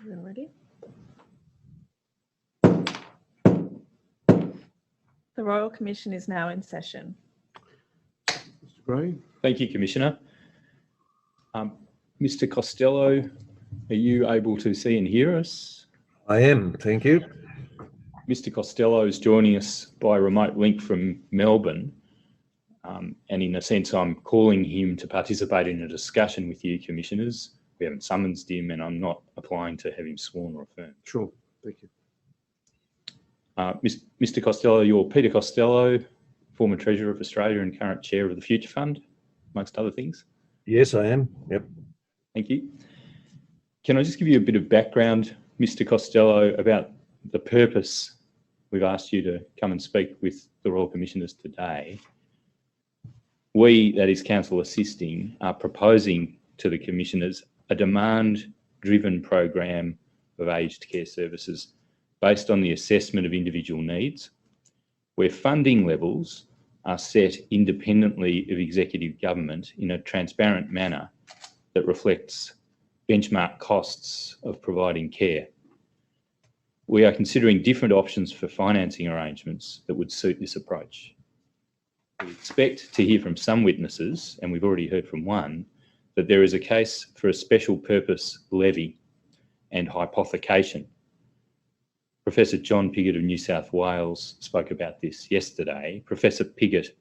Everyone ready? The Royal Commission is now in session. Mr. Gray. Thank you, Commissioner. Mr. Costello, are you able to see and hear us? I am, thank you. Mr. Costello is joining us by remote link from Melbourne. And in a sense, I'm calling him to participate in a discussion with you, Commissioners. We haven't summoned him and I'm not applying to have him sworn or affirmed. Sure, thank you. Mr. Costello, you're Peter Costello, former Treasurer of Australia and current Chair of the Future Fund, amongst other things. Yes, I am, yep. Thank you. Can I just give you a bit of background, Mr. Costello, about the purpose we've asked you to come and speak with the Royal Commissioners today? We, that is Council assisting, are proposing to the Commissioners a demand-driven program of aged care services based on the assessment of individual needs, where funding levels are set independently of executive government in a transparent manner that reflects benchmark costs of providing care. We are considering different options for financing arrangements that would suit this approach. We expect to hear from some witnesses, and we've already heard from one, that there is a case for a special purpose levy and hypothecation. Professor John Piggott of New South Wales spoke about this yesterday. Professor Piggott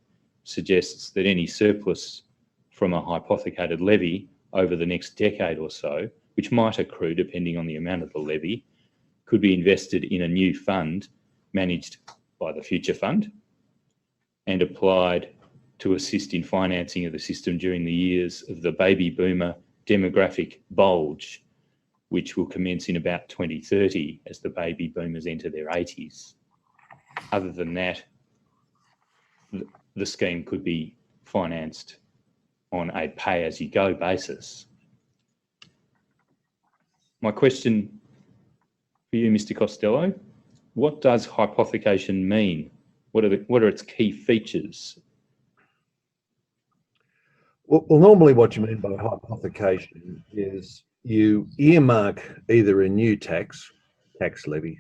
suggests that any surplus from a hypothecated levy over the next decade or so, which might accrue depending on the amount of the levy, could be invested in a new fund managed by the Future Fund and applied to assist in financing of the system during the years of the baby boomer demographic bulge, which will commence in about 2030 as the baby boomers enter their 80s. Other than that, the scheme could be financed on a pay-as-you-go basis. My question for you, Mr. Costello, what does hypothecation mean? What are its key features? Well, normally what you mean by hypothecation is you earmark either a new tax levy,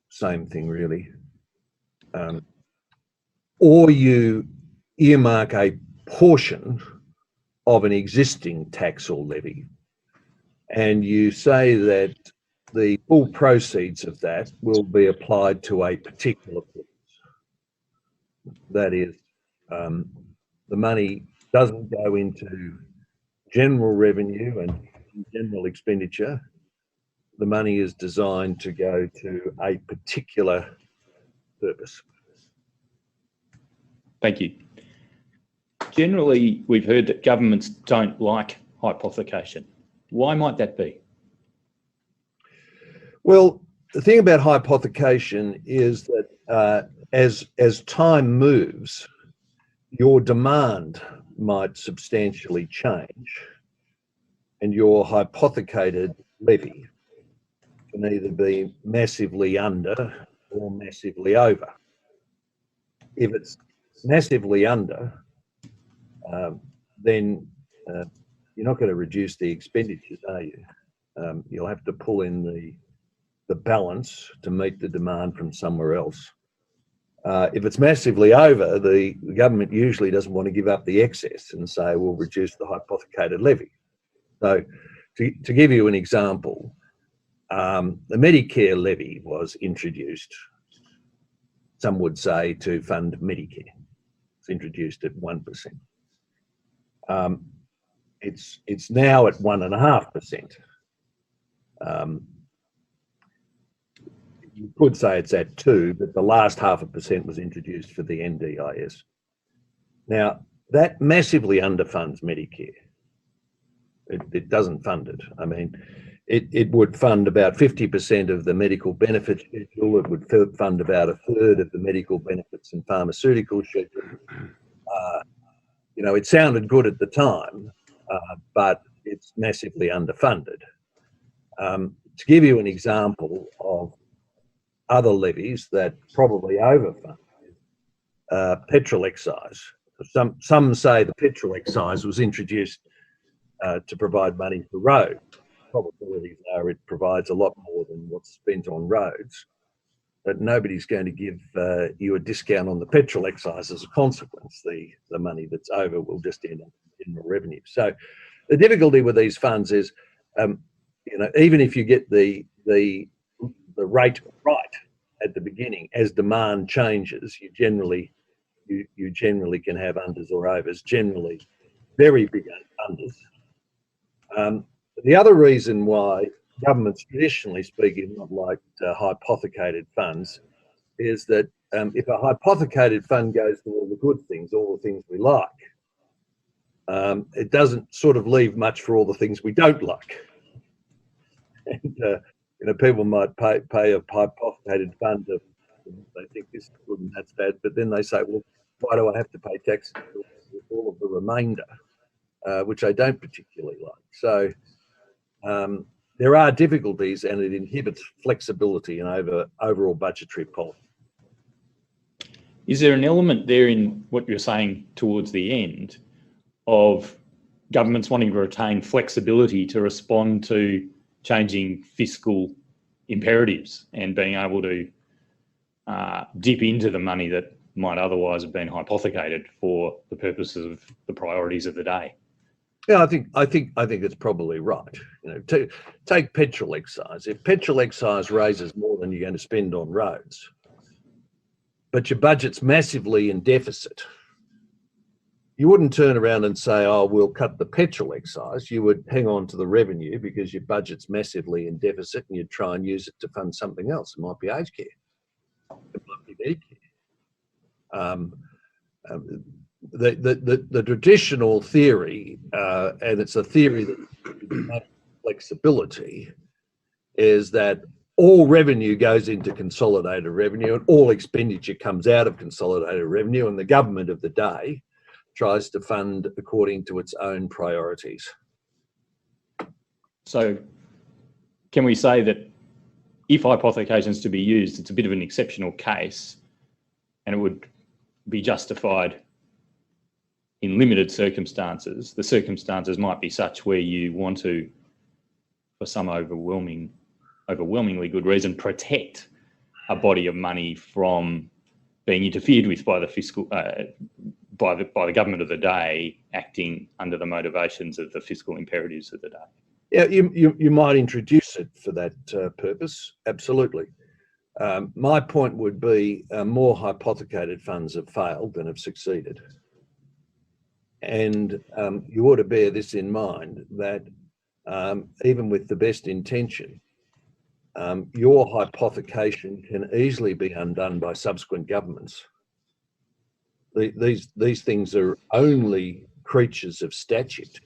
same thing really, or you earmark a portion of an existing tax or levy, and you say that the full proceeds of that will be applied to a particular purpose. That is, the money doesn't go into general revenue and general expenditure. The money is designed to go to a particular purpose. Thank you. Generally, we've heard that governments don't like hypothecation. Why might that be? Well, the thing about hypothecation is that as time moves, your demand might substantially change, and your hypothecated levy can either be massively under or massively over. If it's massively under, then you're not going to reduce the expenditures, are you? You'll have to pull in the balance to meet the demand from somewhere else. If it's massively over, the government usually doesn't want to give up the excess and say, we'll reduce the hypothecated levy. So to give you an example, the Medicare levy was introduced, some would say, to fund Medicare. It's introduced at 1%. It's now at 1.5%. You could say it's at 2%, but the last 0.5% was introduced for the NDIS. Now, that massively underfunds Medicare. It doesn't fund it. I mean, it would fund about 50% of the medical benefit schedule. It would fund about 1/3 of the medical benefits and pharmaceutical schedule. You know, it sounded good at the time, but it's massively underfunded. To give you an example of other levies that probably overfund, petrol excise. Some say the petrol excise was introduced to provide money for roads. probabilities are it provides a lot more than what's spent on roads, but nobody's going to give you a discount on the petrol excise as a consequence. The money that's over will just end up in the revenue. So the difficulty with these funds is, even if you get the rate right at the beginning, as demand changes, you generally can have unders or overs, generally very big unders. The other reason why governments, traditionally speaking, not like hypothecated funds, is that if a hypothecated fund goes to all the good things, all the things we like, it doesn't sort of leave much for all the things we don't like. And people might pay a hypothecated fund if they think this is good and that's bad, but then they say, well, why do I have to pay tax with all of the remainder, which I don't particularly like? So there are difficulties, and it inhibits flexibility and overall budgetary policy. Is there an element there in what you're saying towards the end of governments wanting to retain flexibility to respond to changing fiscal imperatives and being able to dip into the money that might otherwise have been hypothecated for the purposes of the priorities of the day? Yeah, I think it's probably right. Take petrol excise. If petrol excise raises more than you're going to spend on roads, but your budget's massively in deficit, you wouldn't turn around and say, oh, we'll cut the petrol excise. You would hang on to the revenue because your budget's massively in deficit, and you'd try and use it to fund something else. It might be aged care. It might be Medicare. The traditional theory, and it's a theory that has flexibility, is that all revenue goes into consolidated revenue and all expenditure comes out of consolidated revenue, and the government of the day tries to fund according to its own priorities. So can we say that if hypothecation's to be used, it's a bit of an exceptional case, and it would be justified in limited circumstances? The circumstances might be such where you want to, for some overwhelmingly good reason, protect a body of money from being interfered with by the fiscal, by the government of the day, acting under the motivations of the fiscal imperatives of the day. Yeah, you might introduce it for that purpose, absolutely. My point would be more hypothecated funds have failed than have succeeded. And you ought to bear this in mind, that even with the best intention, your hypothecation can easily be undone by subsequent governments. These things are only creatures of statute,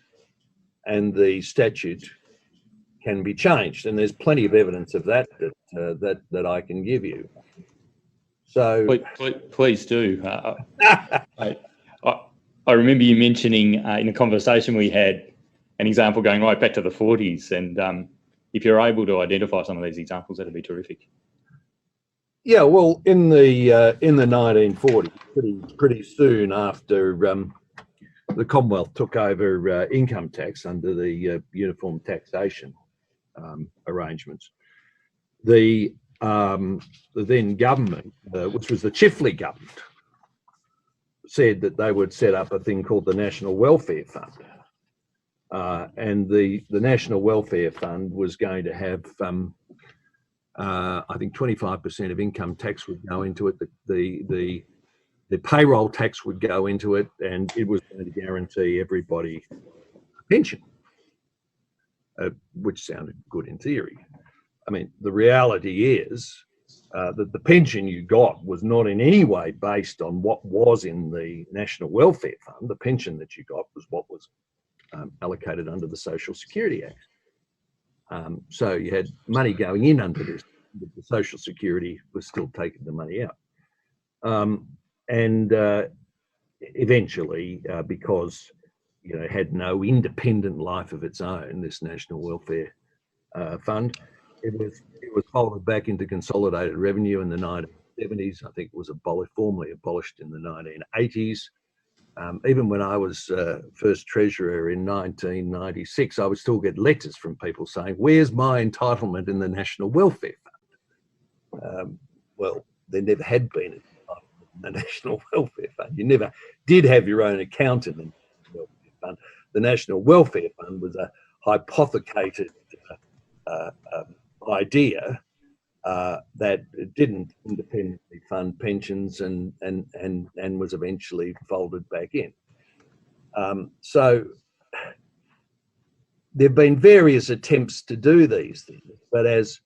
and the statute can be changed, and there's plenty of evidence of that that I can give you. So please do. I remember you mentioning in a conversation we had an example going right back to the 40s, and if you're able to identify some of these examples, that'd be terrific. Yeah, well, in the 1940s, pretty soon after the Commonwealth took over income tax under the uniform taxation arrangements, the then government, which was the Chifley government, said that they would set up a thing called the National Welfare Fund. And the National Welfare Fund was going to have, I think 25% of income tax would go into it. The payroll tax would go into it, and it was going to guarantee everybody a pension, which sounded good in theory. I mean, the reality is that the pension you got was not in any way based on what was in the National Welfare Fund. The pension that you got was what was allocated under the Social Security Act. So you had money going in under this, but the Social Security was still taking the money out. And eventually, because it had no independent life of its own, this National Welfare Fund, it was folded back into consolidated revenue in the 1970s. I think it was formally abolished in the 1980s. Even when I was first treasurer in 1996, I would still get letters from people saying, "Where's my entitlement in the National Welfare Fund?" Well, there never had been an entitlement in the National Welfare Fund. You never did have your own account in the National Welfare Fund. The National Welfare Fund was a hypothecated idea that didn't independently fund pensions and was eventually folded back in. So there have been various attempts to do these things, but as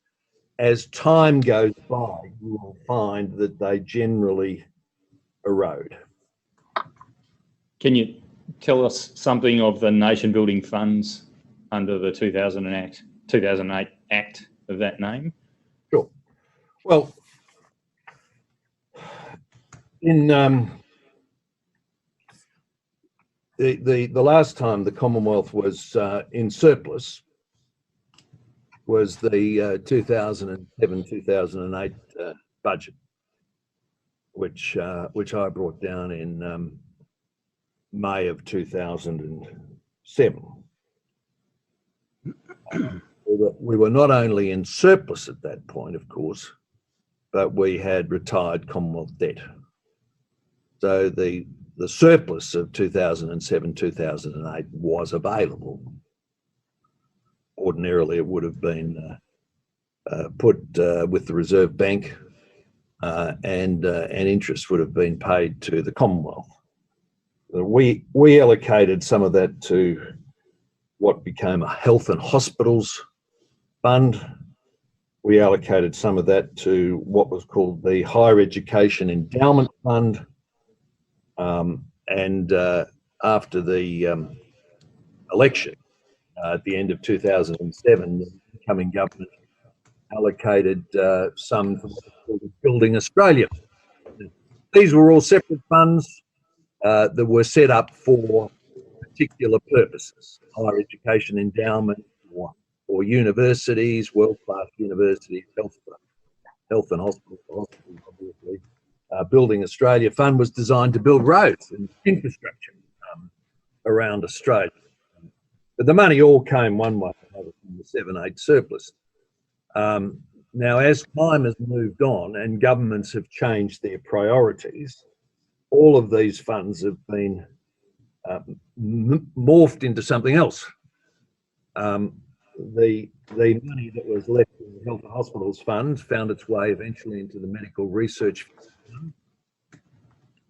time goes by, you will find that they generally erode. Can you tell us something of the nation building funds under the 2008 Act of that name? Sure. Well, in the last time the Commonwealth was in surplus was the 2007-2008 budget, which I brought down in May of 2007. We were not only in surplus at that point, of course, but we had retired Commonwealth debt. So the surplus of 2007-2008 was available. Ordinarily, it would have been put with the Reserve Bank, and interest would have been paid to the Commonwealth. We allocated some of that to what became a health and hospitals fund. We allocated some of that to what was called the Higher Education Endowment Fund. And after the election at the end of 2007, the incoming government allocated some for what was called the Building Australia. These were all separate funds that were set up for particular purposes: higher education endowment, or universities, world-class universities, health and hospitals, obviously. Building Australia Fund was designed to build roads and infrastructure around Australia. But the money all came one way or another from the 7-8 surplus. Now, as time has moved on and governments have changed their priorities, all of these funds have been morphed into something else. The money that was left in the Health and Hospitals Fund found its way eventually into the Medical Research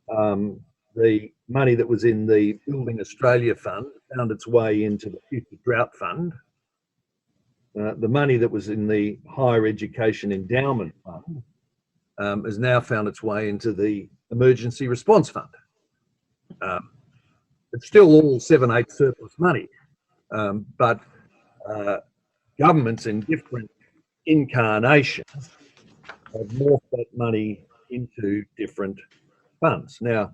Fund. The money that was in the Building Australia Fund found its way into the Future Drought Fund. The money that was in the Higher Education Endowment Fund has now found its way into the Emergency Response Fund. It's still all 7-8 surplus money, but governments in different incarnations have morphed that money into different funds. Now,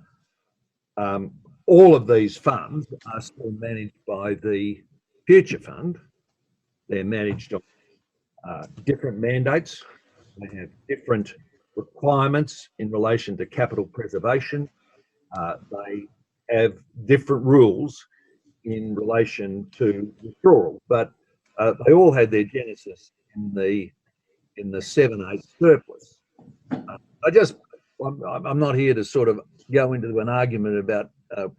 all of these funds are still managed by the Future Fund. They're managed on different mandates. They have different requirements in relation to capital preservation. They have different rules in relation to withdrawal, but they all had their genesis in the 7-8 surplus. I'm not here to sort of go into an argument about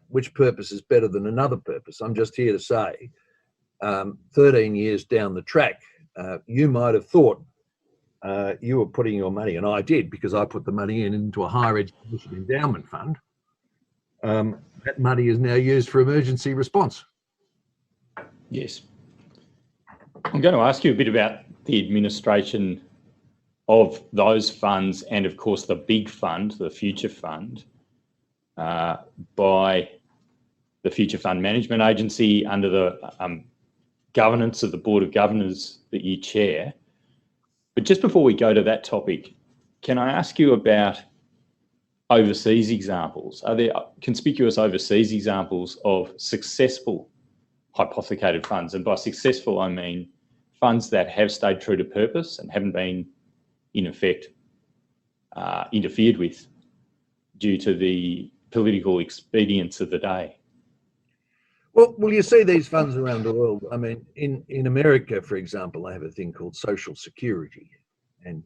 which purpose is better than another purpose. I'm just here to say, 13 years down the track, you might have thought you were putting your money, and I did, because I put the money into a higher education endowment fund. That money is now used for emergency response. Yes. I'm going to ask you a bit about the administration of those funds and, of course, the big fund, the Future Fund, by the Future Fund Management Agency under the governance of the Board of Governors that you chair. But just before we go to that topic, can I ask you about overseas examples? Are there conspicuous overseas examples of successful hypothecated funds? And by successful, I mean funds that have stayed true to purpose and haven't been, in effect, interfered with due to the political expedience of the day? Well, you see these funds around the world. I mean, in America, for example, they have a thing called Social Security, and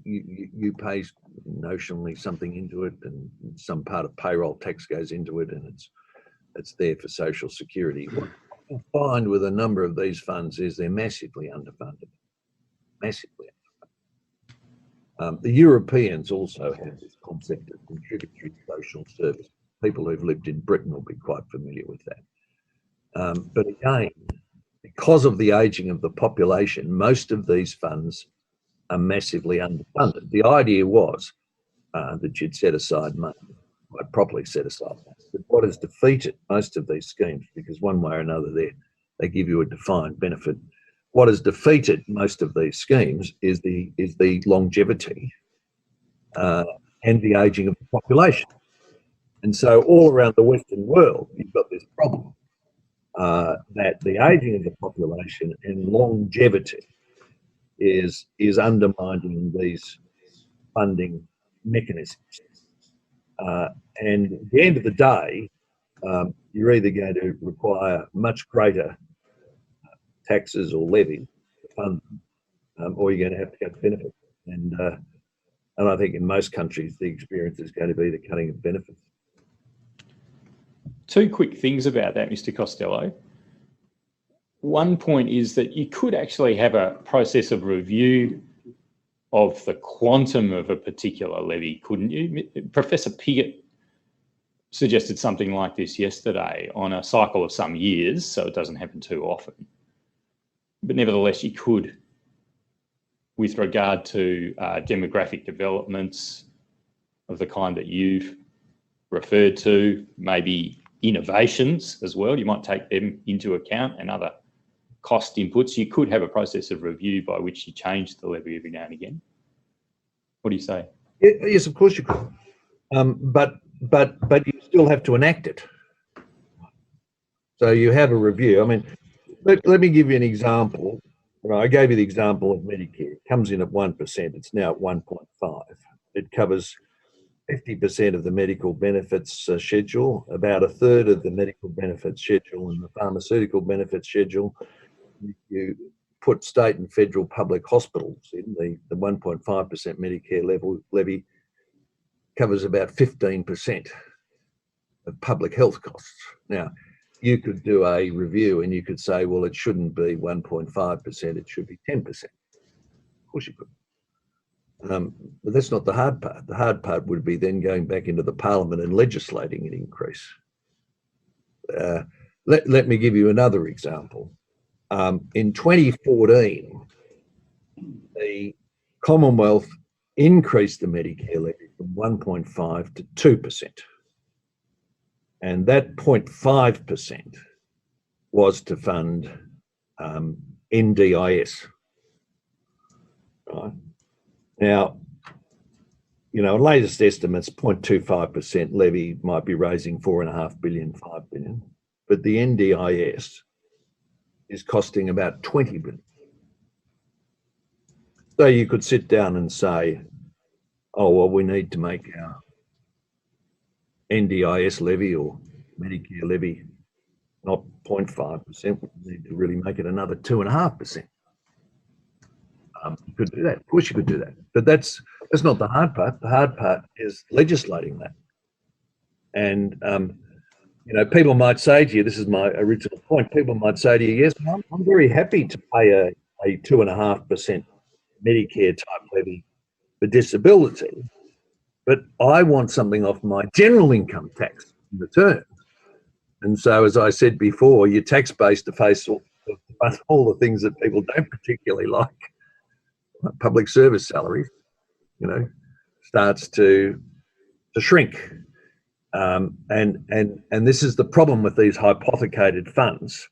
you pay notionally something into it, and some part of payroll tax goes into it, and it's there for Social Security. What you find with a number of these funds is they're massively underfunded, massively. The Europeans also have this concept of contributory social service. People who've lived in Britain will be quite familiar with that. But again, because of the ageing of the population, most of these funds are massively underfunded. The idea was that you'd set aside money, quite properly set aside money. But what has defeated most of these schemes, because one way or another they give you a defined benefit, what has defeated most of these schemes is the longevity and the ageing of the population. And so all around the Western world, you've got this problem that the ageing of the population and longevity is undermining these funding mechanisms. And at the end of the day, you're either going to require much greater taxes or levies to fund them, or you're going to have to cut benefits. And I think in most countries, the experience is going to be the cutting of benefits. Two quick things about that, Mr. Costello. One point is that you could actually have a process of review of the quantum of a particular levy, couldn't you? Professor Piggott suggested something like this yesterday on a cycle of some years, so it doesn't happen too often. But nevertheless, you could, with regard to demographic developments of the kind that you've referred to, maybe innovations as well, you might take them into account, and other cost inputs. You could have a process of review by which you change the levy every now and again. What do you say? Yes, of course you could, but you still have to enact it. So you have a review. I mean, let me give you an example. I gave you the example of Medicare. It comes in at 1%. It's now at 1.5. It covers 50% of the medical benefits schedule, about a third of the medical benefits schedule, and the pharmaceutical benefits schedule. You put state and federal public hospitals in, the 1.5% Medicare levy covers about 15% of public health costs. Now, you could do a review and you could say, well, it shouldn't be 1.5%, it should be 10%. Of course you could. But that's not the hard part. The hard part would be then going back into the parliament and legislating an increase. Let me give you another example. In 2014, the Commonwealth increased the Medicare levy from 1.5 to 2%. And that 0.5% was to fund NDIS. Right? Now, latest estimates, 0.25% levy might be raising 4.5 billion, 5 billion, but the NDIS is costing about 20 billion. So you could sit down and say, oh, well, we need to make our NDIS levy or Medicare levy not 0.5%, we need to really make it another 2.5%. You could do that. Of course you could do that. But that's not the hard part. The hard part is legislating that. And, people might say to you, this is my original point, people might say to you, yes, I'm very happy to pay a 2.5% Medicare type levy for disability, but I want something off my general income tax in return. And so, as I said before, your tax base to face all the things that people don't particularly like, public service salaries, starts to shrink. And this is the problem with these hypothecated funds.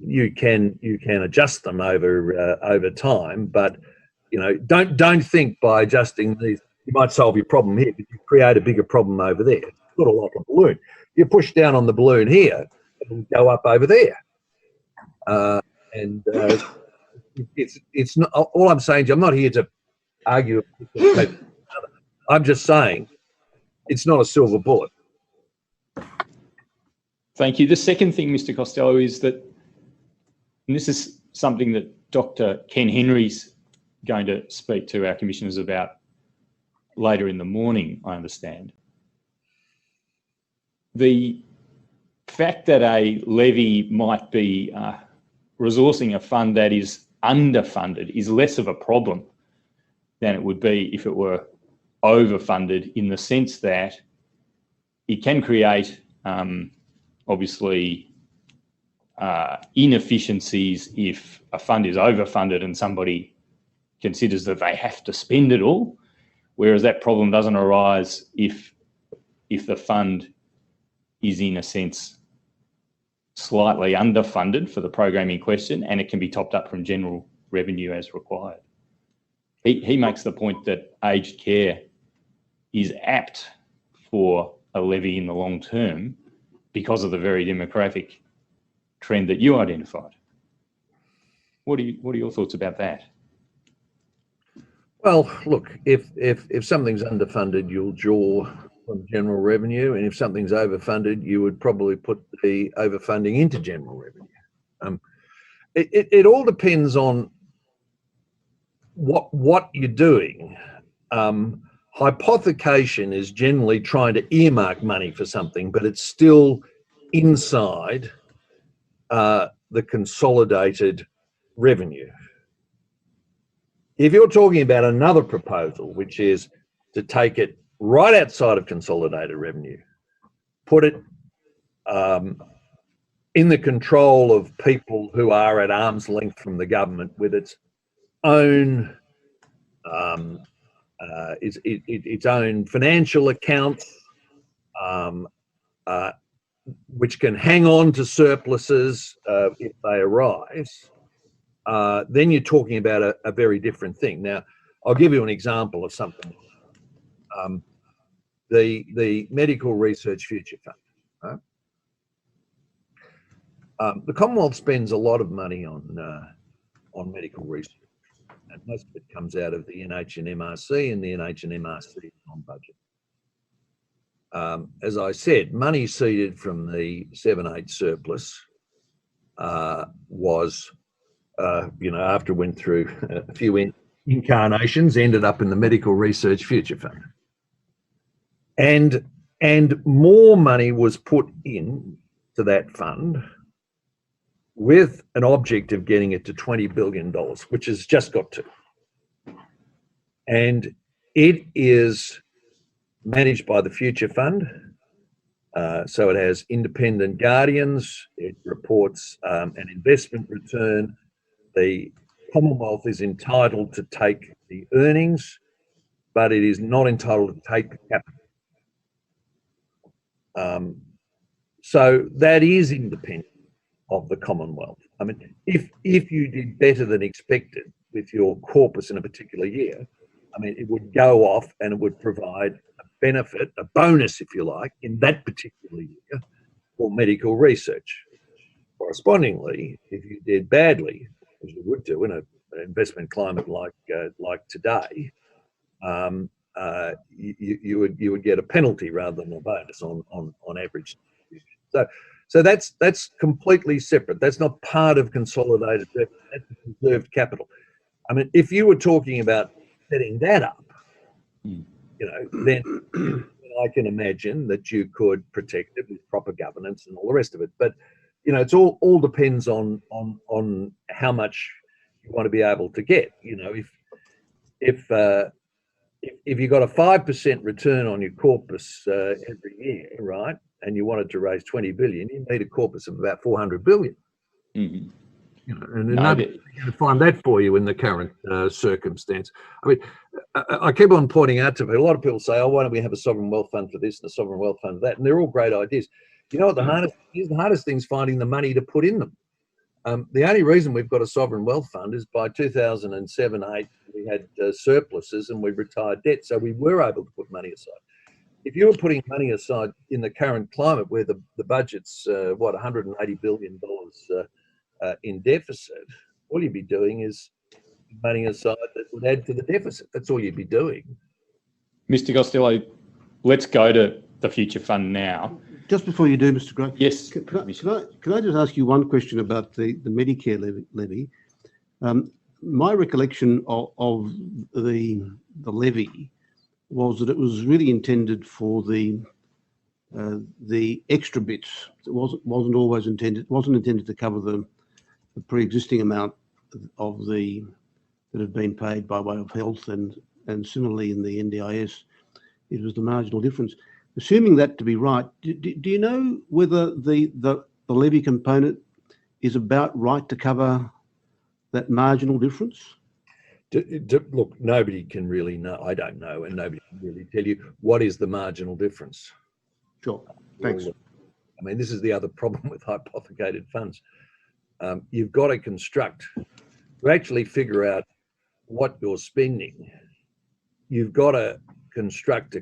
You can adjust them over time, but don't think by adjusting these you might solve your problem here, but you create a bigger problem over there. It's sort of like a balloon. You push down on the balloon here, it'll go up over there. It's not. All I'm saying is I'm not here to argue. I'm just saying it's not a silver bullet. Thank you. The second thing, Mr. Costello, is that, and this is something that Dr. Ken Henry's going to speak to our commissioners about later in the morning, I understand. The fact that a levy might be resourcing a fund that is underfunded is less of a problem than it would be if it were overfunded, in the sense that it can create obviously inefficiencies if a fund is overfunded and somebody considers that they have to spend it all, whereas that problem doesn't arise if the fund is, in a sense, slightly underfunded for the program in question, and it can be topped up from general revenue as required. He makes the point that aged care is apt for a levy in the long term because of the very demographic trend that you identified. What are your thoughts about that? Well, look, if something's underfunded, you'll draw from general revenue, and if something's overfunded, you would probably put the overfunding into general revenue. It all depends on what you're doing. Hypothecation is generally trying to earmark money for something, but it's still inside the consolidated revenue. If you're talking about another proposal, which is to take it right outside of consolidated revenue, put it in the control of people who are at arm's length from the government, with its own its own financial accounts, which can hang on to surpluses if they arise, then you're talking about a very different thing. Now, I'll give you an example of something. The Medical Research Future Fund. The Commonwealth spends a lot of money on medical research, and most of it comes out of the NH and MRC, and the NH and MRC is on budget. As I said, money seeded from the 7/8 surplus was, after it went through a few incarnations, ended up in the Medical Research Future Fund. And more money was put in to that fund with an object of getting it to $20 billion, which has just got to. And it is managed by the Future Fund. So it has independent guardians. It reports an investment return. The Commonwealth is entitled to take the earnings, but it is not entitled to take the capital. So that is independent of the Commonwealth. I mean, if you did better than expected with your corpus in a particular year, I mean, it would go off and it would provide a benefit, a bonus, if you like, in that particular year for medical research. Correspondingly, if you did badly, as you would do in an investment climate like today, you would get a penalty rather than a bonus on average. So that's completely separate. That's not part of consolidated revenue. That's conserved capital. I mean, if you were talking about setting that up, then I can imagine that you could protect it with proper governance and all the rest of it. But it's all depends on how much you want to be able to get. If you got a 5% return on your corpus every year, right, and you wanted to raise 20 billion, you need a corpus of about 400 billion. Mm-hmm. And nobody's going to find that for you in the current circumstance. I mean, I keep on pointing out to people, a lot of people say, oh, why don't we have a sovereign wealth fund for this and a sovereign wealth fund for that? And they're all great ideas. You know what the hardest is? The hardest thing is finding the money to put in them. The only reason we've got a sovereign wealth fund is by 2007-8, we had surpluses and we retired debt. So we were able to put money aside. If you were putting money aside in the current climate where the budget's, $180 billion in deficit, all you'd be doing is money aside that would add to the deficit. That's all you'd be doing. Mr. Costello, let's go to the future fund now. Just before you do, Mr. Gray. Yes. Can I just ask you one question about the Medicare levy? My recollection of the levy was that it was really intended for the extra bits. It wasn't always intended. It wasn't intended to cover the pre-existing amount of that had been paid by way of health, and similarly in the NDIS, it was the marginal difference. Assuming that to be right, do you know whether the levy component is about right to cover that marginal difference? Look, nobody can really know. I don't know, and nobody can really tell you what is the marginal difference. Sure. Thanks. I mean, this is the other problem with hypothecated funds. You've got to construct, to actually figure out what you're spending, you've got to construct a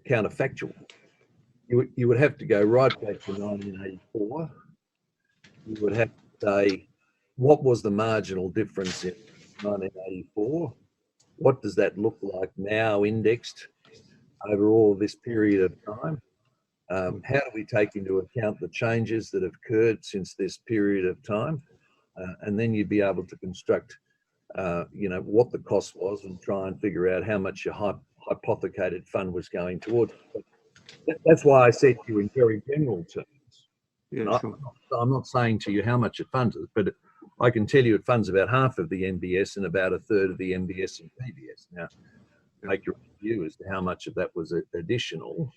counterfactual. You would have to go right back to 1984. You would have to say, what was the marginal difference in 1984? What does that look like now indexed over all this period of time? How do we take into account the changes that have occurred since this period of time? And then you'd be able to construct, what the cost was and try and figure out how much your hypothecated fund was going towards. That's why I said to you in very general terms. Yeah, sure. I'm not saying to you how much it funds, but I can tell you it funds about half of the MBS and about a third of the MBS and PBS. Now, make your view as to how much of that was additional.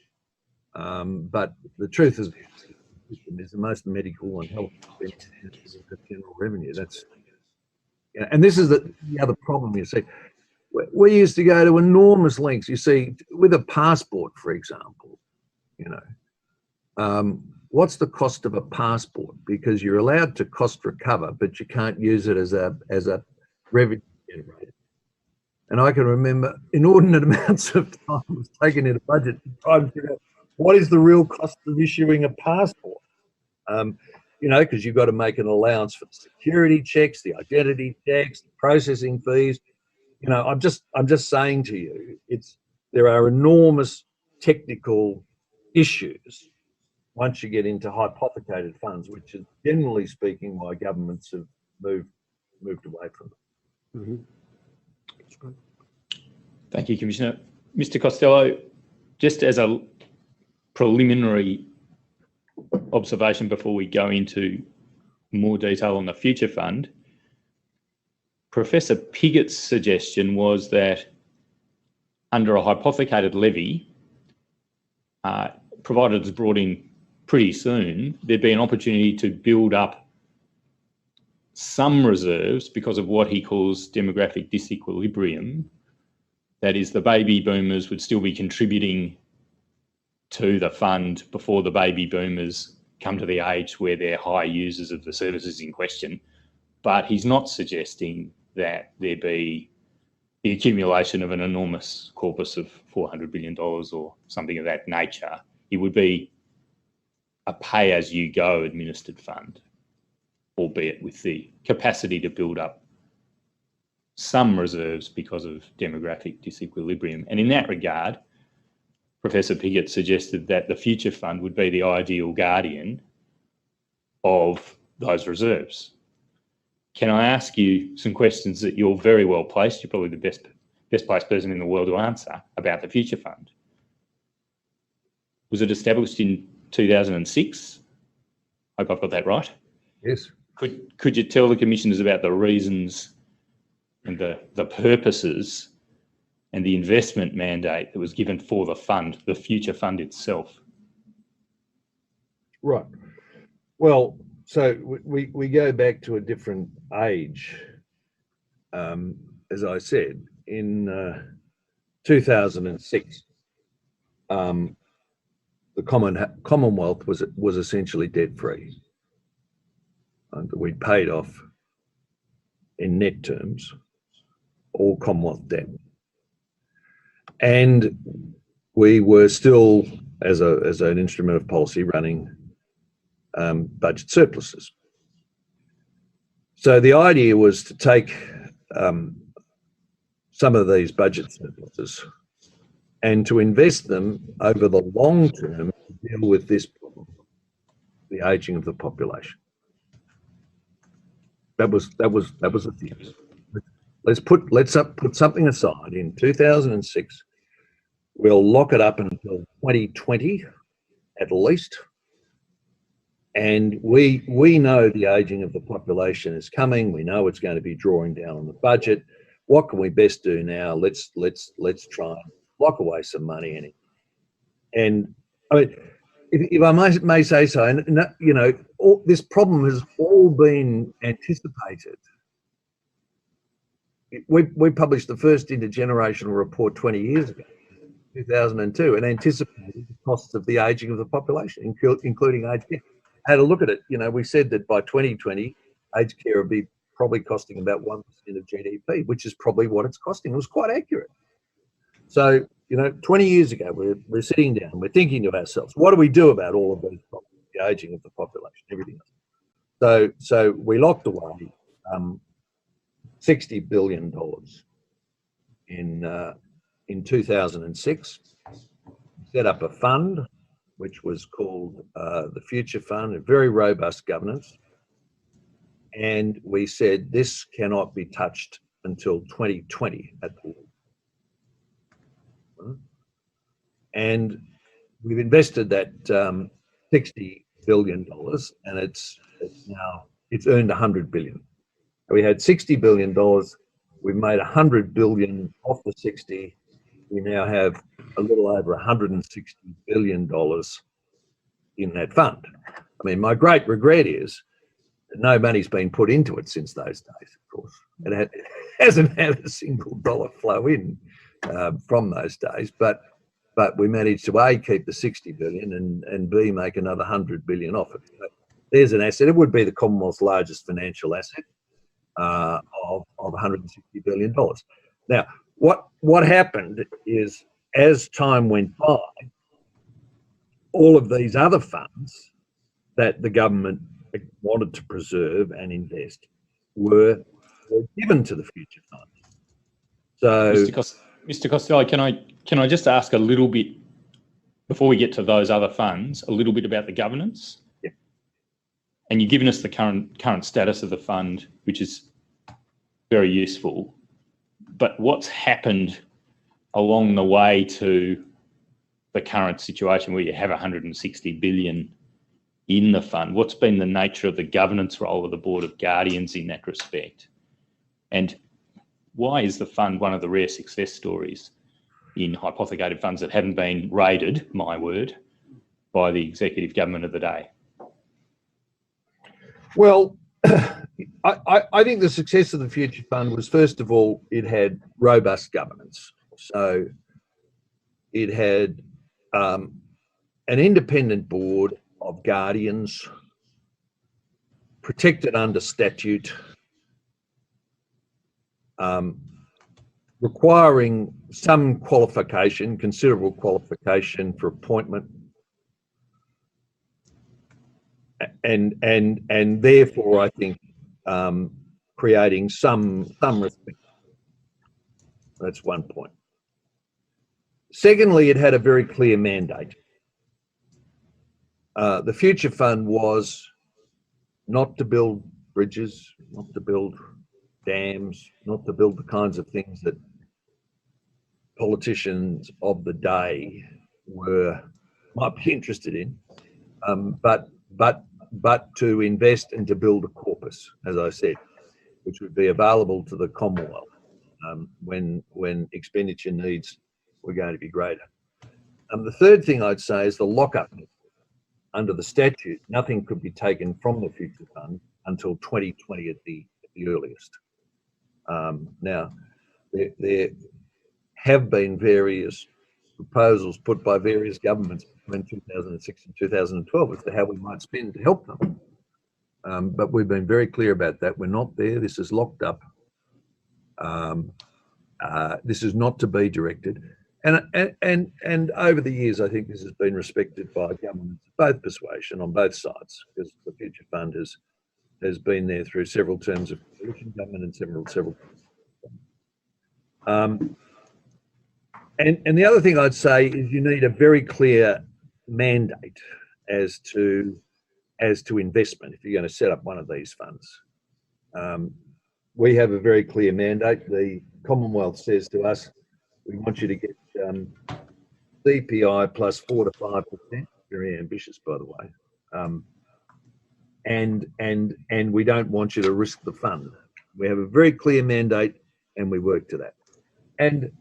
But the truth is the most medical and health expenses of general revenue. And this is the other problem, you see. We used to go to enormous lengths, you see, with a passport, for example, what's the cost of a passport? Because you're allowed to cost recover, but you can't use it as a revenue generator. And I can remember inordinate amounts of time was taken in a budget to try and figure out what is the real cost of issuing a passport. Because you've got to make an allowance for the security checks, the identity checks, the processing fees. I'm just saying to you, there are enormous technical issues once you get into hypothecated funds, which is generally speaking why governments have moved away from them. Mm-hmm. That's great. Thank you, Commissioner. Mr. Costello, just as a preliminary observation before we go into more detail on the future fund, Professor Piggott's suggestion was that under a hypothecated levy, provided it's brought in pretty soon, there'd be an opportunity to build up some reserves because of what he calls demographic disequilibrium. That is, the baby boomers would still be contributing to the fund before the baby boomers come to the age where they're high users of the services in question. But he's not suggesting that there be the accumulation of an enormous corpus of $400 billion or something of that nature. It would be a pay-as-you-go administered fund, albeit with the capacity to build up some reserves because of demographic disequilibrium. And in that regard, Professor Piggott suggested that the future fund would be the ideal guardian of those reserves. Can I ask you some questions that you're very well placed, you're probably the best placed person in the world to answer, about the future fund? Was it established in 2006? Hope I've got that right. Yes. Could you tell the commissioners about the reasons and the purposes and the investment mandate that was given for the fund, the future fund itself? Right. Well, so we go back to a different age. As I said, in 2006, the Commonwealth was essentially debt-free. We paid off, in net terms, all Commonwealth debt. And we were still, as an instrument of policy, running budget surpluses. So the idea was to take some of these budget surpluses and to invest them over the long term to deal with this problem, the ageing of the population. That was the thing. Let's put something aside. In 2006, we'll lock it up until 2020 at least. And we know the ageing of the population is coming. We know it's going to be drawing down on the budget. What can we best do now? Let's try and lock away some money. And I mean, if I may say so, and you know, this problem has all been anticipated. We published the first intergenerational report 20 years ago, 2002, and anticipated the costs of the ageing of the population, including aged care. Had a look at it. You know, we said that by 2020, aged care would be probably costing about 1% of GDP, which is probably what it's costing. It was quite accurate. So, you know, 20 years ago, we're sitting down, we're thinking to ourselves, what do we do about all of these problems, the ageing of the population, everything else? So we locked away $60 billion in 2006, set up a fund, which was called the Future Fund, a very robust governance. And we said this cannot be touched until 2020 at the least. And we've invested that $60 billion, and it's earned $100 billion. We had $60 billion. We've made $100 billion off the 60. We now have a little over $160 billion in that fund. I mean, my great regret is that no money's been put into it since those days, of course. It hasn't had a single dollar flow in from those days, but we managed to A, keep the 60 billion and B, make another 100 billion off it. But there's an asset. It would be the Commonwealth's largest financial asset of $160 billion. Now, what happened is, as time went by, all of these other funds that the government wanted to preserve and invest were given to the Future Fund. So, Mr. Costello, can I just ask a little bit, before we get to those other funds, a little bit about the governance? Yeah. And you've given us the current status of the fund, which is very useful. But what's happened along the way to the current situation where you have 160 billion in the fund? What's been the nature of the governance role of the Board of Guardians in that respect? And why is the fund one of the rare success stories in hypothecated funds that haven't been raided, my word, by the executive government of the day? Well, I think the success of the Future Fund was, first of all, it had robust governance. So it had an independent board of guardians, protected under statute, requiring some qualification, considerable qualification for appointment, and therefore I think creating some respect. That's one point. Secondly, it had a very clear mandate. The Future Fund was not to build bridges, not to build dams, not to build the kinds of things that politicians of the day might be interested in, but to invest and to build a corpus, as I said, which would be available to the Commonwealth when expenditure needs were going to be greater. The third thing I'd say is the lockup. Under the statute, nothing could be taken from the Future Fund until 2020 at the earliest. Now, there have been various proposals put by various governments between 2006 and 2012 as to how we might spend to help them. But we've been very clear about that. We're not there. This is locked up. This is not to be directed. And over the years, I think this has been respected by governments of both persuasion on both sides, because the Future Fund has been there through several terms of coalition government and several. And the other thing I'd say is you need a very clear mandate as to investment if you're going to set up one of these funds. We have a very clear mandate. The Commonwealth says to us, we want you to get CPI plus 4 to 5%. Very ambitious, by the way. And we don't want you to risk the fund. We have a very clear mandate, and we work to that. And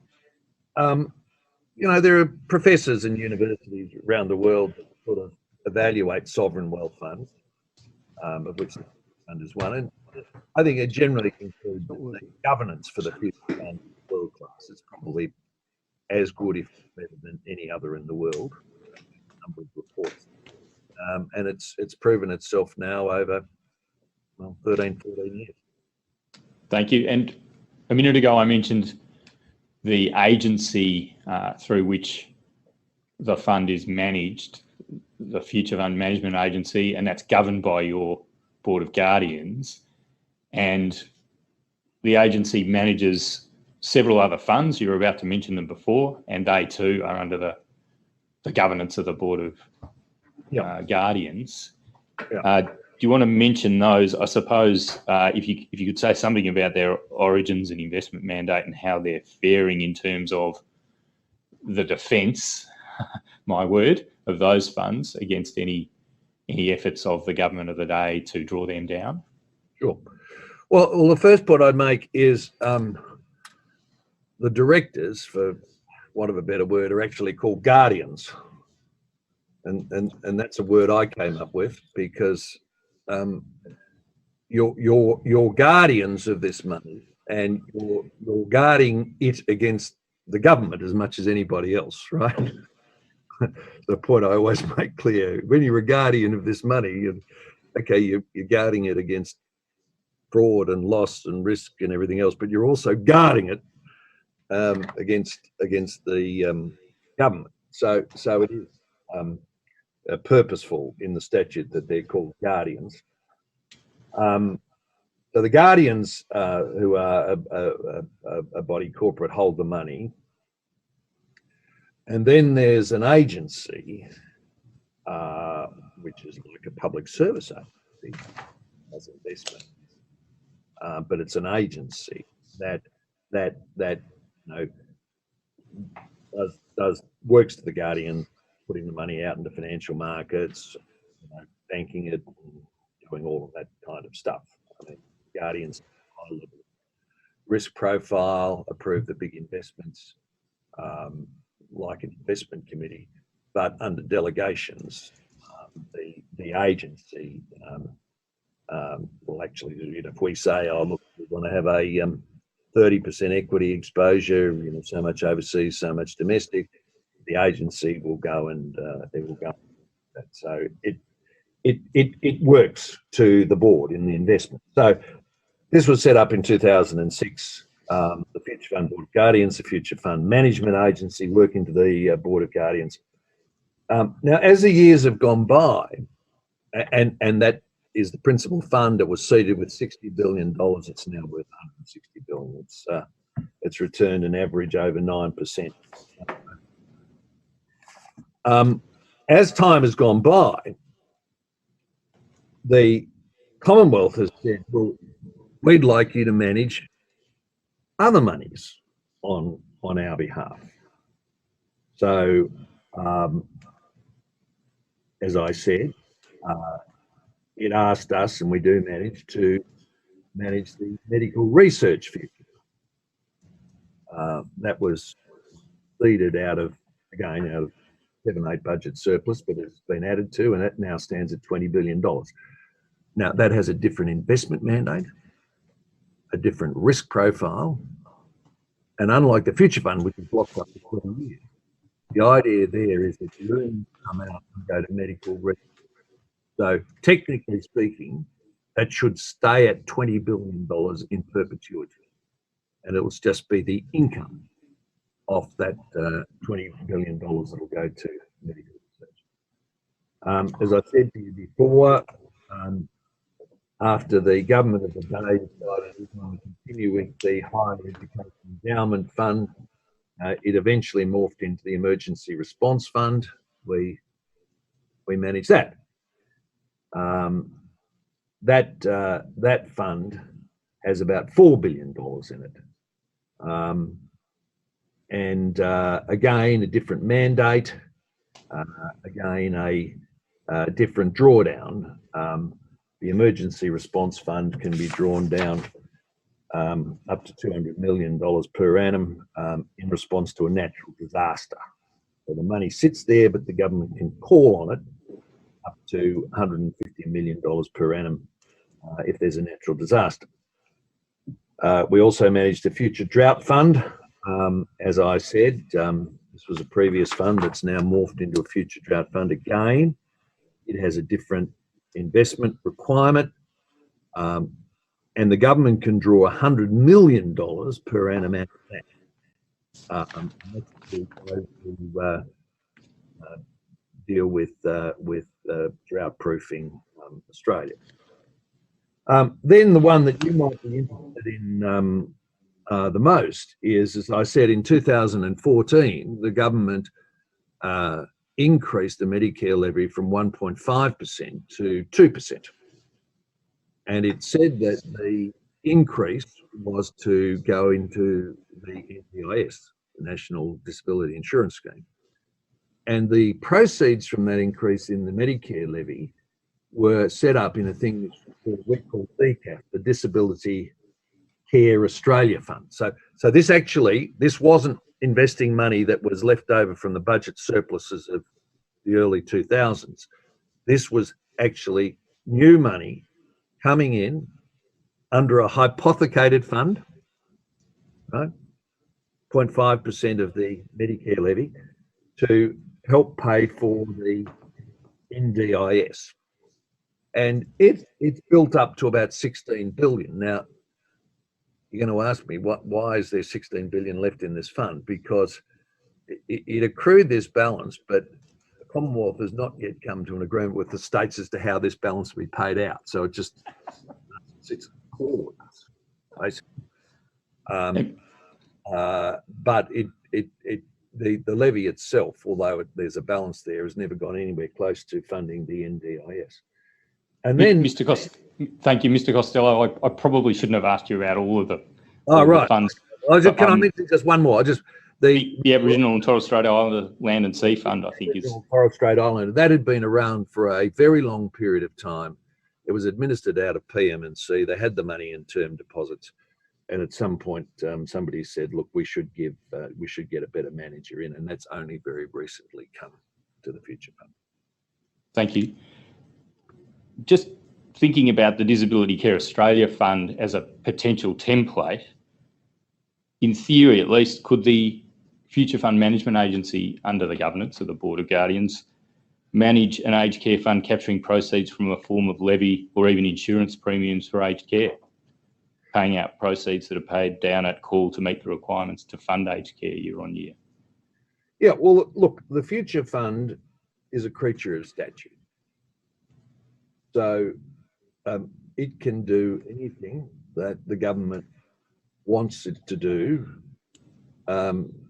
there are professors in universities around the world that sort of evaluate sovereign wealth funds, of which the fund is one. And I think it generally concludes that the governance for the future fund is world class. It's probably as good, if better than any other in the world. A number of reports, and it's proven itself now over 13, 14 years. Thank you. And a minute ago, I mentioned the agency through which the fund is managed, the Future Fund Management Agency, and that's governed by your Board of Guardians. And the agency manages several other funds. You were about to mention them before, and they too are under the governance of the Board of Guardians. Do you want to mention those? I suppose if you could say something about their origins and investment mandate and how they're faring in terms of the defence, my word, of those funds against any efforts of the government of the day to draw them down. Sure. Well, the first point I'd make is the directors, for want of a better word, are actually called guardians, and that's a word I came up with because you're guardians of this money, and you're guarding it against the government as much as anybody else, right? The point I always make clear: when you're a guardian of this money, you're guarding it against fraud and loss and risk and everything else, but you're also guarding it against the government. So it is purposeful in the statute that they're called guardians. So the guardians, who are a body corporate, hold the money. And then there's an agency, which is like a public service agency, as investment, but it's an agency that does works to the guardian, putting the money out into financial markets, banking it, doing all of that kind of stuff. I mean, guardians high level risk profile, approve the big investments, like an investment committee, but under delegations, the agency will actually, if we say, oh look, we want to have a 30% equity exposure, so much overseas, so much domestic, the agency will go and it will go. So it works to the board in the investment. So this was set up in 2006. The Future Fund Board of Guardians, the Future Fund Management Agency, working to the Board of Guardians. Now, as the years have gone by, and that is the principal fund that was seeded with $60 billion, it's now worth $160 billion. It's returned an average over 9%. As time has gone by, the Commonwealth has said, well, we'd like you to manage other monies on our behalf. So, as I said, it asked us, and we do manage the medical research future. That was seeded out of 7-8 budget surplus, but it's been added to, and it now stands at $20 billion. Now, that has a different investment mandate, a different risk profile, and unlike the Future Fund, which is blocked up for 20 years, the idea there is that you earn come out and go to medical research. So technically speaking, that should stay at $20 billion in perpetuity, and it will just be the income of that $20 billion that will go to medical research. As I said to you before, after the government of the day decided to continue with the Higher Education Endowment Fund, It eventually morphed into the Emergency Response Fund. We manage that. That fund has about $4 billion in it. Again, a different mandate, again, a different drawdown. The Emergency Response Fund can be drawn down up to $200 million per annum in response to a natural disaster. So the money sits there, but the government can call on it up to $150 million per annum if there's a natural disaster. We also managed the Future Drought Fund. As I said, this was a previous fund that's now morphed into a Future Drought Fund again. It has a different investment requirement, and the government can draw $100 million per annum out of that. Deal with drought proofing Australia. Then the one that you might be interested in the most is, as I said, in 2014, the government increased the Medicare levy from 1.5% to 2%. And it said that the increase was to go into the NDIS, the National Disability Insurance Scheme. And the proceeds from that increase in the Medicare levy were set up in a thing we call DCAF, the Disability Care Australia Fund. So this wasn't investing money that was left over from the budget surpluses of the early 2000s. This was actually new money coming in under a hypothecated fund, right? 0.5% of the Medicare levy to help pay for the NDIS. And it's built up to about 16 billion. Now, you're going to ask me, why is there 16 billion left in this fund? Because it accrued this balance, but the Commonwealth has not yet come to an agreement with the states as to how this balance will be paid out. So it just sits forward, basically. But the levy itself, although there's a balance there, has never gone anywhere close to funding the NDIS. And then, thank you, Mr. Costello. I probably shouldn't have asked you about all of the funds. Can I mention just one more? The Aboriginal and Torres Strait Islander Land and Sea Fund, I think, is Torres Strait Islander. That had been around for a very long period of time. It was administered out of PM&C. They had the money in term deposits, and at some point, somebody said, "Look, we should get a better manager in," and that's only very recently come to the Future Fund. Thank you. Just thinking about the Disability Care Australia Fund as a potential template, in theory at least, could the Future Fund Management Agency, under the governance of the Board of Guardians, manage an aged care fund capturing proceeds from a form of levy or even insurance premiums for aged care, paying out proceeds that are paid down at call to meet the requirements to fund aged care year on year? Yeah, well, look, the Future Fund is a creature of statute. So it can do anything that the government wants it to do,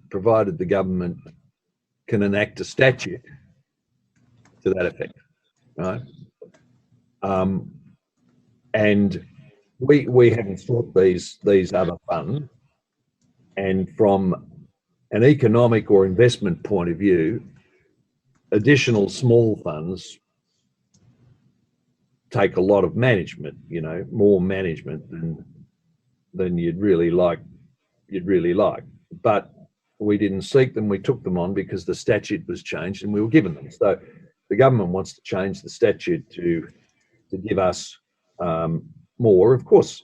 provided the government can enact a statute to that effect, right? And we haven't sought these other funds, and from an economic or investment point of view, additional small funds take a lot of management, more management than you'd really like. But we didn't seek them, we took them on because the statute was changed and we were given them. So the government wants to change the statute to give us more. Of course,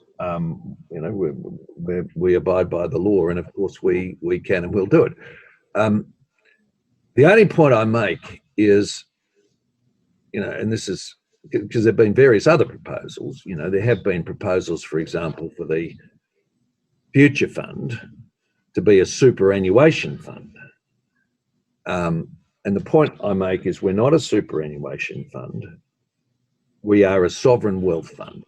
we abide by the law, and of course we can and will do it. The only point I make is, and this is because there have been various other proposals. There have been proposals, for example, for the Future Fund to be a superannuation fund. And the point I make is we're not a superannuation fund. We are a sovereign wealth fund.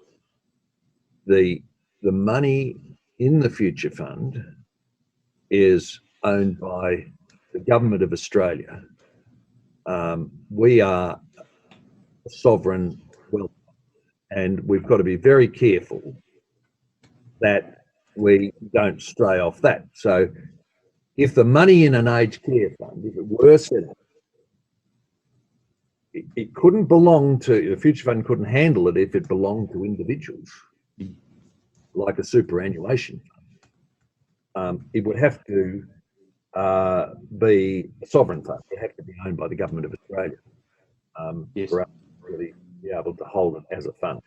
The money in the Future Fund is owned by the government of Australia. We are a sovereign wealth, and we've got to be very careful that we don't stray off that. So if the money in an aged care fund, if it were set up, it couldn't belong to, the future fund couldn't handle it if it belonged to individuals, like a superannuation fund. It would have to be a sovereign fund. It have to be owned by the government of Australia Yes. for us to really be able to hold it as a fund.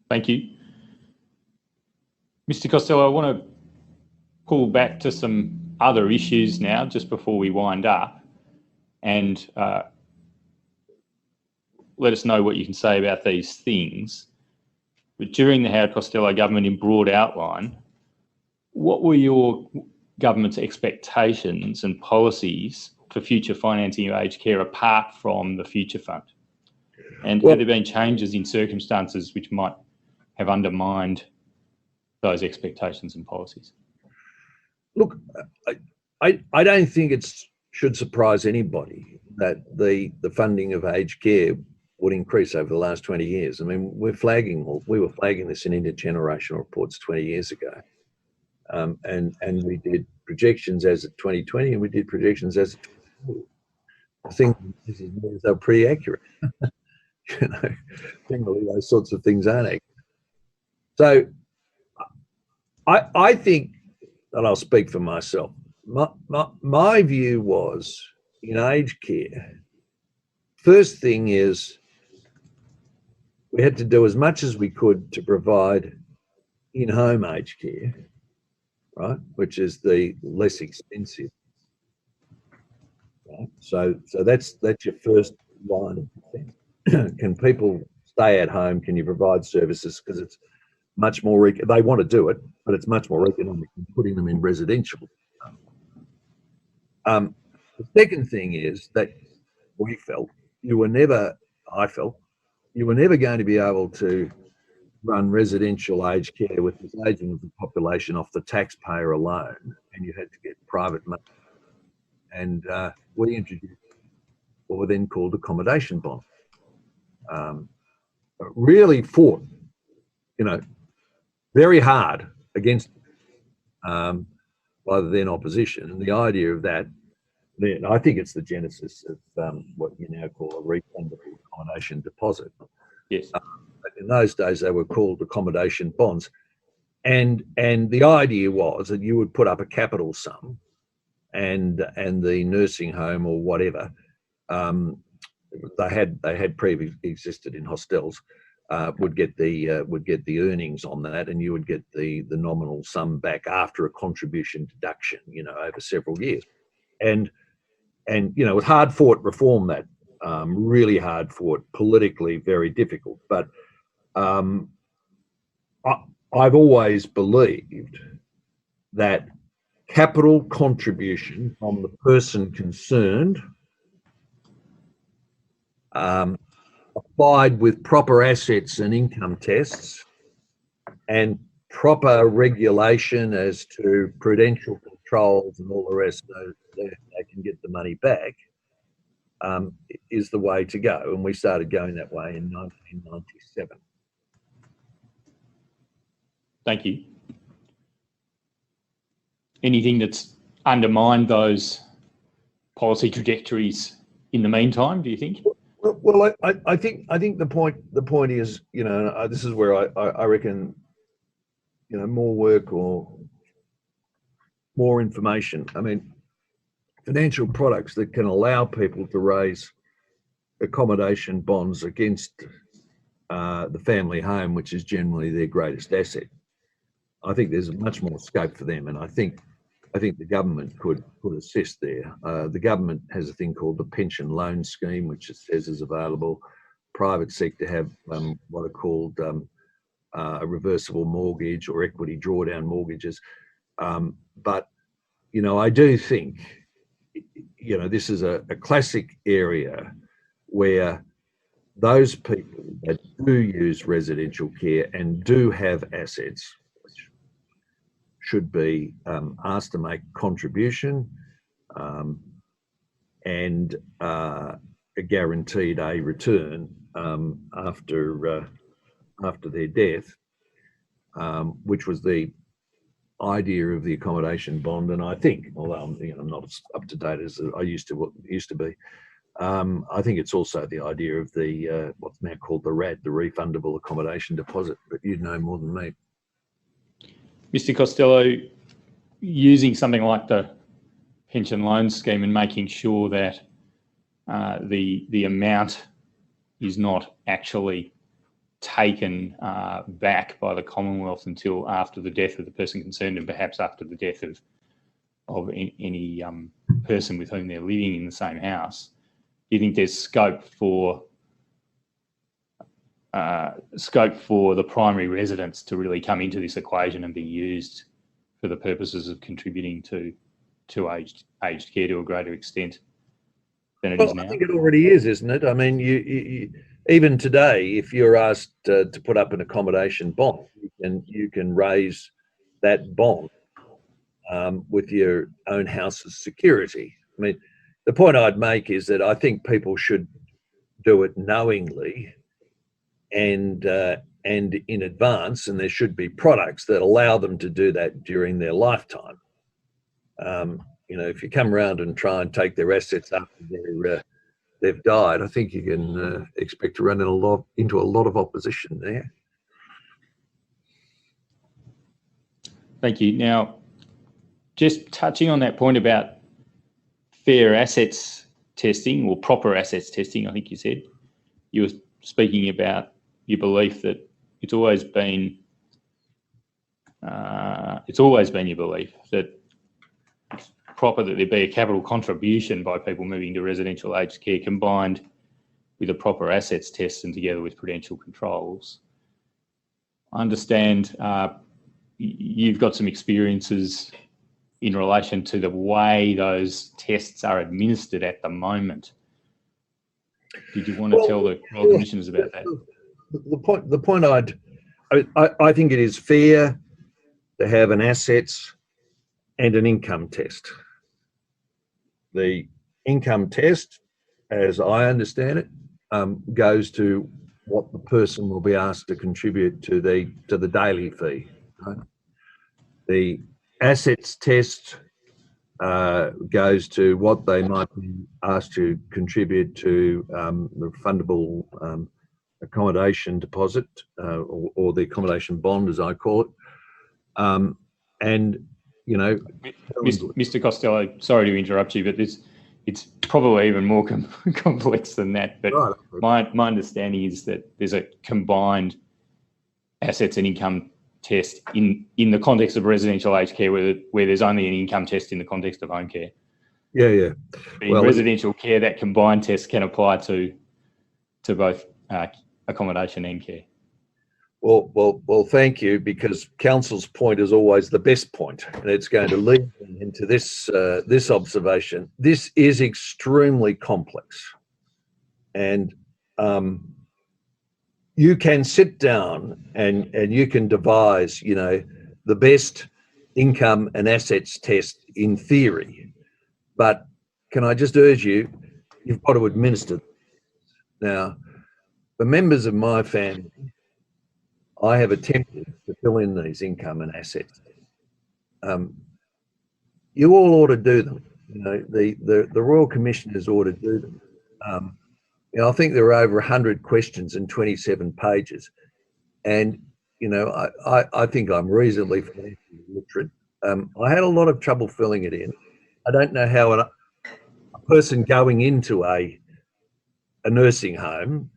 Thank you. Mr. Costello, I want to pull back to some other issues now, just before we wind up, and let us know what you can say about these things. But during the Howard Costello government, in broad outline, what were your government's expectations and policies for future financing of aged care apart from the Future Fund? And have there been changes in circumstances which might have undermined those expectations and policies? Look, I don't think it should surprise anybody that the funding of aged care would increase over the last 20 years. I mean, we were flagging this in intergenerational reports 20 years ago. And we did projections as of 2020, and we did projections as of 2040. I think they're pretty accurate. You know, generally those sorts of things aren't accurate. So I think, and I'll speak for myself, my view was in aged care, first thing is we had to do as much as we could to provide in-home aged care, right, which is the less expensive. Right? So that's your first line of defense. Can people stay at home? Can you provide services? Because it's much more, they want to do it, but it's much more economic than putting them in residential. The second thing is that I felt you were never going to be able to run residential aged care with this aging of the population off the taxpayer alone, and you had to get private money. And we introduced what were then called accommodation bonds. Really fought, very hard against by the then opposition. And the idea of that, I think it's the genesis of what you now call a refundable accommodation deposit. Yes. But in those days, they were called accommodation bonds. And the idea was that you would put up a capital sum, and the nursing home or whatever they had previously existed in hostels would get the earnings on that, and you would get the nominal sum back after a contribution deduction, over several years. And it was hard fought reform, that really hard fought, politically very difficult. But I've always believed that capital contribution from the person concerned, applied with proper assets and income tests and proper regulation as to prudential controls and all the rest, so they can get the money back, is the way to go. And we started going that way in 1997. Thank you. Anything that's undermined those policy trajectories in the meantime, do you think? Well, I think the point is, this is where I reckon, more work or more information. I mean, financial products that can allow people to raise accommodation bonds against the family home, which is generally their greatest asset. I think there's much more scope for them, and I think the government could assist there. The government has a thing called the pension loan scheme, which it says is available. Private sector have what are called a reversible mortgage or equity drawdown mortgages. But, I do think, this is a classic area where those people that do use residential care and do have assets should be asked to make contribution and guaranteed a return after their death, which was the idea of the accommodation bond. And I think, although I'm not as up to date as I used to be, I think it's also the idea of the what's now called the RAD, the refundable accommodation deposit. But you'd know more than me. Mr. Costello, using something like the pension loan scheme and making sure that the amount is not actually taken back by the Commonwealth until after the death of the person concerned, and perhaps after the death of any person with whom they're living in the same house. Do you think there's scope for the primary residence to really come into this equation and be used for the purposes of contributing to aged care to a greater extent than it is now? I think it already is, isn't it? I mean, you even today, if you're asked to put up an accommodation bond, you can raise that bond with your own house's security. I mean, the point I'd make is that I think people should do it knowingly and in advance, and there should be products that allow them to do that during their lifetime. If you come around and try and take their assets after they've died, I think you can expect to run into a lot of opposition there. Thank you. Now, just touching on that point about fair assets testing or proper assets testing, I think you said, you were speaking about your belief that it's always been your belief that it's proper that there be a capital contribution by people moving to residential aged care combined with a proper assets test and together with prudential controls. I understand you've got some experiences in relation to the way those tests are administered at the moment. Did you want to tell the Royal Commissioners about that? The point I think it is fair to have an assets and an income test. The income test, as I understand it, goes to what the person will be asked to contribute to the daily fee. Right? The assets test goes to what they might be asked to contribute to the refundable accommodation deposit or the accommodation bond, as I call it. Mr. Costello, sorry to interrupt you, but it's probably even more complex than that. But right. my understanding is that there's a combined assets and income test in the context of residential aged care where there's only an income test in the context of home care. Yeah. In residential care, that combined test can apply to both accommodation and care. Well, thank you, because council's point is always the best point, and it's going to lead into this observation. This is extremely complex, and you can sit down and you can devise, the best income and assets test in theory, but can I just urge you, you've got to administer. Now, for members of my family, I have attempted to fill in these income and assets. You all ought to do them. The Royal Commissioners ought to do them. I think there are over 100 questions and 27 pages. And, I think I'm reasonably financially literate. I had a lot of trouble filling it in. I don't know how a person going into a nursing home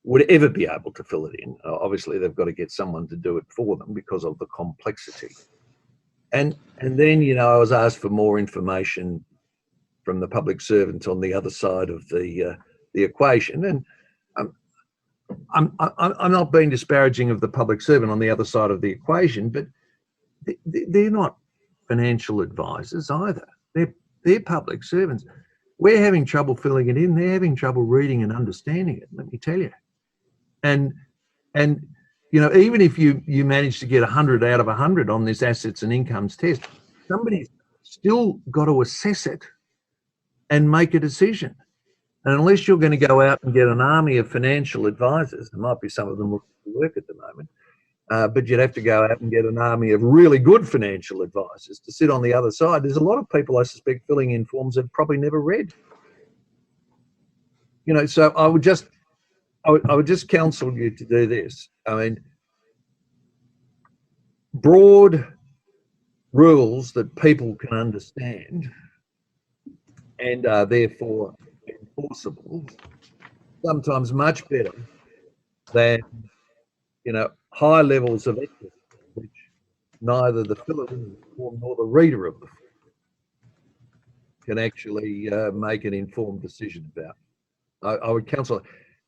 would ever be able to fill it in. Obviously, they've got to get someone to do it for them because of the complexity. And then, I was asked for more information from the public servants on the other side of the equation. And I'm not being disparaging of the public servant on the other side of the equation, but they're not financial advisors either. They're public servants. We're having trouble filling it in. They're having trouble reading and understanding it, let me tell you. And you know, even if you manage to get 100 out of 100 on this assets and incomes test, somebody's still got to assess it and make a decision. And unless you're going to go out and get an army of financial advisors, there might be some of them who work at the moment, but you'd have to go out and get an army of really good financial advisors to sit on the other side. There's a lot of people, I suspect, filling in forms they've probably never read. You know, so I would just counsel you to do this. I mean, broad rules that people can understand and are therefore enforceable, sometimes much better than, you know, high levels of ethics, which neither the filler in the form nor the reader of the form can actually make an informed decision about. I would counsel,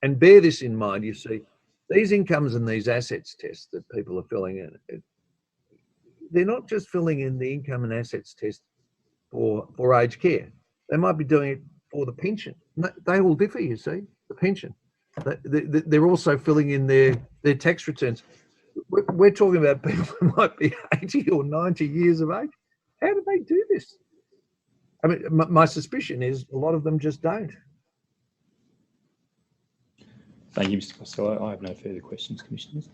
and bear this in mind. You see, these incomes and these assets tests that people are filling in, they're not just filling in the income and assets test for aged care. They might be doing it for the pension. They all differ, you see, the pension. They're also filling in their tax returns. We're talking about people who might be 80 or 90 years of age. How do they do this? I mean, my suspicion is a lot of them just don't. Thank you, Mr. Costello. I have no further questions, Commissioners.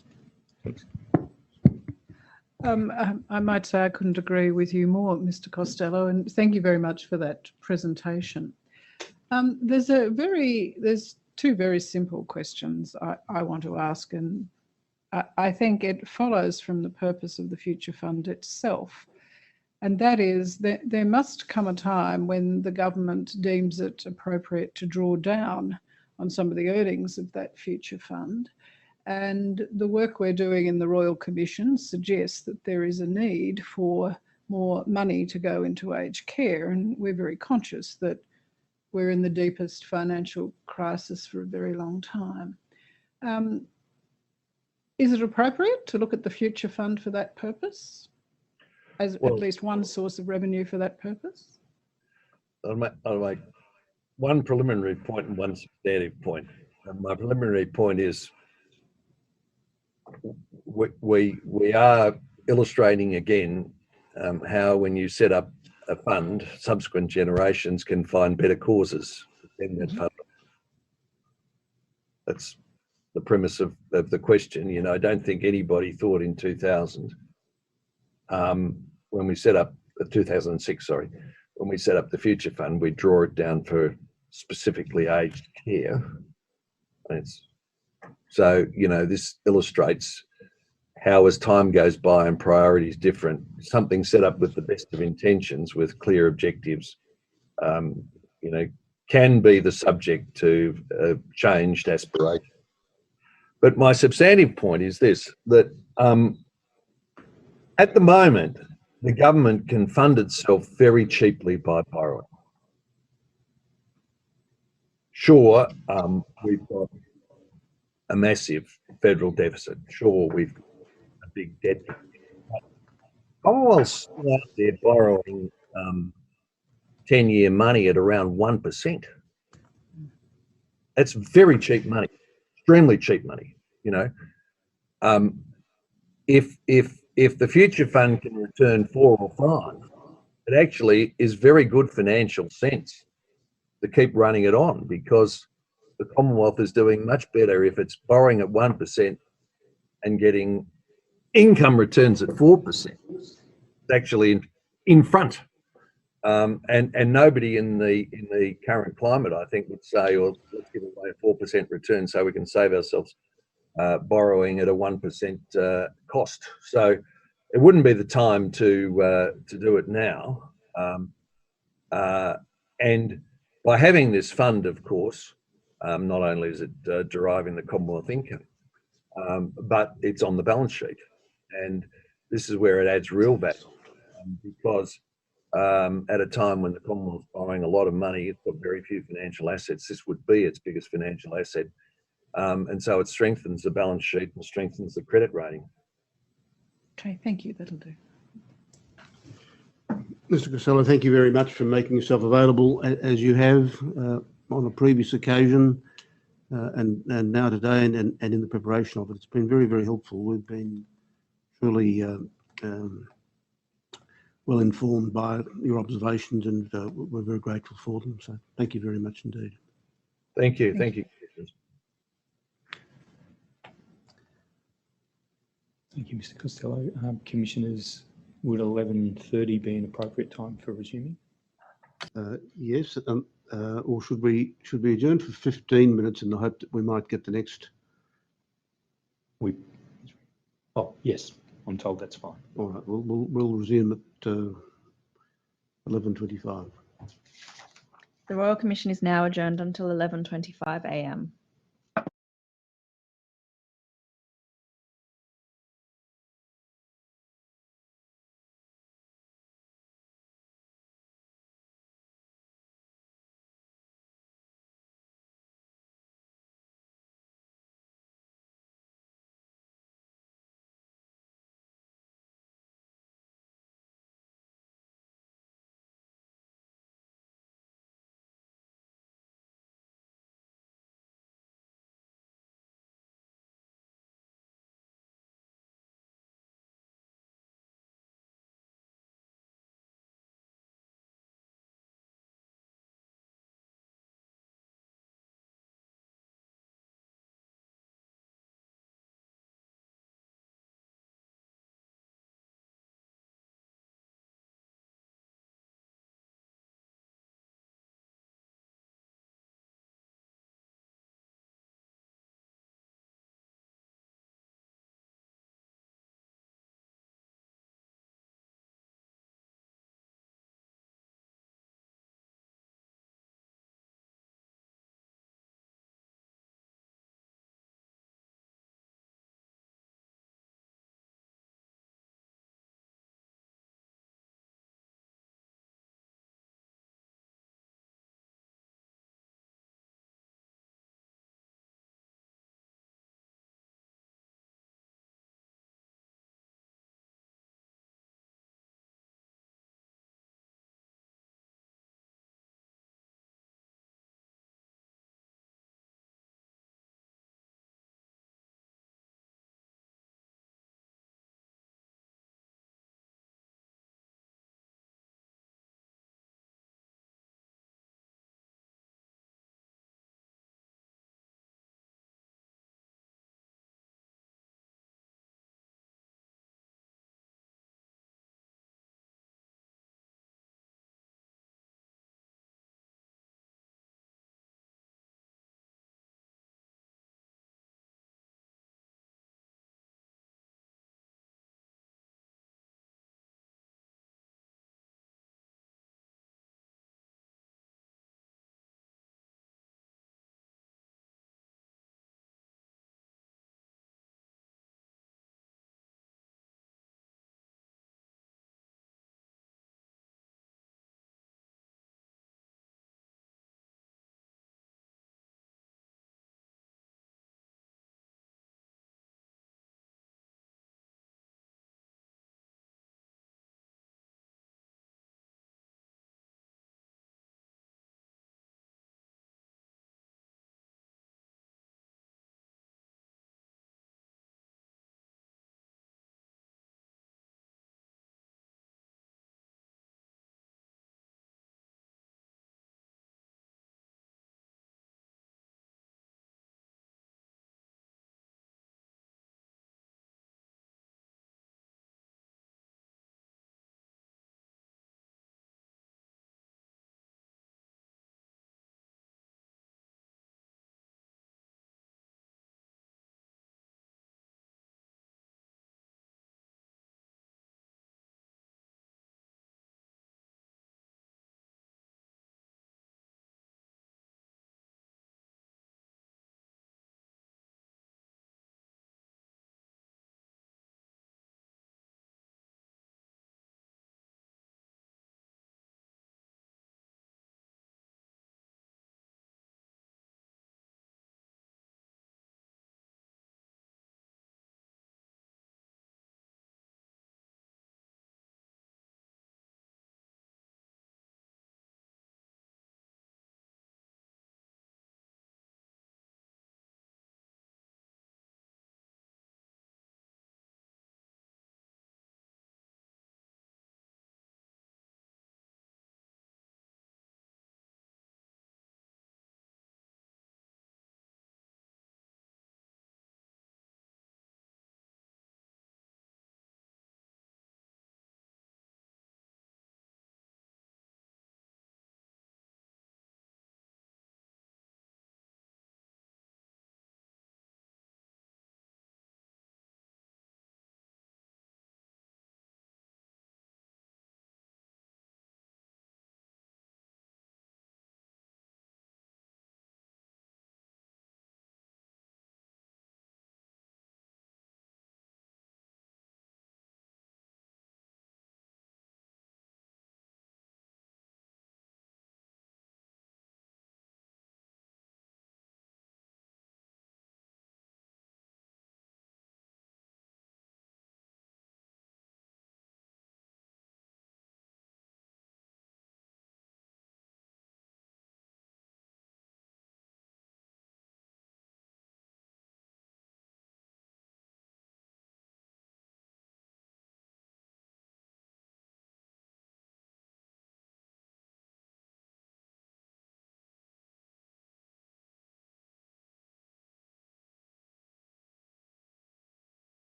Thanks. I might say I couldn't agree with you more, Mr. Costello, and thank you very much for that presentation. There's two very simple questions I want to ask, and I think it follows from the purpose of the Future Fund itself, and that is that there must come a time when the government deems it appropriate to draw down on some of the earnings of that Future Fund. And the work we're doing in the Royal Commission suggests that there is a need for more money to go into aged care. And we're very conscious that we're in the deepest financial crisis for a very long time. Is it appropriate to look at the Future Fund for that purpose? As at least one source of revenue for that purpose? I'll make one preliminary point and one substantive point. And my preliminary point is we are illustrating again how when you set up a fund, subsequent generations can find better causes than that fund. That's the premise of the question. You know, I don't think anybody thought in 2000, when we set up 2006, sorry, when we set up the Future Fund, we draw it down for specifically aged care. So, you know, this illustrates how as time goes by and priorities different, something set up with the best of intentions with clear objectives, you know, can be the subject to changed aspiration. But my substantive point is this, that at the moment, the government can fund itself very cheaply by borrowing. Sure, we've got a massive federal deficit. Sure, we've got a big debt. Commonwealth's still out there borrowing 10-year money at around 1%. That's very cheap money, extremely cheap money. You know, if the Future Fund can return 4 or 5, it actually is very good financial sense to keep running it on, because the Commonwealth is doing much better if it's borrowing at 1% and getting income returns at 4%. It's actually in front. And nobody in the current climate, I think, would say, "Well, let's give away a 4% return so we can save ourselves borrowing at a 1% cost." So it wouldn't be the time to do it now. And by having this fund, of course, not only is it deriving the Commonwealth income, but it's on the balance sheet. And this is where it adds real value, because at a time when the Commonwealth's borrowing a lot of money, it's got very few financial assets. This would be its biggest financial asset. And so it strengthens the balance sheet and strengthens the credit rating. Okay, thank you. That'll do. Mr. Costello, thank you very much for making yourself available as you have on a previous occasion. and now today and in the preparation of it. It's been very, very helpful. We've been truly well informed by your observations, and we're very grateful for them. So thank you very much indeed. Thank you. Thank you, Commissioners. Thank you, Mr. Costello. Commissioners, would 11:30 be an appropriate time for resuming? Yes, or should we adjourn for 15 minutes in the hope that we might get the next? Oh, yes, I'm told that's fine. All right, we'll resume at 11:25. The Royal Commission is now adjourned until 11:25 a.m.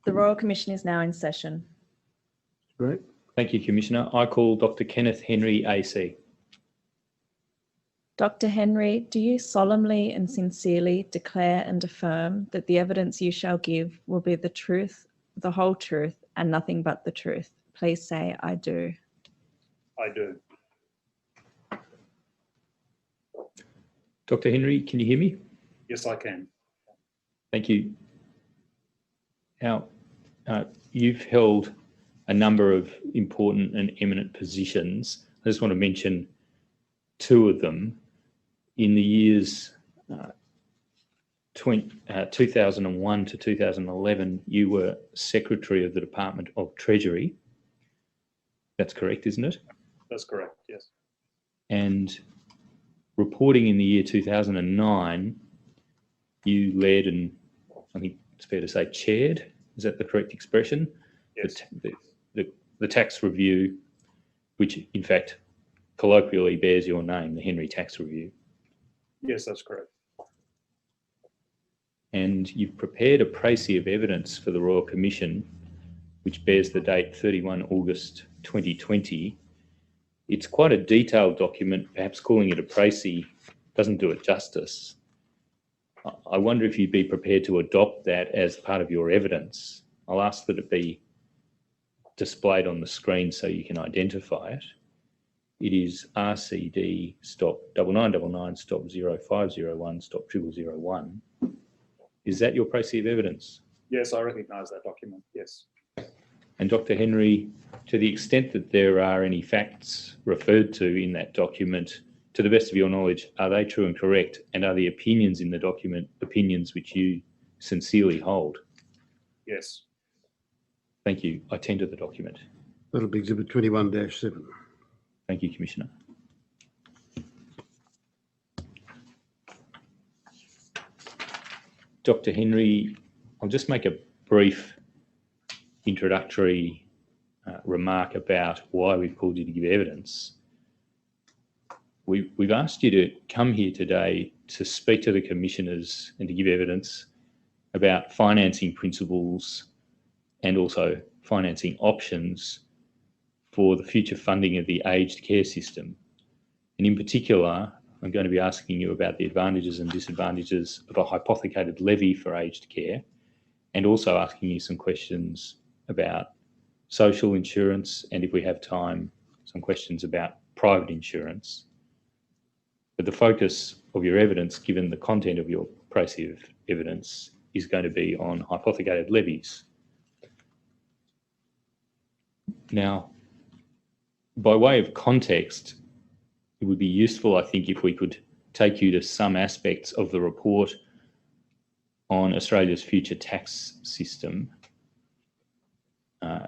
The Royal Commission is now in session. Great. Thank you, Commissioner. I call Dr. Kenneth Henry AC. Dr. Henry, do you solemnly and sincerely declare and affirm that the evidence you shall give will be the truth, the whole truth, and nothing but the truth? Please say, I do. I do. Dr. Henry, can you hear me? Yes, I can. Thank you. Now, you've held a number of important and eminent positions. I just want to mention two of them. In the years 2001 to 2011, you were Secretary of the Department of Treasury. That's correct, isn't it? That's correct, yes. And reporting in the year 2009, you led and I think it's fair to say chaired, is that the correct expression? Yes. The tax review, which in fact colloquially bears your name, the Henry Tax Review. Yes, that's correct. And you've prepared a précis of evidence for the Royal Commission, which bears the date 31 August 2020. It's quite a detailed document. Perhaps calling it a précis doesn't do it justice. I wonder if you'd be prepared to adopt that as part of your evidence. I'll ask that it be displayed on the screen so you can identify it. It is RCD stop 9999 stop 0501 stop 0001. Is that your précis of evidence? Yes, I recognise that document, yes. And Dr. Henry, to the extent that there are any facts referred to in that document, to the best of your knowledge, are they true and correct? And are the opinions in the document opinions which you sincerely hold? Yes. Thank you. I tender the document. That'll be Exhibit 21-7. Thank you, Commissioner. Dr. Henry, I'll just make a brief introductory remark about why we've called you to give evidence. We've asked you to come here today to speak to the commissioners and to give evidence about financing principles and also financing options for the future funding of the aged care system. And in particular, I'm going to be asking you about the advantages and disadvantages of a hypothecated levy for aged care, and also asking you some questions about social insurance, and if we have time, some questions about private insurance. But the focus of your evidence, given the content of your précis of evidence, is going to be on hypothecated levies. Now, by way of context, it would be useful, I think, if we could take you to some aspects of the report on Australia's future tax system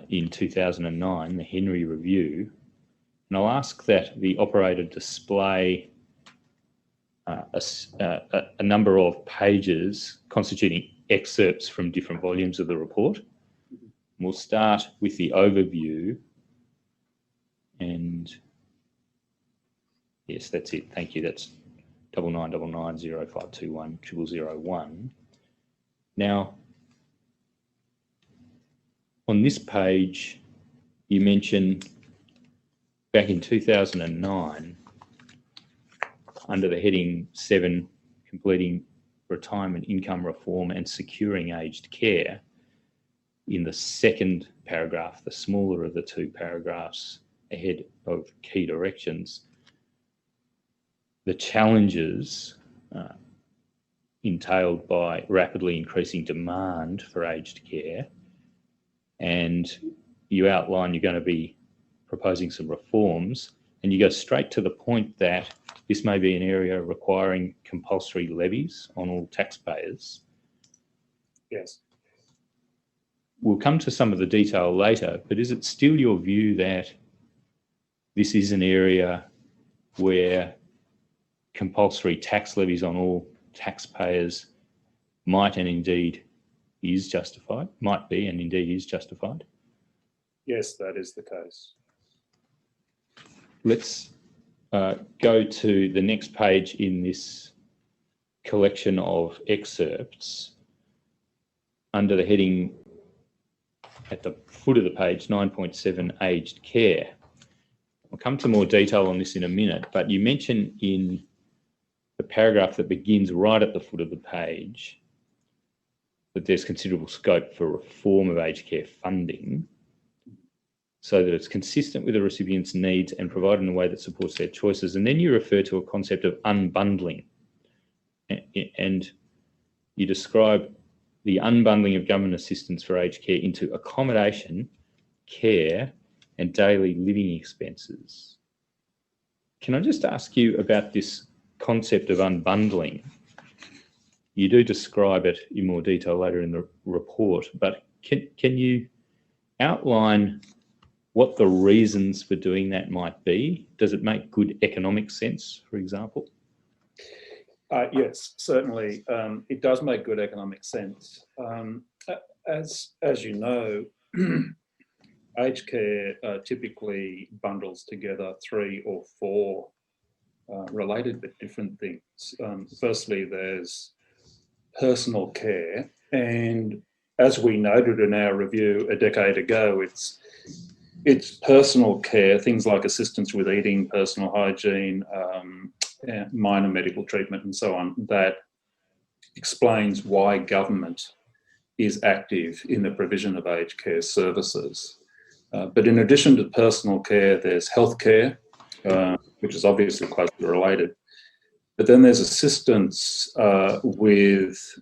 in 2009, the Henry Review. And I'll ask that the operator display a number of pages constituting excerpts from different volumes of the report. We'll start with the overview. And yes, that's it. Thank you. That's 9999 0521 0001. Now, on this page, you mention back in 2009, under the heading 7, completing retirement income reform and securing aged care, in the second paragraph, the smaller of the two paragraphs ahead of key directions, the challenges entailed by rapidly increasing demand for aged care, and you outline you're going to be proposing some reforms, and you go straight to the point that this may be an area requiring compulsory levies on all taxpayers. Yes. We'll come to some of the detail later, but is it still your view that this is an area where compulsory tax levies on all taxpayers might and indeed is justified, might be and indeed is justified? Yes, that is the case. Let's go to the next page in this collection of excerpts under the heading at the foot of the page, 9.7, aged care. I'll come to more detail on this in a minute, but you mention in the paragraph that begins right at the foot of the page that there's considerable scope for reform of aged care funding so that it's consistent with the recipient's needs and provided in a way that supports their choices. And then you refer to a concept of unbundling. And you describe the unbundling of government assistance for aged care into accommodation, care, and daily living expenses. Can I just ask you about this concept of unbundling? You do describe it in more detail later in the report, but can you outline what the reasons for doing that might be? Does it make good economic sense, for example? Yes, certainly. It does make good economic sense. As you know, aged care typically bundles together 3 or 4 related but different things. Firstly, there's personal care, and as we noted in our review a decade ago, it's personal care, things like assistance with eating, personal hygiene, minor medical treatment and so on, that explains why government is active in the provision of aged care services. But in addition to personal care, there's healthcare, which is obviously closely related. But then there's assistance with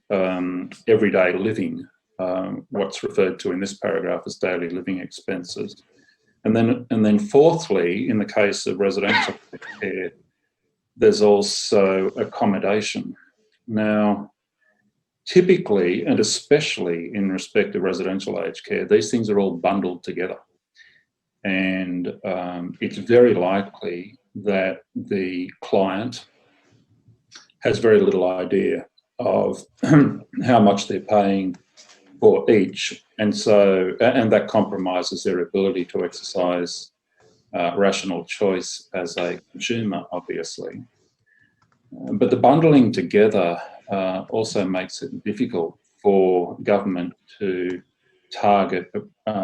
everyday living, what's referred to in this paragraph as daily living expenses. And then fourthly, in the case of residential care, there's also accommodation. Now, typically, and especially in respect to residential aged care, these things are all bundled together. And it's very likely that the client has very little idea of how much they're paying for each. And that compromises their ability to exercise rational choice as a consumer, obviously. But the bundling together also makes it difficult for government to target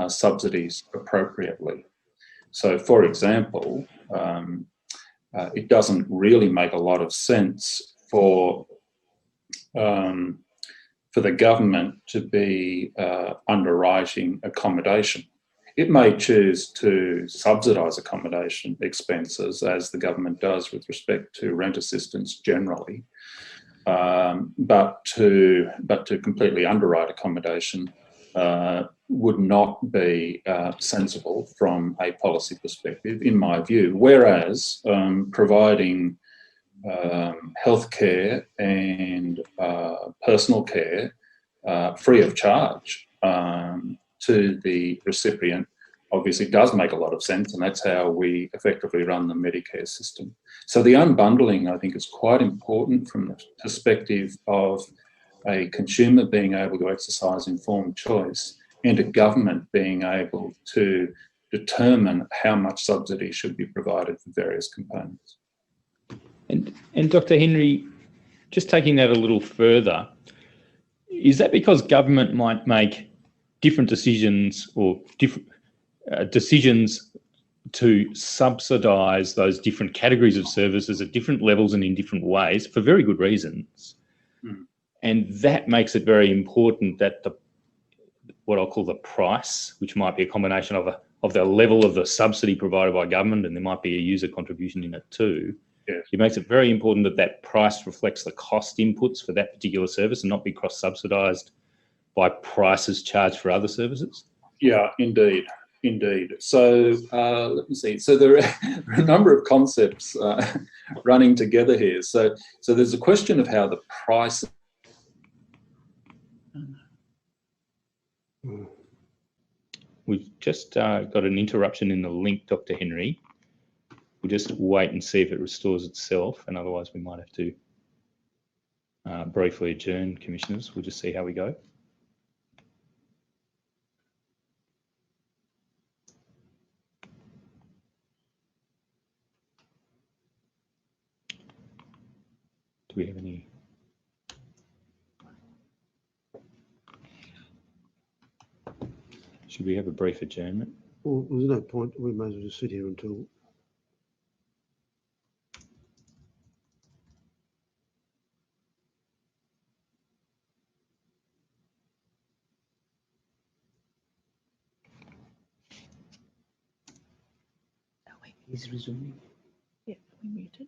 subsidies appropriately. So, for example, it doesn't really make a lot of sense for the government to be underwriting accommodation. It may choose to subsidise accommodation expenses, as the government does with respect to rent assistance generally, but to completely underwrite accommodation would not be sensible from a policy perspective, in my view. Whereas providing healthcare and personal care free of charge to the recipient obviously does make a lot of sense, and that's how we effectively run the Medicare system. So the unbundling, I think, is quite important from the perspective of a consumer being able to exercise informed choice and a government being able to determine how much subsidy should be provided for various components. And Dr. Henry, just taking that a little further, is that because government might make different decisions or different decisions to subsidise those different categories of services at different levels and in different ways for very good reasons? And that makes it very important that what I'll call the price, which might be a combination of the level of the subsidy provided by government, and there might be a user contribution in it too. Yes. It makes it very important that price reflects the cost inputs for that particular service and not be cross-subsidised by prices charged for other services. Yeah, indeed. So let me see. So there are a number of concepts running together here. So there's a question of how the price. We've just got an interruption in the link, Dr. Henry. We'll just wait and see if it restores itself, and otherwise we might have to briefly adjourn, Commissioners. We'll just see how we go. Do we have any? Should we have a brief adjournment? Well, there's no point. We may as well just sit here until. He's resuming. Yeah, we muted.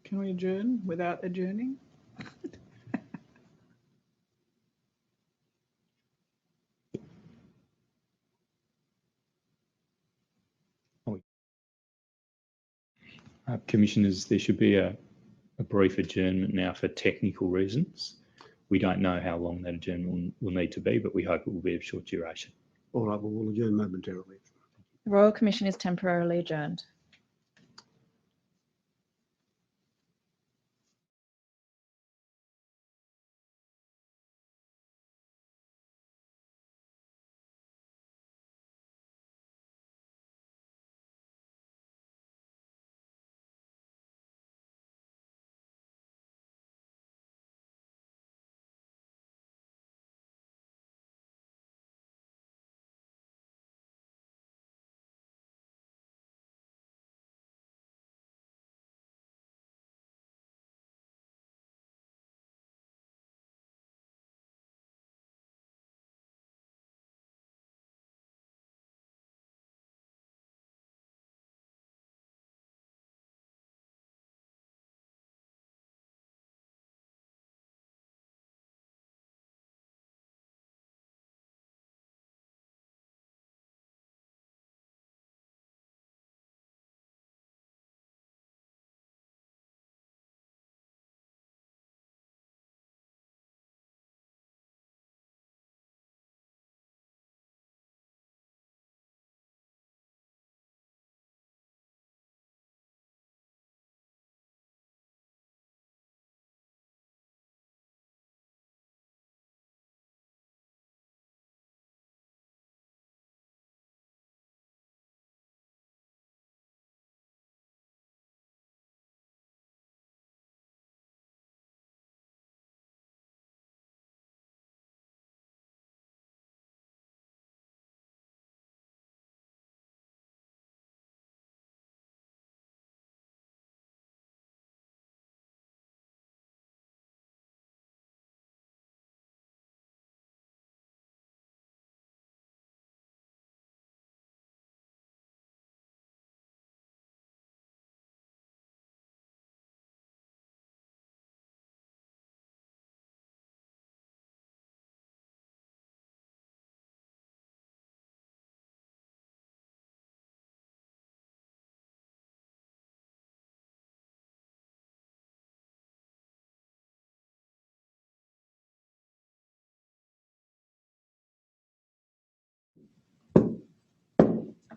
Can we adjourn without adjourning? Commissioners, there should be a brief adjournment now for technical reasons. We don't know how long that adjournment will need to be, but we hope it will be of short duration. All right, well, we'll adjourn momentarily. The Royal Commission is temporarily adjourned.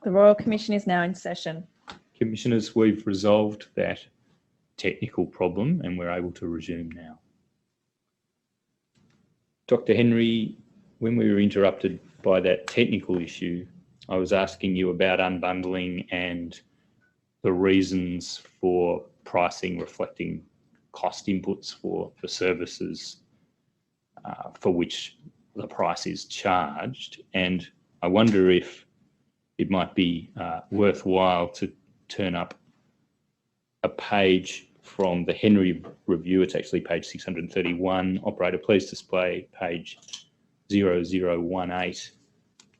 The Royal Commission is now in session. Commissioners, we've resolved that technical problem and we're able to resume now. Dr. Henry, when we were interrupted by that technical issue, I was asking you about unbundling and the reasons for pricing reflecting cost inputs for services for which the price is charged. And I wonder if it might be worthwhile to turn up a page from the Henry Review. It's actually page 631. Operator, please display page 0018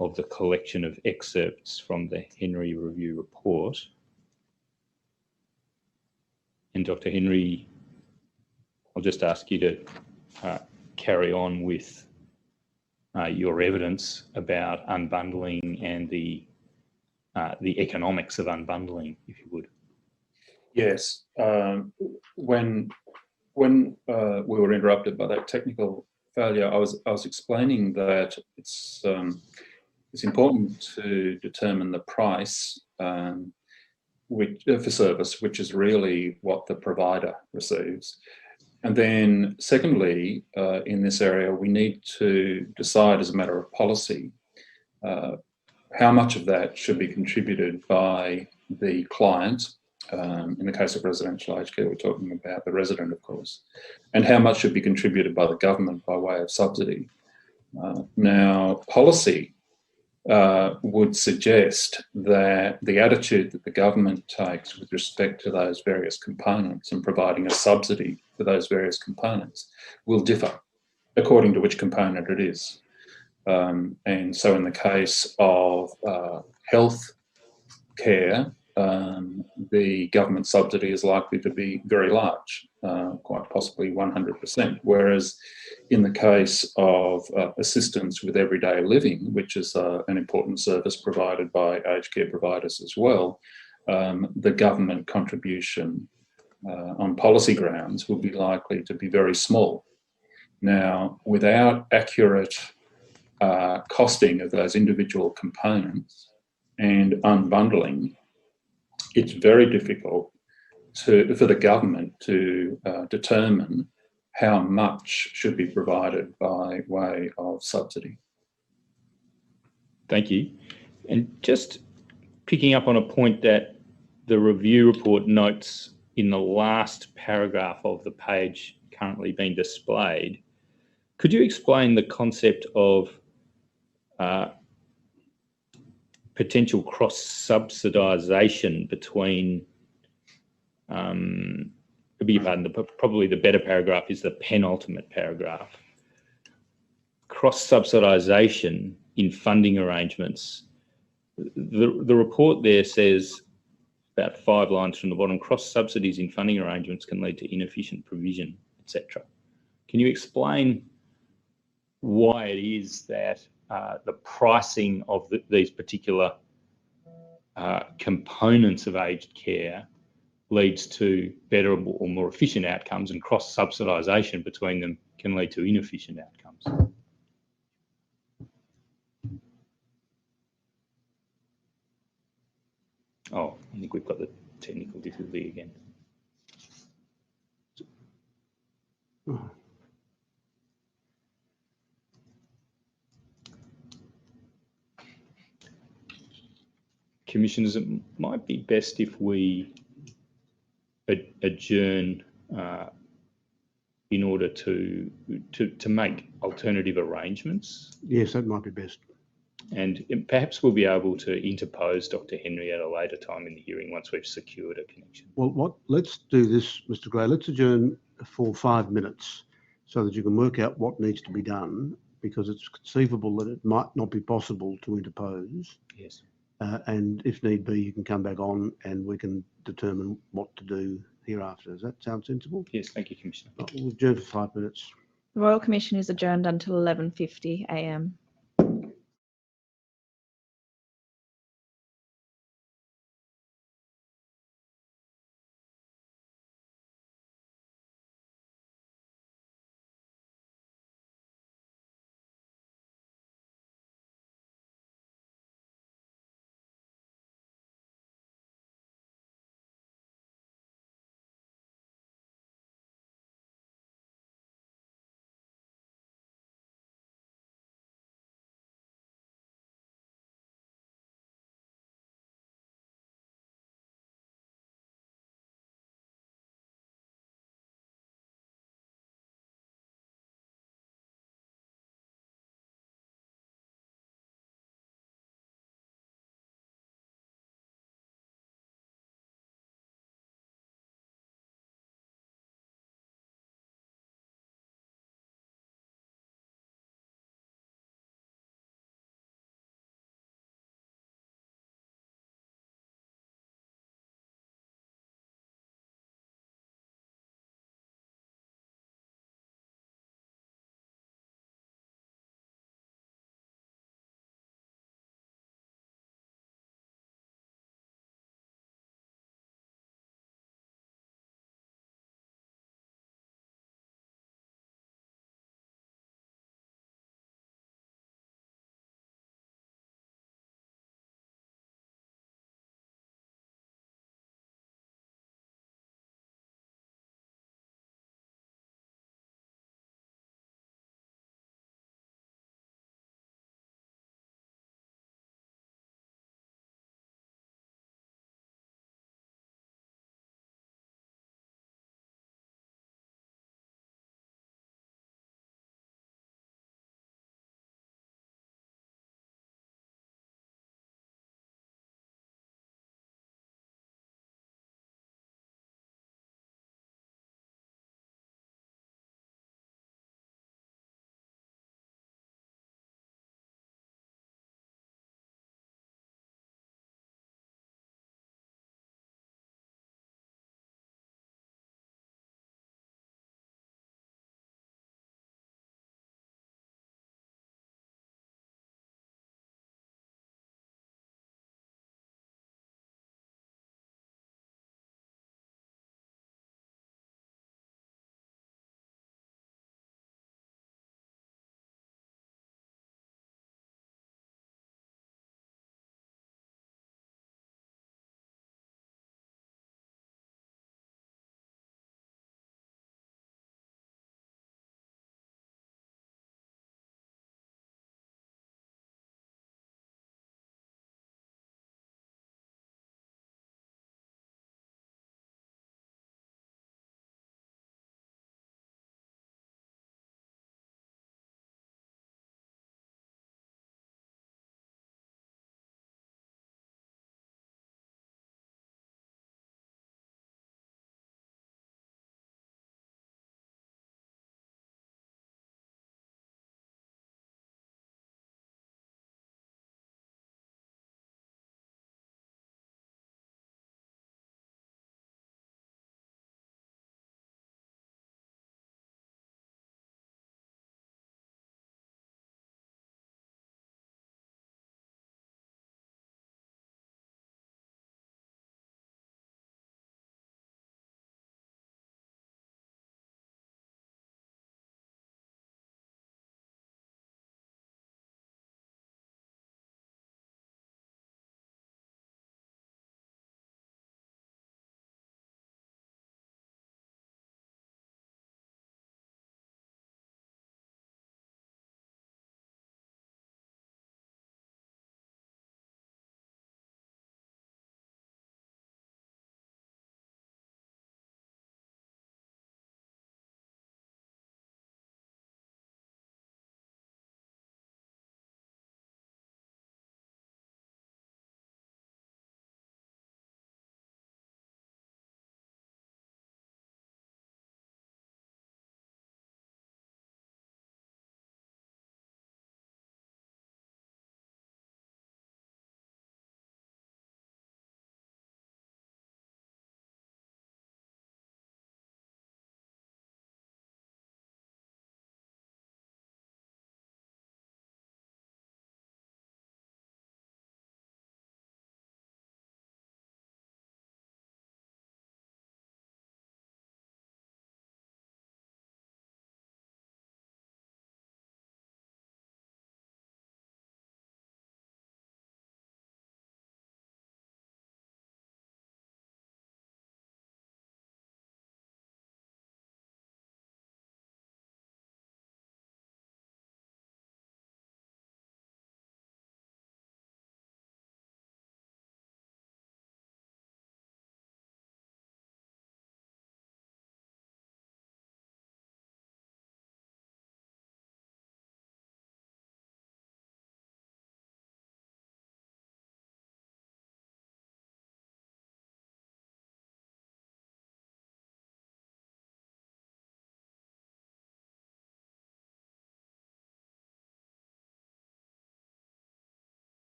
of the collection of excerpts from the Henry Review report. And Dr. Henry, I'll just ask you to carry on with your evidence about unbundling and the economics of unbundling, if you would. Yes. When we were interrupted by that technical failure, I was explaining that it's important to determine the price for service, which is really what the provider receives. And then secondly, in this area, we need to decide as a matter of policy how much of that should be contributed by the client. In the case of residential aged care, we're talking about the resident, of course, and how much should be contributed by the government by way of subsidy. Now, policy would suggest that the attitude that the government takes with respect to those various components and providing a subsidy for those various components will differ according to which component it is. And so in the case of health care, the government subsidy is likely to be very large, quite possibly 100%. Whereas in the case of assistance with everyday living, which is an important service provided by aged care providers as well, the government contribution on policy grounds will be likely to be very small. Now, without accurate costing of those individual components and unbundling, it's very difficult for the government to determine how much should be provided by way of subsidy. Thank you. And just picking up on a point that the review report notes in the last paragraph of the page currently being displayed, could you explain the concept of potential cross-subsidisation between, I beg your pardon, probably the better paragraph is the penultimate paragraph. Cross-subsidisation in funding arrangements. The report there says, about 5 lines from the bottom, cross-subsidies in funding arrangements can lead to inefficient provision, etc. Can you explain why it is that the pricing of these particular components of aged care leads to better or more efficient outcomes, and cross-subsidisation between them can lead to inefficient outcomes? Oh, I think we've got the technical difficulty again. Commissioners, it might be best if we adjourn in order to make alternative arrangements. Yes, that might be best. And perhaps we'll be able to interpose Dr. Henry at a later time in the hearing once we've secured a connection. Well, let's do this, Mr. Gray. Let's adjourn for 5 minutes so that you can work out what needs to be done, because it's conceivable that it might not be possible to interpose. Yes. And if need be, you can come back on and we can determine what to do hereafter. Does that sound sensible? Yes, thank you, Commissioner. We'll adjourn for 5 minutes. The Royal Commission is adjourned until 11:50 a.m.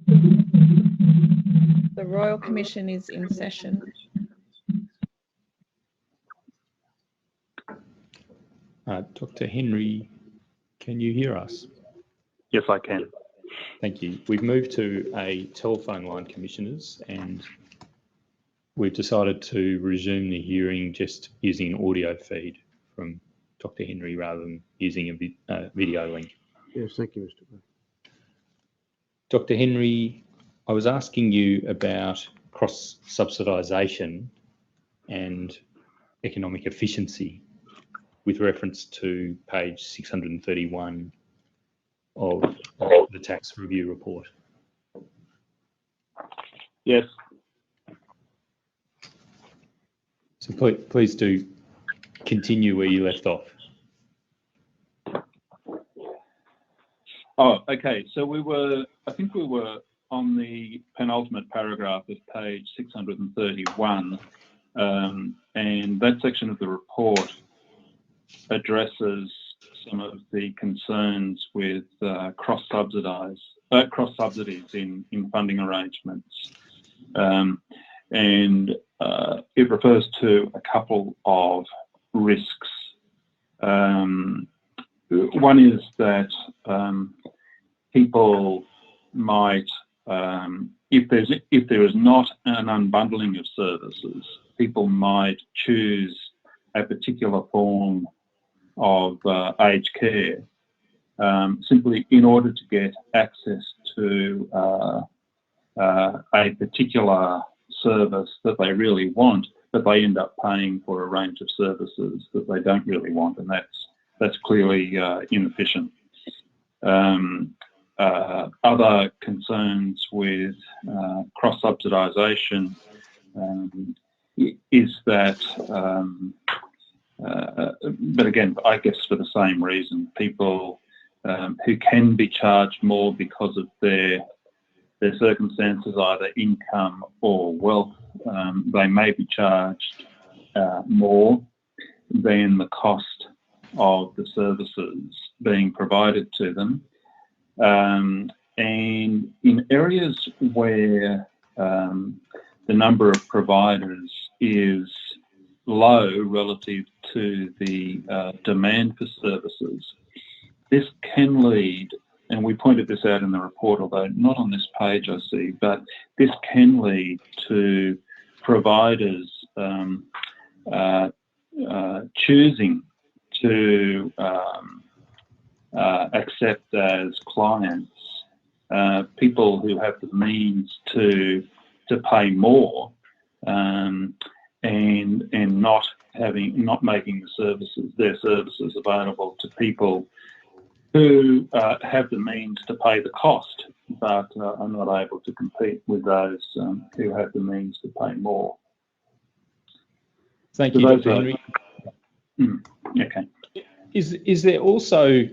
The Royal Commission is in session. Dr. Henry, can you hear us? Yes, I can. Thank you. We've moved to a telephone line, Commissioners, and we've decided to resume the hearing just using an audio feed from Dr. Henry rather than using a video link. Yes, thank you, Mr. Gray. Dr. Henry, I was asking you about cross-subsidisation and economic efficiency with reference to page 631 of the tax review report. Yes. So please do continue where you left off. Oh, okay. So I think we were on the penultimate paragraph of page 631, and that section of the report addresses some of the concerns with cross subsidies in funding arrangements, and it refers to a couple of risks. One is that people might, if there is not an unbundling of services, people might choose a particular form of aged care simply in order to get access to a particular service that they really want, but they end up paying for a range of services that they don't really want, and that's clearly inefficient. Other concerns with cross-subsidisation is that, but again, I guess for the same reason, people who can be charged more because of their circumstances, either income or wealth, they may be charged more than the cost of the services being provided to them. And in areas where the number of providers is low relative to the demand for services, this can lead, and we pointed this out in the report, although not on this page I see, but this can lead to providers choosing to accept as clients people who have the means to pay more, and not making their services available to people who have the means to pay the cost, but are not able to compete with those who have the means to pay more. Thank you, Dr. Henry. Okay. Is there also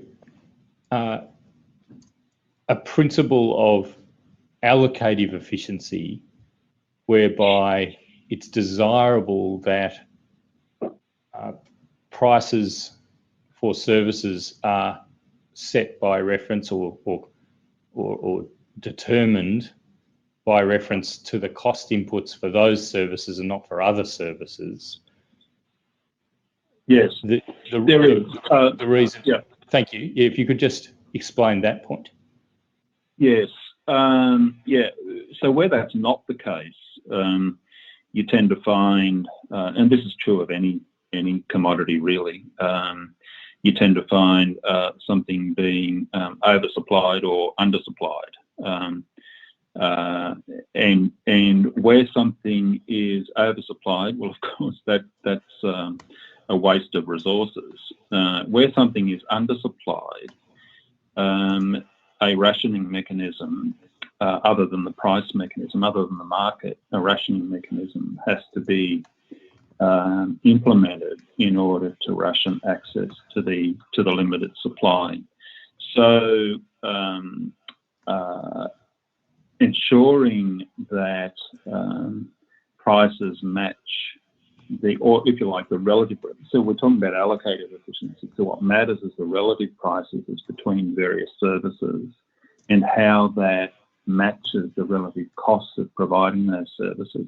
a principle of allocative efficiency whereby it's desirable that prices for services are set by reference or determined by reference to the cost inputs for those services and not for other services? Yes, the reason. Yeah. Thank you. If you could just explain that point. Yes. Yeah. So where that's not the case, you tend to find, and this is true of any commodity really, you tend to find something being oversupplied or undersupplied. And where something is oversupplied, well, of course, that's a waste of resources. Where something is undersupplied, a rationing mechanism, other than the price mechanism, other than the market, a rationing mechanism has to be implemented in order to ration access to the limited supply. So ensuring that prices match or if you like, the relative. So we're talking about allocative efficiency. So what matters is the relative prices between various services and how that matches the relative costs of providing those services.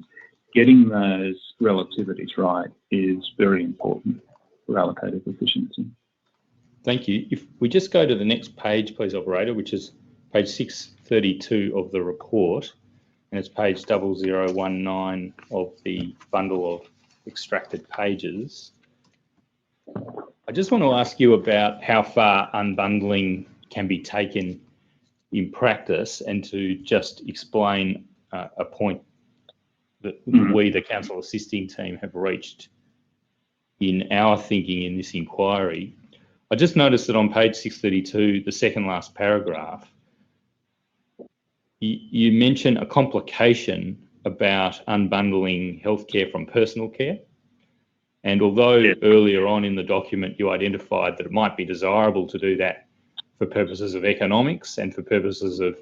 Getting those relativities right is very important for allocative efficiency. Thank you. If we just go to the next page, please, operator, which is page 632 of the report, and it's page 0019 of the bundle of extracted pages. I just want to ask you about how far unbundling can be taken in practice, and to just explain a point that we, the council assisting team, have reached in our thinking in this inquiry. I just noticed that on page 632, the second last paragraph, you mention a complication about unbundling healthcare from personal care. And although earlier on in the document you identified that it might be desirable to do that for purposes of economics and for purposes of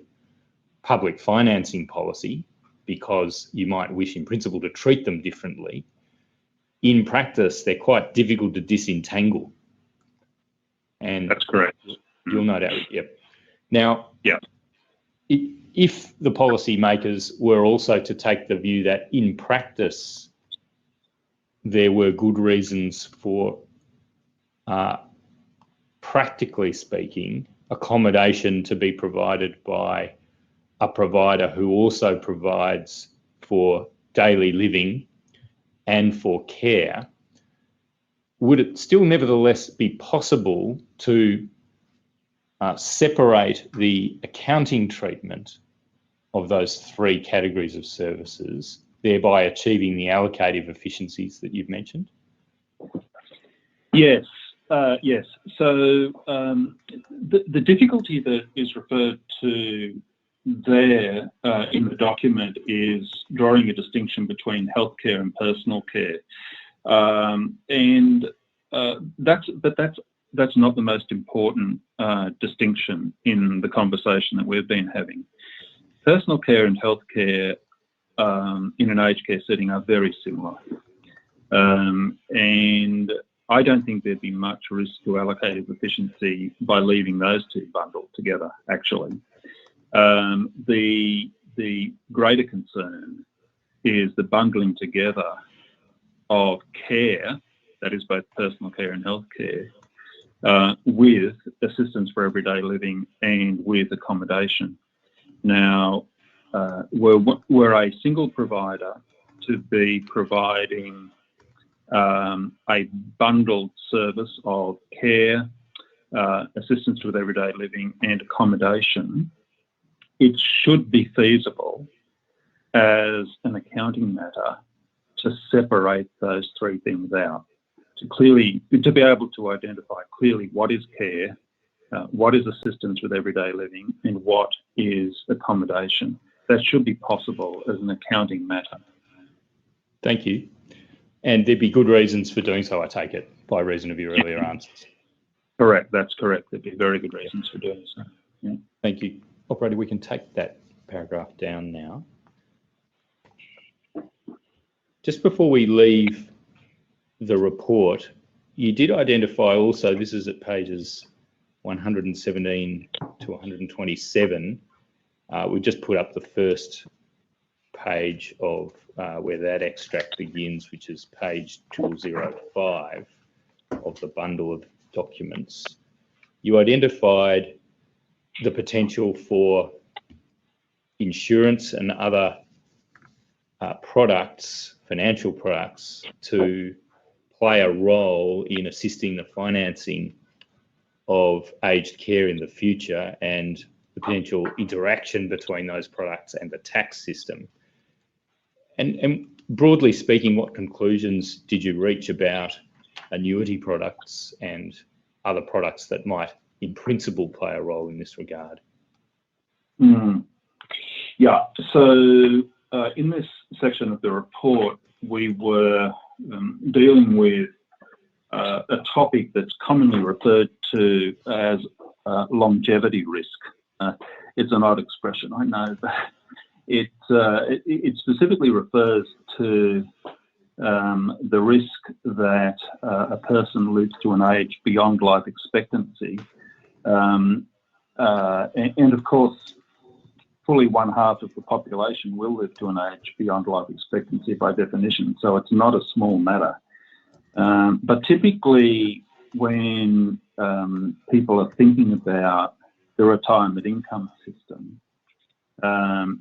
public financing policy, because you might wish in principle to treat them differently, in practice they're quite difficult to disentangle. And that's correct. You'll no doubt, yep. Now, if the policymakers were also to take the view that in practice there were good reasons for, practically speaking, accommodation to be provided by a provider who also provides for daily living and for care, would it still nevertheless be possible to separate the accounting treatment of those three categories of services, thereby achieving the allocative efficiencies that you've mentioned? Yes, yes. So the difficulty that is referred to there in the document is drawing a distinction between healthcare and personal care. That's not the most important distinction in the conversation that we've been having. Personal care and healthcare in an aged care setting are very similar. And I don't think there'd be much risk to allocative efficiency by leaving those two bundled together, actually. The greater concern is the bundling together of care, that is both personal care and healthcare, with assistance for everyday living and with accommodation. Now, were a single provider to be providing a bundled service of care, assistance with everyday living and accommodation, it should be feasible as an accounting matter to separate those three things out, to be able to identify clearly what is care, what is assistance with everyday living, and what is accommodation. That should be possible as an accounting matter. Thank you. And there'd be good reasons for doing so, I take it, by reason of your earlier answers. Correct, that's correct. There'd be very good reasons for doing so. Yeah. Thank you. Operator, we can take that paragraph down now. Just before we leave the report, you did identify also, this is at pages 117 to 127, we just put up the first page of where that extract begins, which is page 205 of the bundle of documents. You identified the potential for insurance and other products, financial products, to play a role in assisting the financing of aged care in the future and the potential interaction between those products and the tax system. And broadly speaking, what conclusions did you reach about annuity products and other products that might in principle play a role in this regard? Yeah, so in this section of the report, we were dealing with a topic that's commonly referred to as longevity risk. It's an odd expression, I know, but it specifically refers to the risk that a person lives to an age beyond life expectancy. And of course, fully 1/2 of the population will live to an age beyond life expectancy by definition, so it's not a small matter. But typically when people are thinking about the retirement income system,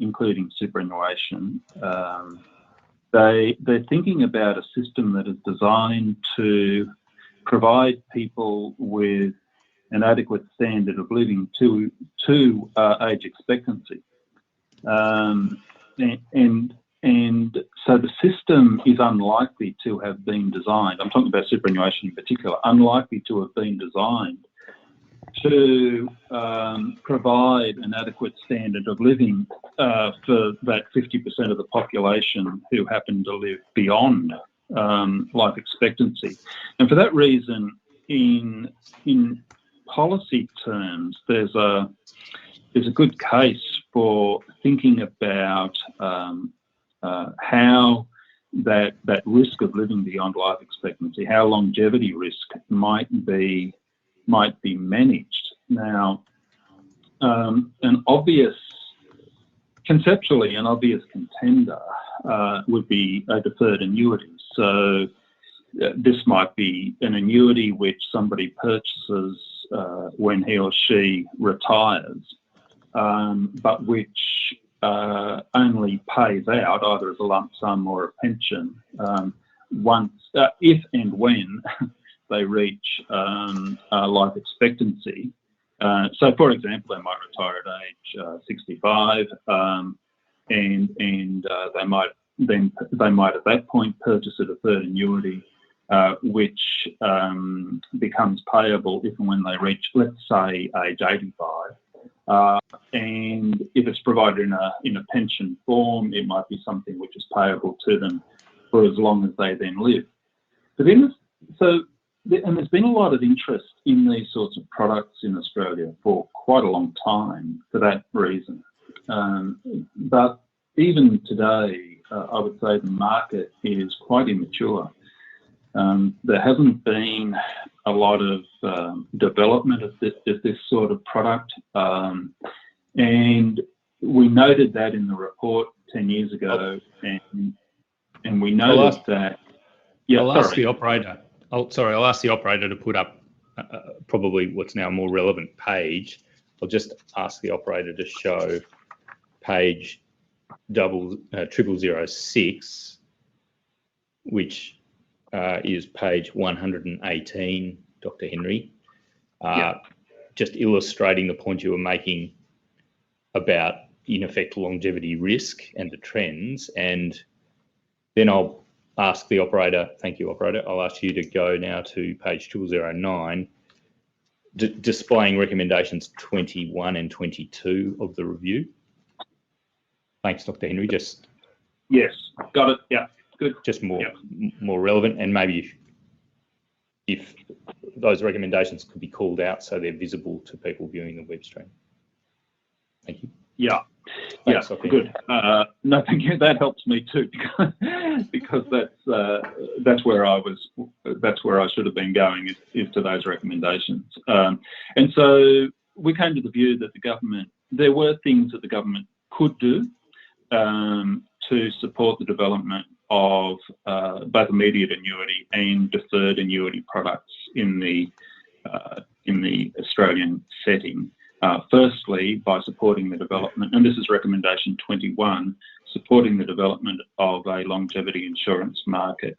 including superannuation, they're thinking about a system that is designed to provide people with an adequate standard of living to age expectancy. And so the system is unlikely to have been designed, I'm talking about superannuation in particular, unlikely to have been designed to provide an adequate standard of living for that 50% of the population who happen to live beyond life expectancy. And for that reason, in policy terms, there's a good case for thinking about how that risk of living beyond life expectancy, how longevity risk might be managed. Now, conceptually, an obvious contender would be a deferred annuity. So this might be an annuity which somebody purchases when he or she retires, but which only pays out either as a lump sum or a pension once, if and when they reach life expectancy. So, for example, they might retire at age 65, and they might at that point purchase a deferred annuity, which becomes payable if and when they reach, let's say, age 85. And if it's provided in a pension form, it might be something which is payable to them for as long as they then live. But and there's been a lot of interest in these sorts of products in Australia for quite a long time for that reason. But even today, I would say the market is quite immature. There hasn't been a lot of development of this sort of product. And we noted that in the report 10 years ago, and we noticed that... Yeah, I'll ask the operator. I'll ask the operator to put up probably what's now a more relevant page. I'll just ask the operator to show page 0006, which is page 118, Dr. Henry. Just illustrating the point you were making about, in effect, longevity risk and the trends. And then I'll ask the operator, thank you, operator, I'll ask you to go now to page 2009, displaying recommendations 21 and 22 of the review. Thanks, Dr. Henry. Yes, got it. Yeah, good. Just more relevant, and maybe if those recommendations could be called out so they're visible to people viewing the web stream. Thank you. Thanks, good. No, thank you. That helps me too, because that's where I should have been going, is to those recommendations. And so we came to the view that there were things that the government could do to support the development of both immediate annuity and deferred annuity products in the Australian setting. Firstly, by supporting the development, and this is recommendation 21, supporting the development of a longevity insurance market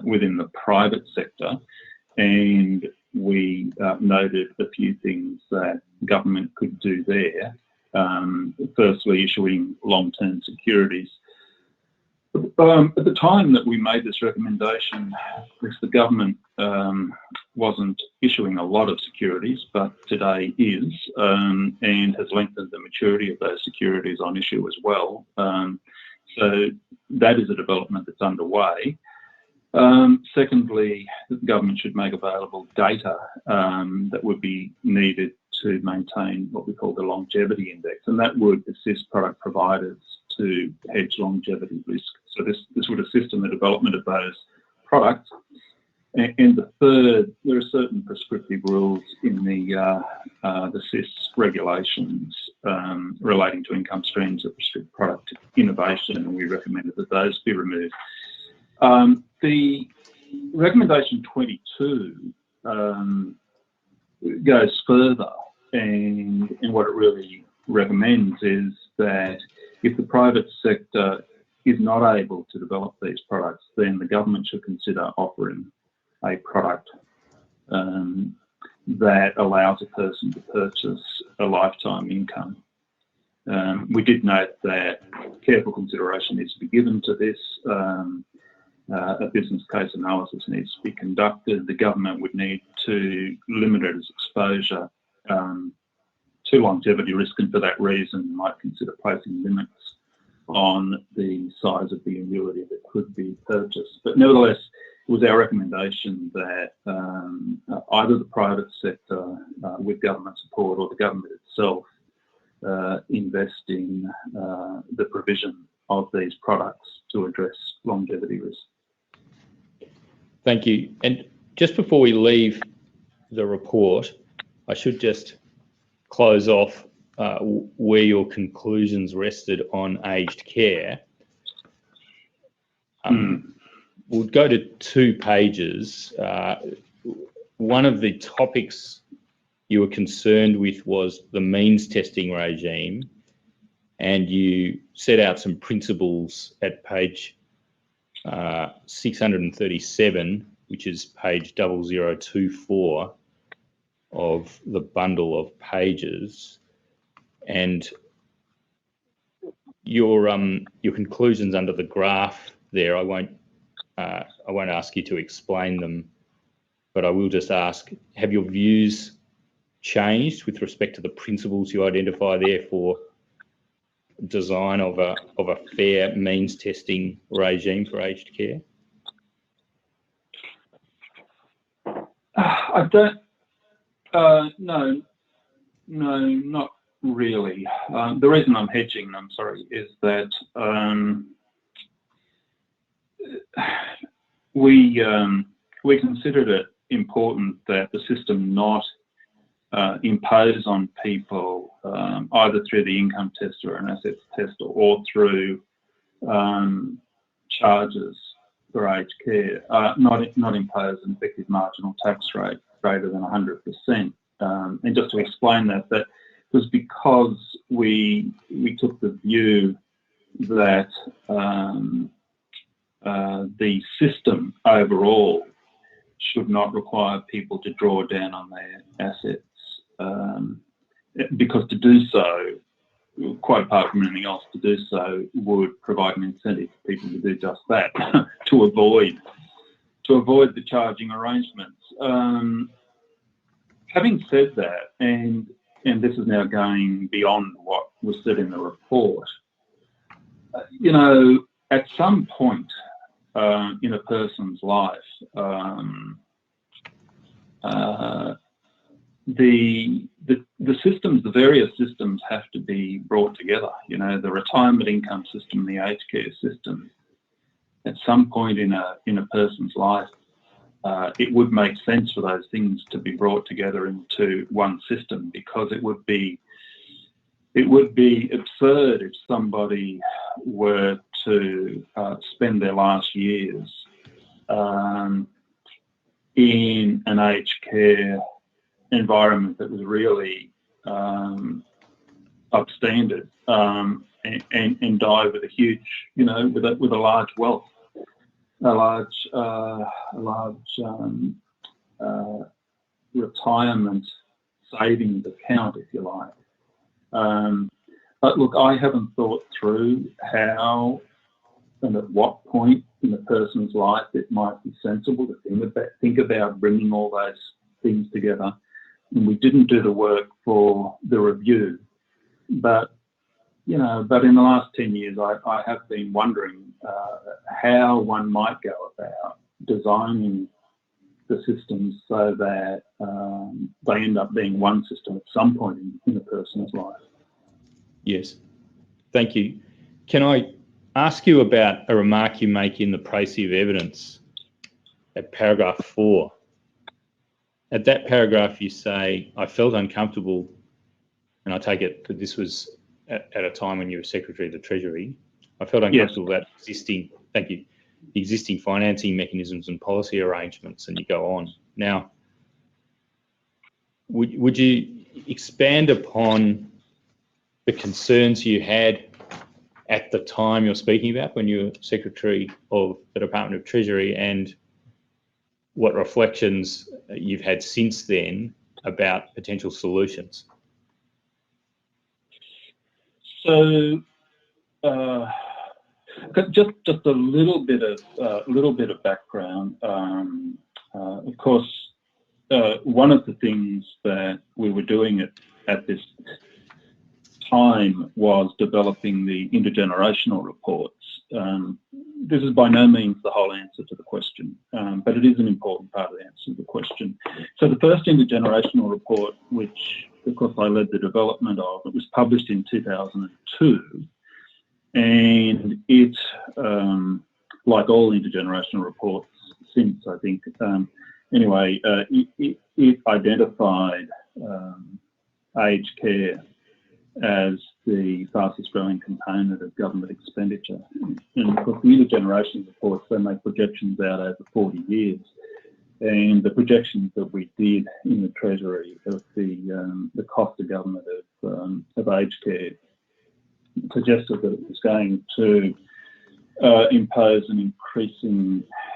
within the private sector. And we noted a few things that government could do there. Firstly, issuing long-term securities. At the time that we made this recommendation, the government wasn't issuing a lot of securities, but today is, and has lengthened the maturity of those securities on issue as well. So that is a development that's underway. Secondly, the government should make available data that would be needed to maintain what we call the longevity index, and that would assist product providers to hedge longevity risk. So this would assist in the development of those products. And the third, there are certain prescriptive rules in the SIS regulations relating to income streams that restrict product innovation, and we recommended that those be removed. The recommendation 22 goes further, and what it really recommends is that if the private sector is not able to develop these products, then the government should consider offering a product that allows a person to purchase a lifetime income. We did note that careful consideration needs to be given to this. A business case analysis needs to be conducted. The government would need to limit its exposure to longevity risk, and for that reason might consider placing limits on the size of the annuity that could be purchased. But nevertheless, it was our recommendation that either the private sector with government support or the government itself invest in the provision of these products to address longevity risk. Thank you. And just before we leave the report, I should just close off where your conclusions rested on aged care. We'll go to 2 pages. One of the topics you were concerned with was the means testing regime, and you set out some principles at page 637, which is page 0024 of the bundle of pages, and your conclusions under the graph there. I won't ask you to explain them, but I will just ask: have your views changed with respect to the principles you identify there for design of a fair means testing regime for aged care? I don't. No, not really. The reason I'm hedging, I'm sorry, is that we considered it important that the system not impose on people either through the income test or an assets test or through charges for aged care, not impose an effective marginal tax rate greater than 100%. And just to explain that was because we took the view that the system overall should not require people to draw down on their assets, because to do so, quite apart from anything else, to do so would provide an incentive for people to do just that, to avoid the charging arrangements. Having said that, and this is now going beyond what was said in the report, at some point in a person's life, the systems, the various systems have to be brought together. The retirement income system, the aged care system. At some point in a person's life, it would make sense for those things to be brought together into one system, because it would be absurd if somebody were to spend their last years in an aged care environment that was really upstandard and die with a huge, with a large wealth, a large retirement savings account, if you like. But look, I haven't thought through how and at what point in a person's life it might be sensible to think about bringing all those things together. And we didn't do the work for the review, but in the last 10 years, I have been wondering how one might go about designing the systems so that they end up being one system at some point in a person's life. Yes, thank you. Can I ask you about a remark you make in the précis of evidence at paragraph 4. At that paragraph, you say, I felt uncomfortable, and I take it that this was at a time when you were Secretary of the Treasury. I felt uncomfortable about existing, thank you, existing financing mechanisms and policy arrangements, and you go on. Now, would you expand upon the concerns you had at the time you're speaking about when you were Secretary of the Department of Treasury, and what reflections you've had since then about potential solutions? So, just a little bit of background. Of course, one of the things that we were doing at this time was developing the intergenerational reports. This is by no means the whole answer to the question, but it is an important part of the answer to the question. So the first intergenerational report, which of course I led the development of, it was published in 2002, and it, like all intergenerational reports since, I think, anyway, it identified aged care as the fastest growing component of government expenditure. And of course, the intergeneration reports, they make projections out over 40 years. And the projections that we did in the Treasury of the cost of government of aged care suggested that it was going to impose an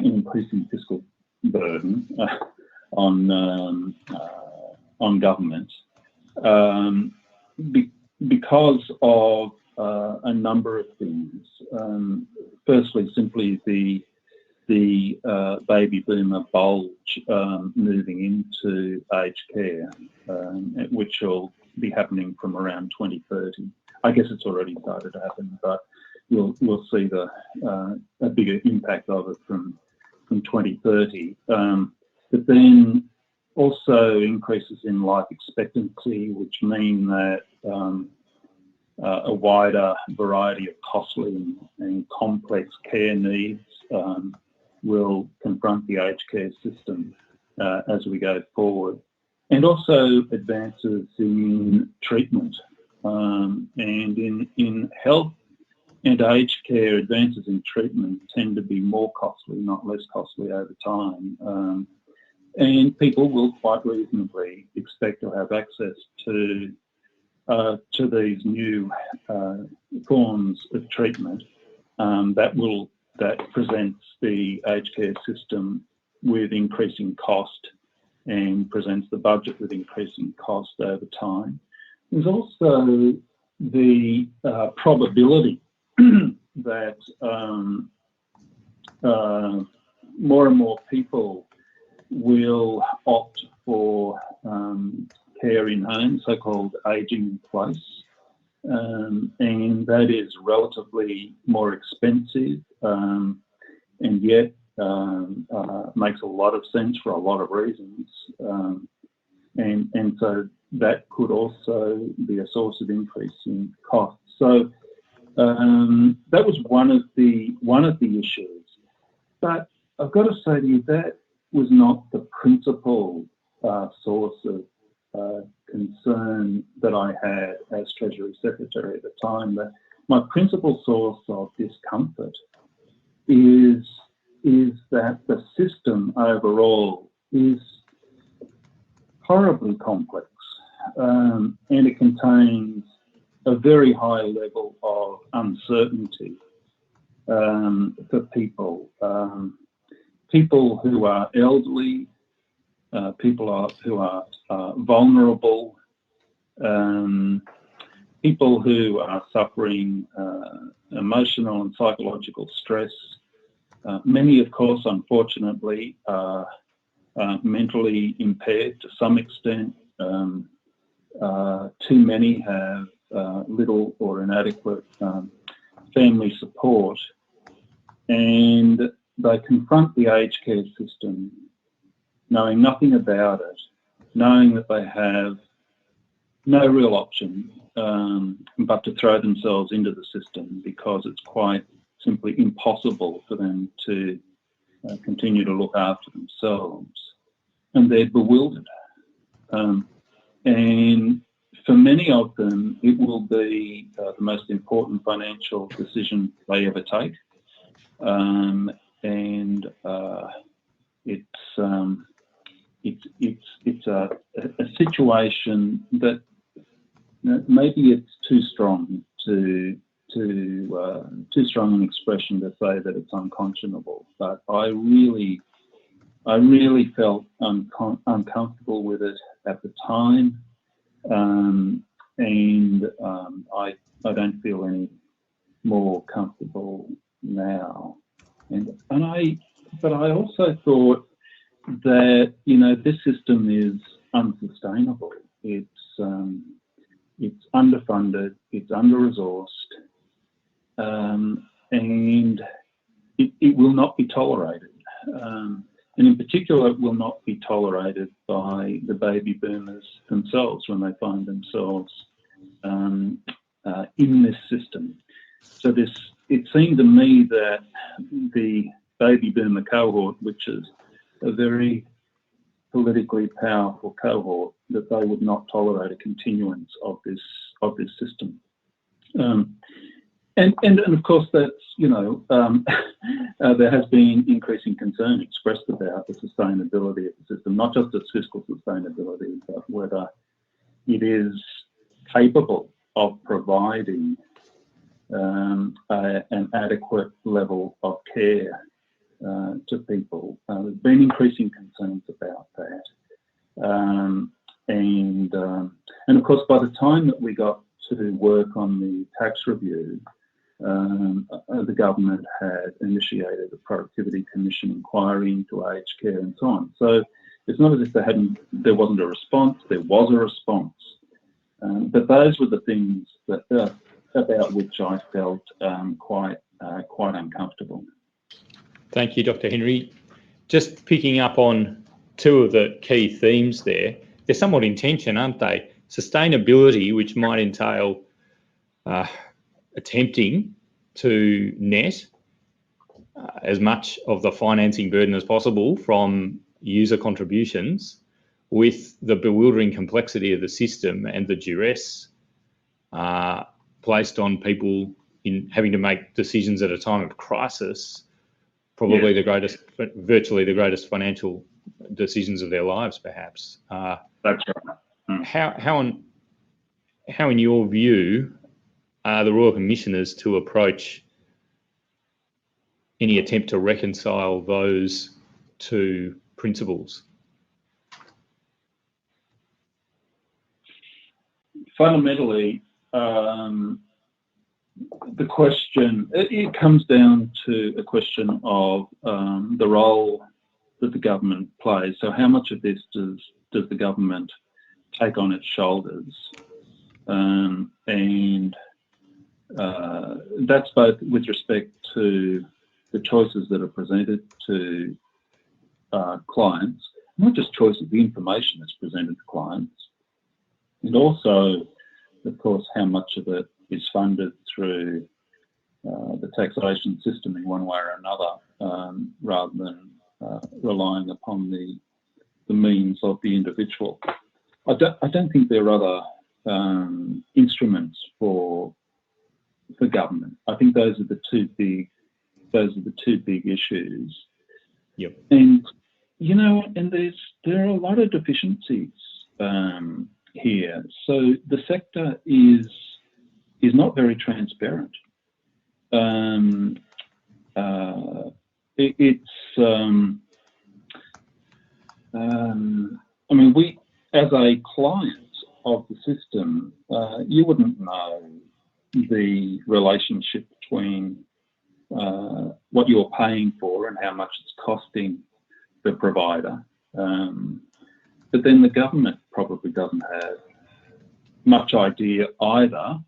increasing fiscal burden on government. Because of a number of things. Firstly, simply the baby boomer bulge moving into aged care, which will be happening from around 2030. I guess it's already started to happen, but we'll see a bigger impact of it from 2030. But then also increases in life expectancy, which mean that a wider variety of costly and complex care needs will confront the aged care system as we go forward. And also advances in treatment. And in health and aged care, advances in treatment tend to be more costly, not less costly over time. And people will quite reasonably expect to have access to these new forms of treatment that presents the aged care system with increasing cost and presents the budget with increasing cost over time. There's also the probability that more and more people will opt for care in home, so-called ageing in place, and that is relatively more expensive, and yet makes a lot of sense for a lot of reasons, and so that could also be a source of increase in costs. So that was one of the issues, but I've got to say to you that was not the principal source of concern that I had as Treasury Secretary at the time. That my principal source of discomfort is that the system overall is horribly complex, and it contains a very high level of uncertainty for people. People who are elderly, people who are vulnerable, people who are suffering emotional and psychological stress. Many, of course, unfortunately, are mentally impaired to some extent. Too many have little or inadequate family support, and they confront the aged care system knowing nothing about it, knowing that they have no real option but to throw themselves into the system, because it's quite simply impossible for them to continue to look after themselves, and they're bewildered. And for many of them, it will be the most important financial decision they ever take. It's a situation that maybe it's too strong too strong an expression to say that it's unconscionable, but I really felt uncomfortable with it at the time, and I don't feel any more comfortable now. But I also thought that, you know, this system is unsustainable. It's underfunded, it's under-resourced, and it will not be tolerated. And in particular, it will not be tolerated by the baby boomers themselves when they find themselves in this system. So it seemed to me that the baby boomer cohort, which is a very politically powerful cohort, that they would not tolerate a continuance of this system. And of course, that's, you know, there has been increasing concern expressed about the sustainability of the system, not just its fiscal sustainability, but whether it is capable of providing an adequate level of care to people. There's been increasing concerns about that. And of course, by the time that we got to work on the tax review, the government had initiated a productivity commission inquiry into aged care and so on. So it's not as if there wasn't a response. There was a response, but those were the things that about which I felt quite uncomfortable. Thank you, Dr. Henry. Just picking up on two of the key themes there, they're somewhat in tension, aren't they? Sustainability, which might entail attempting to net as much of the financing burden as possible from user contributions, with the bewildering complexity of the system and the duress placed on people in having to make decisions at a time of crisis, probably virtually the greatest financial decisions of their lives, perhaps. That's right. Mm. How, in your view, are the Royal Commissioners to approach any attempt to reconcile those two principles? Fundamentally, the question, it comes down to a question of the role that the government plays. So how much of this does the government take on its shoulders? And that's both with respect to the choices that are presented to clients, not just choices, the information that's presented to clients, and also, of course, how much of it is funded through the taxation system in one way or another, rather than relying upon the means of the individual. I don't think there are other instruments for government. I think those are the two big issues. Yep. And you know, and there are a lot of deficiencies here. So the sector is not very transparent. I mean, we, as a client of the system, you wouldn't know the relationship between what you're paying for and how much it's costing the provider. But then the government probably doesn't have much idea either.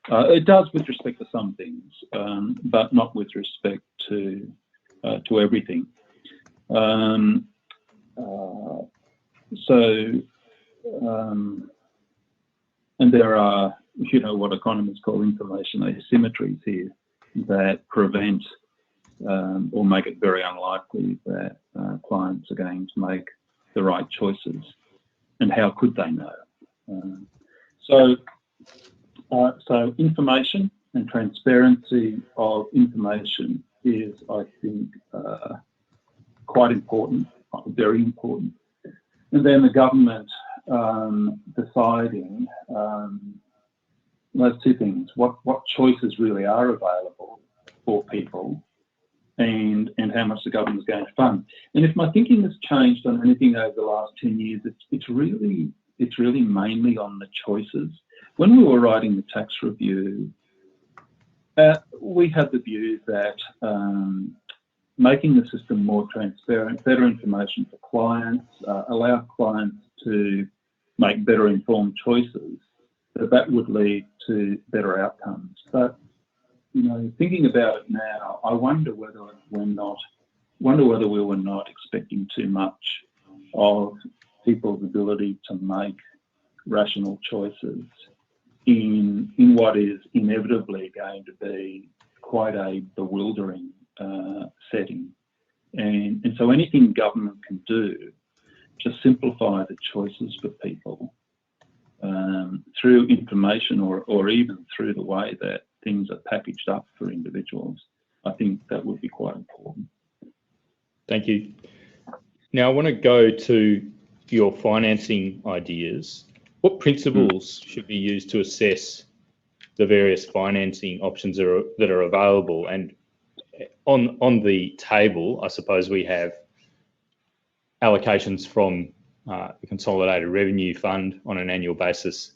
It does with respect to some things, but not with respect to everything. And there are, you know, what economists call information asymmetries here that prevent or make it very unlikely that clients are going to make the right choices. And how could they know? So information and transparency of information is, I think, quite important, very important. And then the government deciding those two things, what choices really are available for people, and how much the government is going to fund. And if my thinking has changed on anything over the last 10 years, it's really mainly on the choices. When we were writing the tax review, we had the view that making the system more transparent, better information for clients, allow clients to make better informed choices, that would lead to better outcomes. But you know, thinking about it now, I wonder whether we were not expecting too much of people's ability to make rational choices in what is inevitably going to be quite a bewildering setting. And so anything government can do to simplify the choices for people through information or even through the way that things are packaged up for individuals, I think that would be quite important. Thank you. Now I want to go to your financing ideas. What principles should be used to assess the various financing options that are available? And on the table, I suppose we have allocations from the Consolidated Revenue Fund on an annual basis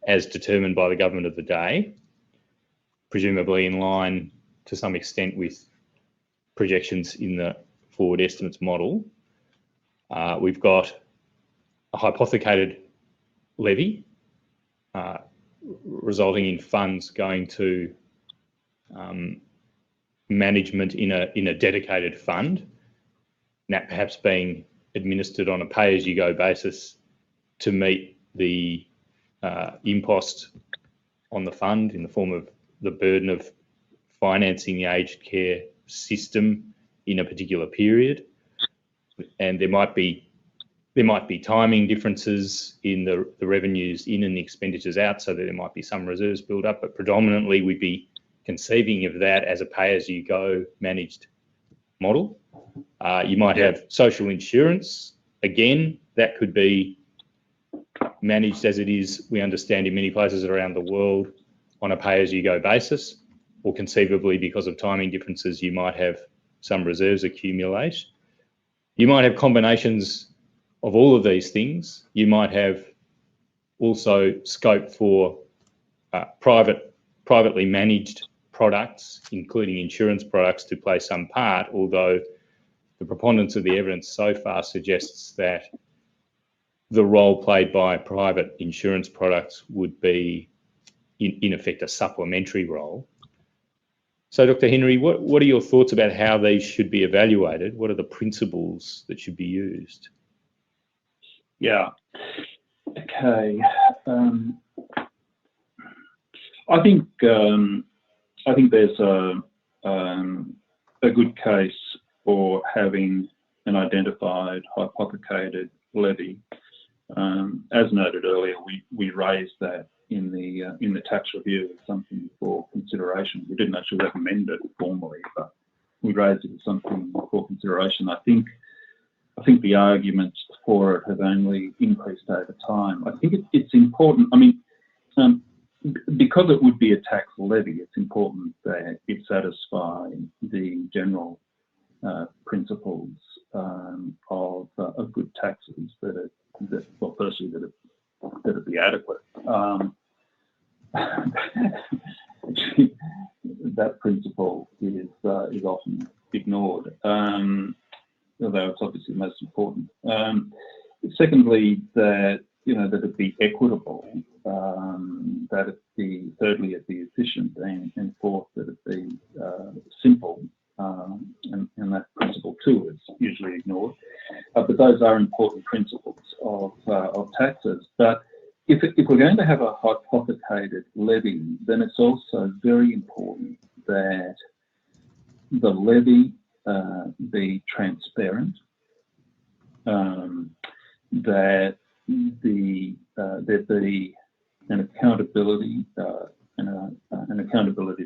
as determined by the government of the day, presumably in line to some extent with projections in the forward estimates model. We've got a hypothecated levy resulting in funds going to management in a dedicated fund, and that perhaps being administered on a pay-as-you-go basis to meet the impost on the fund in the form of the burden of financing the aged care system in a particular period. And there might be timing differences in the revenues in and the expenditures out, so that there might be some reserves build up, but predominantly we'd be conceiving of that as a pay-as-you-go managed model. You might have social insurance. Again, that could be managed as it is, we understand, in many places around the world on a pay-as-you-go basis, or conceivably because of timing differences, you might have some reserves accumulate. You might have combinations of all of these things. You might have also scope for privately managed products, including insurance products, to play some part, although the preponderance of the evidence so far suggests that the role played by private insurance products would be, in effect, a supplementary role. So, Dr. Henry, what are your thoughts about how these should be evaluated? What are the principles that should be used? Yeah. Okay. I think there's a good case for having an identified hypothecated levy. As noted earlier, we raised that in the tax review as something for consideration. We didn't actually recommend it formally, but we raised it as something for consideration. I think the arguments for it have only increased over time. I think it's important. I mean, because it would be a tax levy, it's important that it satisfy the general principles of good taxes, that it be adequate. That principle is often ignored, although it's obviously the most important. Secondly, that it be equitable, thirdly, it be efficient, and fourth, that it be simple. And that principle too is usually ignored. But those are important principles of taxes. But if we're going to have a hypothecated levy, then it's also very important that the levy be transparent, that there be an accountability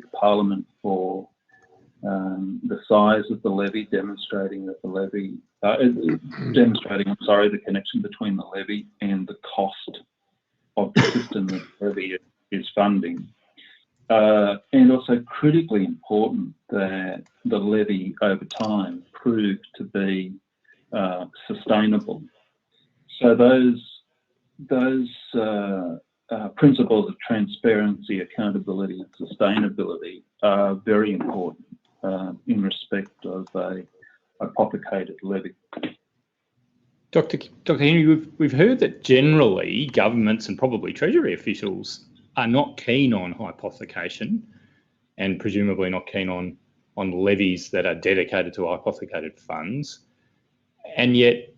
to Parliament for the size of the levy, demonstrating that the levy, the connection between the levy and the cost of the system that the levy is funding. And also critically important that the levy over time prove to be sustainable. So those principles of transparency, accountability and sustainability are very important in respect of a hypothecated levy. Dr. Henry, we've heard that generally governments and probably Treasury officials are not keen on hypothecation and presumably not keen on levies that are dedicated to hypothecated funds. And yet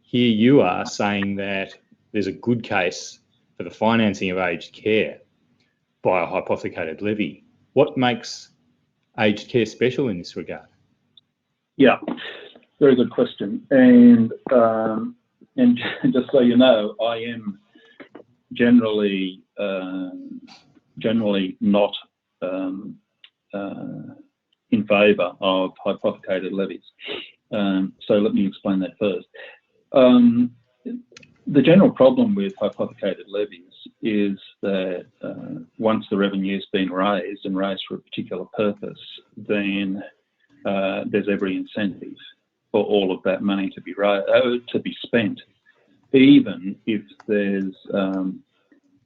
here you are saying that there's a good case for the financing of aged care by a hypothecated levy. What makes aged care special in this regard? Yeah, very good question. And just so you know, I am generally not in favour of hypothecated levies. So let me explain that first. The general problem with hypothecated levies is that once the revenue's been raised and raised for a particular purpose, then there's every incentive for all of that money to be spent, even if there's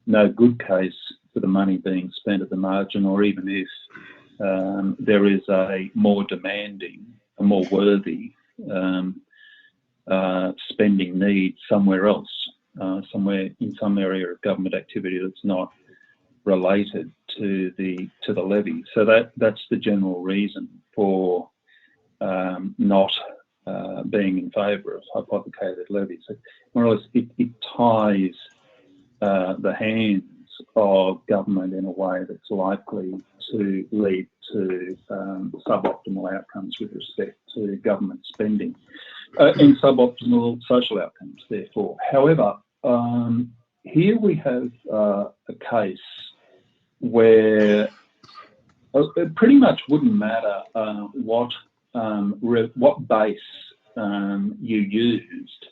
no good case for the money being spent at the margin, or even if there is a more demanding, a more worthy spending need somewhere else, somewhere in some area of government activity that's not related to the levy. So that's the general reason for not being in favour of hypothecated levies. So more or less, it ties the hands of government in a way that's likely to lead to suboptimal outcomes with respect to government spending and suboptimal social outcomes, therefore. However, here we have a case where it pretty much wouldn't matter what base you used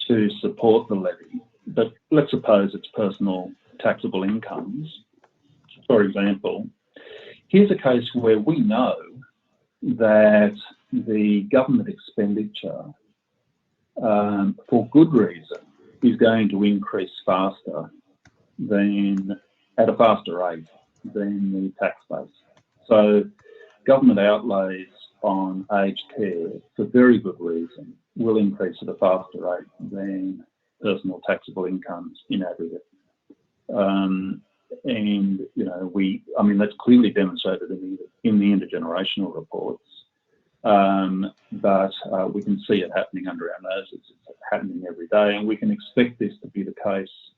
to support the levy, but let's suppose it's personal taxable incomes. For example, here's a case where we know that the government expenditure, for good reason, is going to increase faster than, at a faster rate than the tax base. So government outlays on aged care, for very good reason, will increase at a faster rate than personal taxable incomes in aggregate. And, you know, that's clearly demonstrated in the intergenerational reports, but we can see it happening under our noses. It's happening every day, and we can expect this to be the case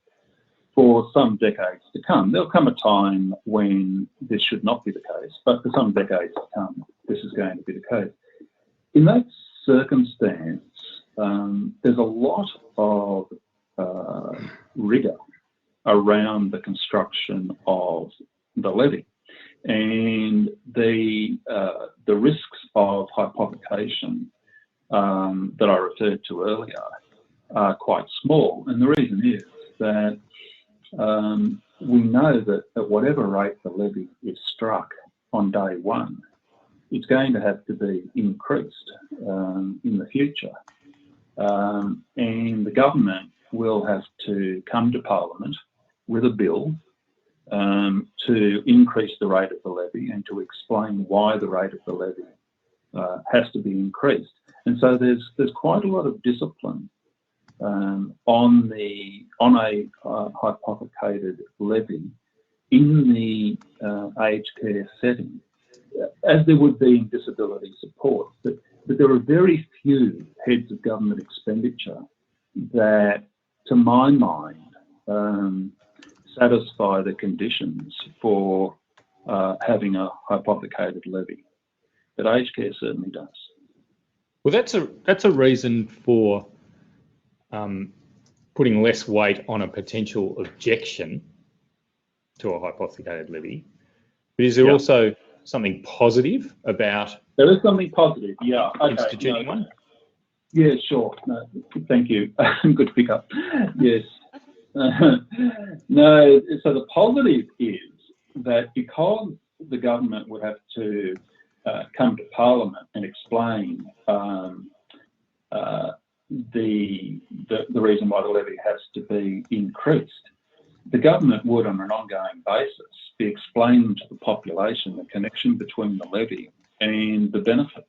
for some decades to come. There'll come a time when this should not be the case, but for some decades to come, this is going to be the case. In that circumstance, there's a lot of rigour around the construction of the levy, and the risks of hypothecation that I referred to earlier are quite small. And the reason is that we know that at whatever rate the levy is struck on day one, it's going to have to be increased in the future. And the government will have to come to Parliament with a bill to increase the rate of the levy and to explain why the rate of the levy has to be increased. And so there's quite a lot of discipline on a hypothecated levy in the aged care setting, as there would be in disability support. But there are very few heads of government expenditure that, to my mind, satisfy the conditions for having a hypothecated levy. but aged care certainly does. Well, that's a reason for putting less weight on a potential objection to a hypothecated levy. But is there also something positive about? There is something positive, yeah. Okay, instituting one? Yeah, sure. No, thank you. Good pickup. Yes. No, so the positive is that because the government would have to come to Parliament and explain the reason why the levy has to be increased, the government would, on an ongoing basis, be explaining to the population the connection between the levy and the benefit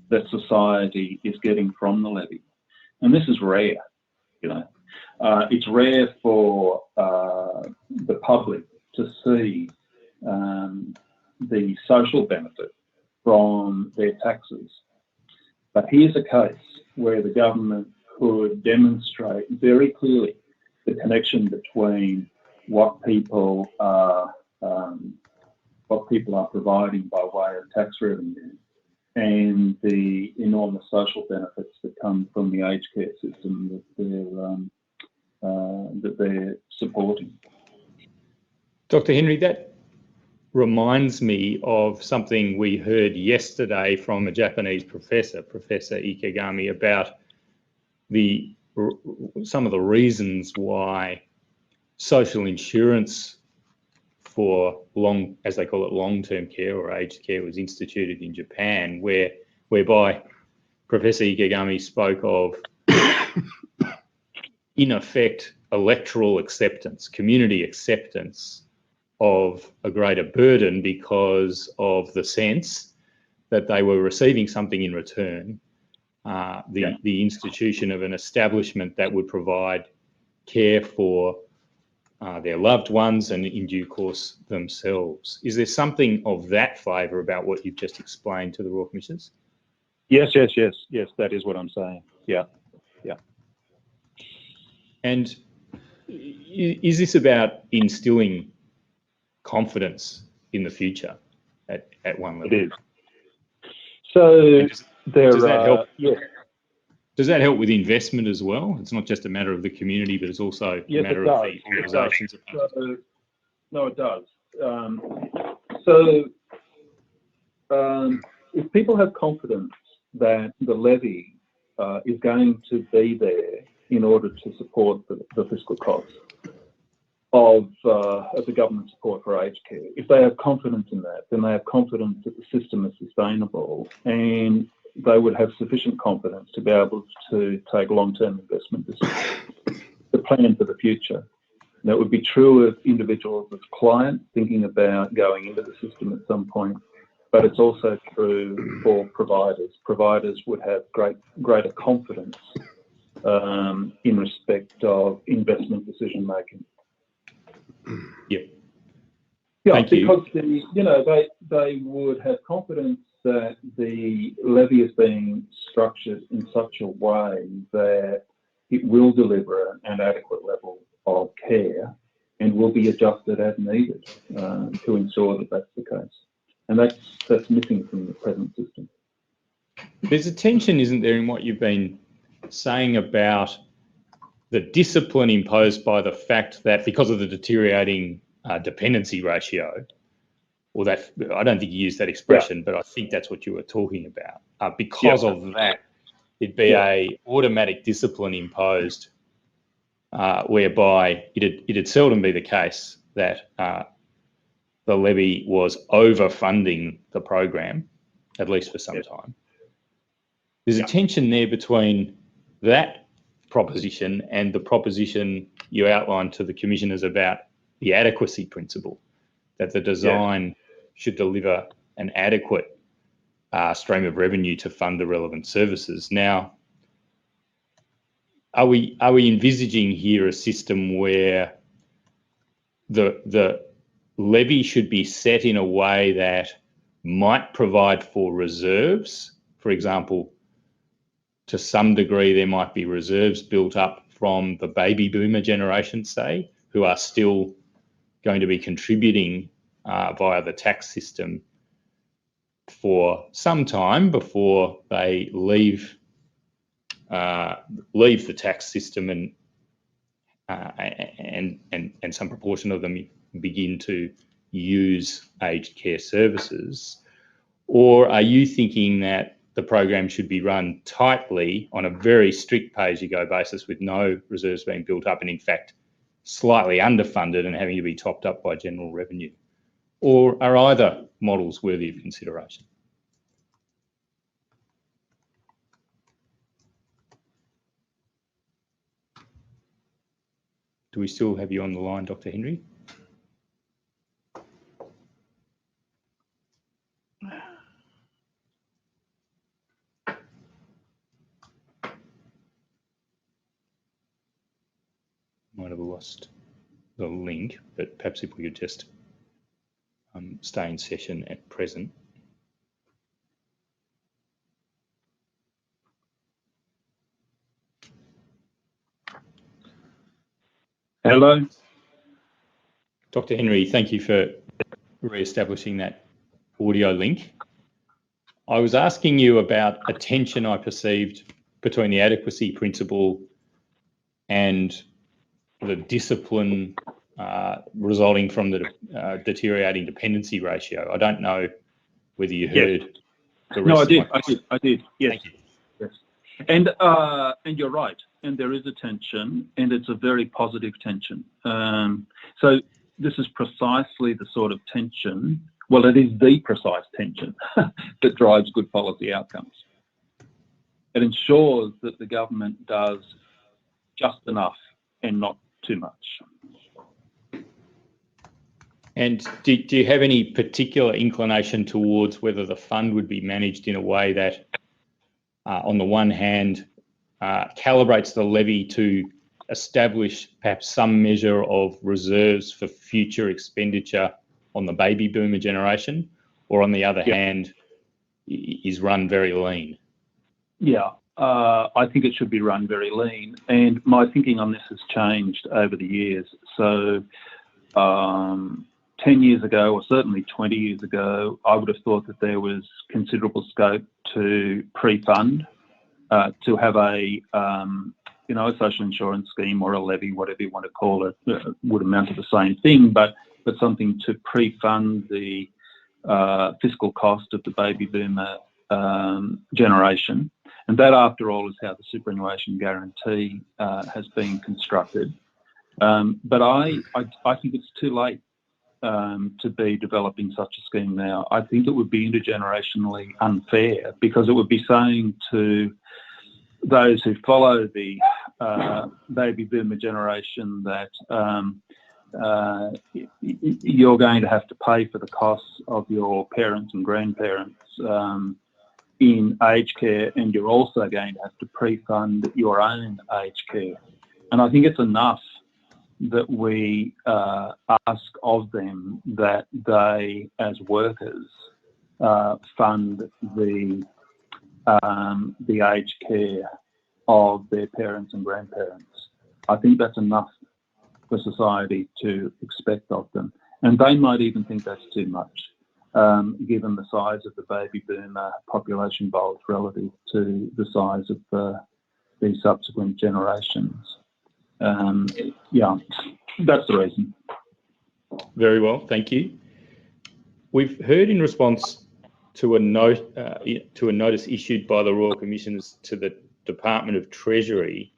that society is getting from the levy. And this is rare, you know. It's rare for the public to see the social benefit from their taxes. But here's a case where the government could demonstrate very clearly the connection between what people are providing by way of tax revenue and the enormous social benefits that come from the aged care system that they're supporting. Dr. Henry, that reminds me of something we heard yesterday from a Japanese professor, Professor Ikegami, about some of the reasons why social insurance for as they call it, long-term care or aged care was instituted in Japan, whereby Professor Ikegami spoke of, in effect, electoral acceptance, community acceptance of a greater burden because of the sense that they were receiving something in return, the institution of an establishment that would provide care for their loved ones and in due course themselves. Is there something of that flavour about what you've just explained to the Royal Commissioners? Yes, that is what I'm saying. Yeah. And is this about instilling confidence in the future at one level? It is. So does that help? Yeah. Does that help with investment as well? It's not just a matter of the community, but it's also a matter of the organisations. No, it does. If people have confidence that the levy is going to be there in order to support the fiscal costs of the government support for aged care, if they have confidence in that, then they have confidence that the system is sustainable, and they would have sufficient confidence to be able to take long-term investment decisions to plan for the future. And that would be true of individuals as clients thinking about going into the system at some point, but it's also true for providers. Providers would have greater confidence in respect of investment decision making. Yep. Yeah, Thank because you. they would have confidence that the levy is being structured in such a way that it will deliver an adequate level of care and will be adjusted as needed to ensure that that's the case. And that's missing from the present system. There's a tension, isn't there, in what you've been saying about the discipline imposed by the fact that because of the deteriorating dependency ratio, or that, I don't think you used that expression, but I think that's what you were talking about. Because of that, it'd be a automatic discipline imposed, whereby it'd seldom be the case that the levy was overfunding the program, at least for some time. There's a tension there between that proposition and the proposition you outlined to the commissioners about the adequacy principle, that the design should deliver an adequate stream of revenue to fund the relevant services. Now, are we envisaging here a system where the levy should be set in a way that might provide for reserves? For example, to some degree, there might be reserves built up from the baby boomer generation, say, who are still going to be contributing via the tax system for some time before they leave the tax system and some proportion of them begin to use aged care services? Or are you thinking that the program should be run tightly on a very strict pay-as-you-go basis with no reserves being built up and in fact slightly underfunded and having to be topped up by general revenue? Or are either models worthy of consideration? Do we still have you on the line, Dr. Henry? Might have lost the link, but perhaps if we could just stay in session at present. Hello. Dr. Henry, thank you for re-establishing that audio link. I was asking you about a tension I perceived between the adequacy principle and the discipline resulting from the deteriorating dependency ratio. I don't know whether you heard the rest. No, I of did. my question. I did. Yes. Thank you. Yes. And you're right. And there is a tension, and it's a very positive tension. So this is precisely the sort of tension. Well, it is the precise tension that drives good policy outcomes. It ensures that the government does just enough and not too much. And do you have any particular inclination towards whether the fund would be managed in a way that, on the one hand, calibrates the levy to establish perhaps some measure of reserves for future expenditure on the baby boomer generation, or on the other hand, is run very lean? Yeah. I think it should be run very lean, and my thinking on this has changed over the years. So 10 years ago, or certainly 20 years ago, I would have thought that there was considerable scope to pre-fund, to have a social insurance scheme or a levy, whatever you want to call it, would amount to the same thing, but something to pre-fund the fiscal cost of the baby boomer generation. And that, after all, is how the superannuation guarantee has been constructed. But I think it's too late to be developing such a scheme now. I think it would be intergenerationally unfair, because it would be saying to those who follow the baby boomer generation that you're going to have to pay for the costs of your parents and grandparents in aged care, and you're also going to have to pre-fund your own aged care. And I think it's enough that we ask of them that they, as workers, fund the aged care of their parents and grandparents. I think that's enough for society to expect of them. And they might even think that's too much, given the size of the baby boomer population bulge relative to the size of the subsequent generations. Yeah, that's the reason. Very well, thank you. We've heard in response to a notice issued by the Royal Commissioners to the Department of Treasury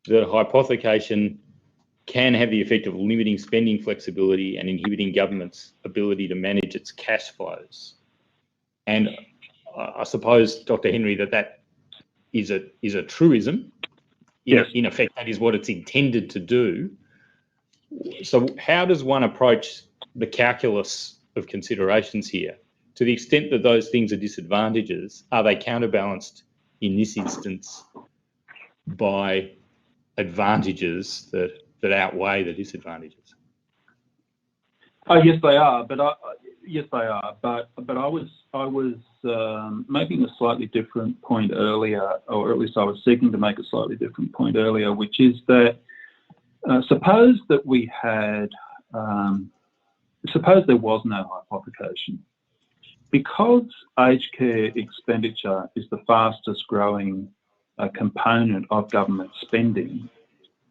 that hypothecation can have the effect of limiting spending flexibility and inhibiting government's ability to manage its cash flows. And I suppose, Dr. Henry, that is a truism. Yes. In effect, that is what it's intended to do. So how does one approach the calculus of considerations here? To the extent that those things are disadvantages, are they counterbalanced in this instance by advantages that outweigh the disadvantages? Oh, yes, they are. But I was making a slightly different point earlier, or at least I was seeking to make a slightly different point earlier, which is that suppose that we had, suppose there was no hypothecation, because aged care expenditure is the fastest growing component of government spending,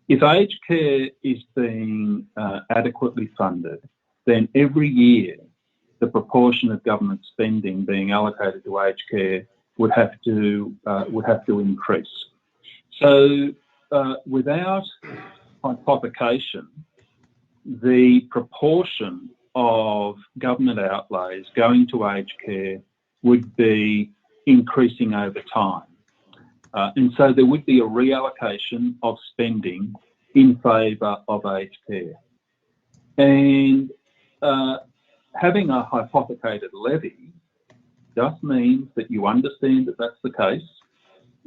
if aged care is being adequately funded, then every year the proportion of government spending being allocated to aged care would have to increase. So without hypothecation, the proportion of government outlays going to aged care would be increasing over time. And so there would be a reallocation of spending in favour of aged care. And having a hypothecated levy just means that you understand that that's the case,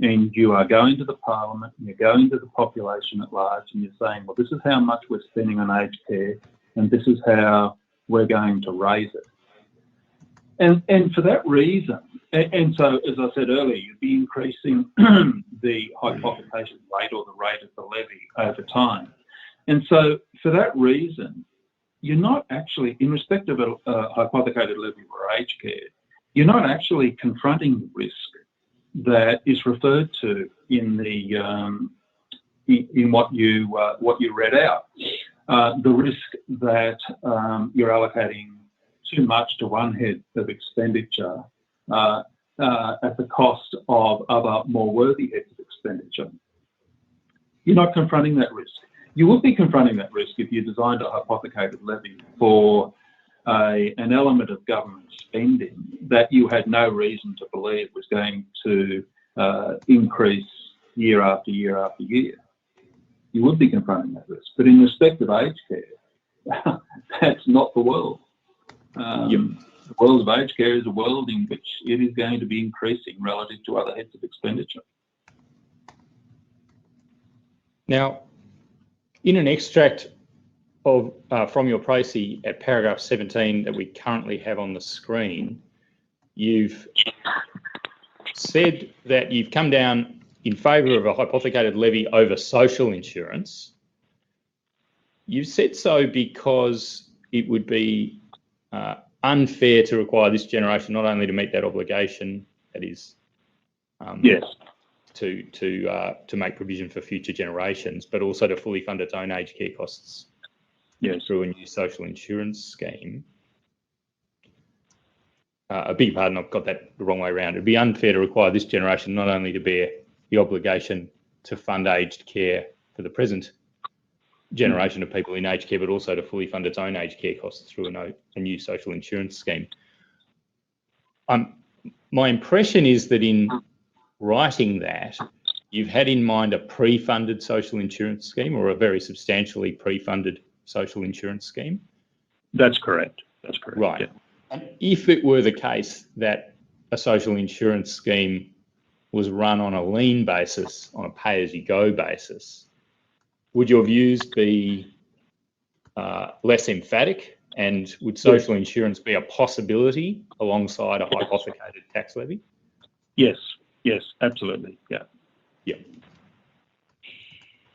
and you are going to the Parliament and you're going to the population at large and you're saying, well, this is how much we're spending on aged care and this is how we're going to raise it. And for that reason, and so as I said earlier, you'd be increasing the hypothecation rate or the rate of the levy over time. And so for that reason, you're not actually, in respect of a hypothecated levy for aged care, you're not actually confronting the risk that is referred to in the in what you read out. The risk that you're allocating too much to one head of expenditure at the cost of other more worthy heads of expenditure. You're not confronting that risk. You would be confronting that risk if you designed a hypothecated levy for an element of government spending that you had no reason to believe was going to increase year after year after year. You would be confronting that risk. But in respect of aged care, that's not the world. The world of aged care is a world in which it is going to be increasing relative to other heads of expenditure. Now, in an extract of from your précis at paragraph 17 that we currently have on the screen, you've said that you've come down in favour of a hypothecated levy over social insurance. You've said so because it would be unfair to require this generation not only to meet that obligation, that is, yes, to make provision for future generations, but also to fully fund its own aged care costs. Yes. Through a new social insurance scheme. I beg your pardon, I've got that the wrong way around. It'd be unfair to require this generation not only to bear the obligation to fund aged care for the present generation of people in aged care, but also to fully fund its own aged care costs through a new social insurance scheme. My impression is that in writing that, you've had in mind a pre-funded social insurance scheme or a very substantially pre-funded social insurance scheme? That's correct. That's correct. Right. Yeah. And if it were the case that a social insurance scheme was run on a lean basis, on a pay-as-you-go basis, would your views be less emphatic, and would social insurance be a possibility alongside a hypothecated tax levy? Yes. Yes, absolutely. Yeah. Yeah.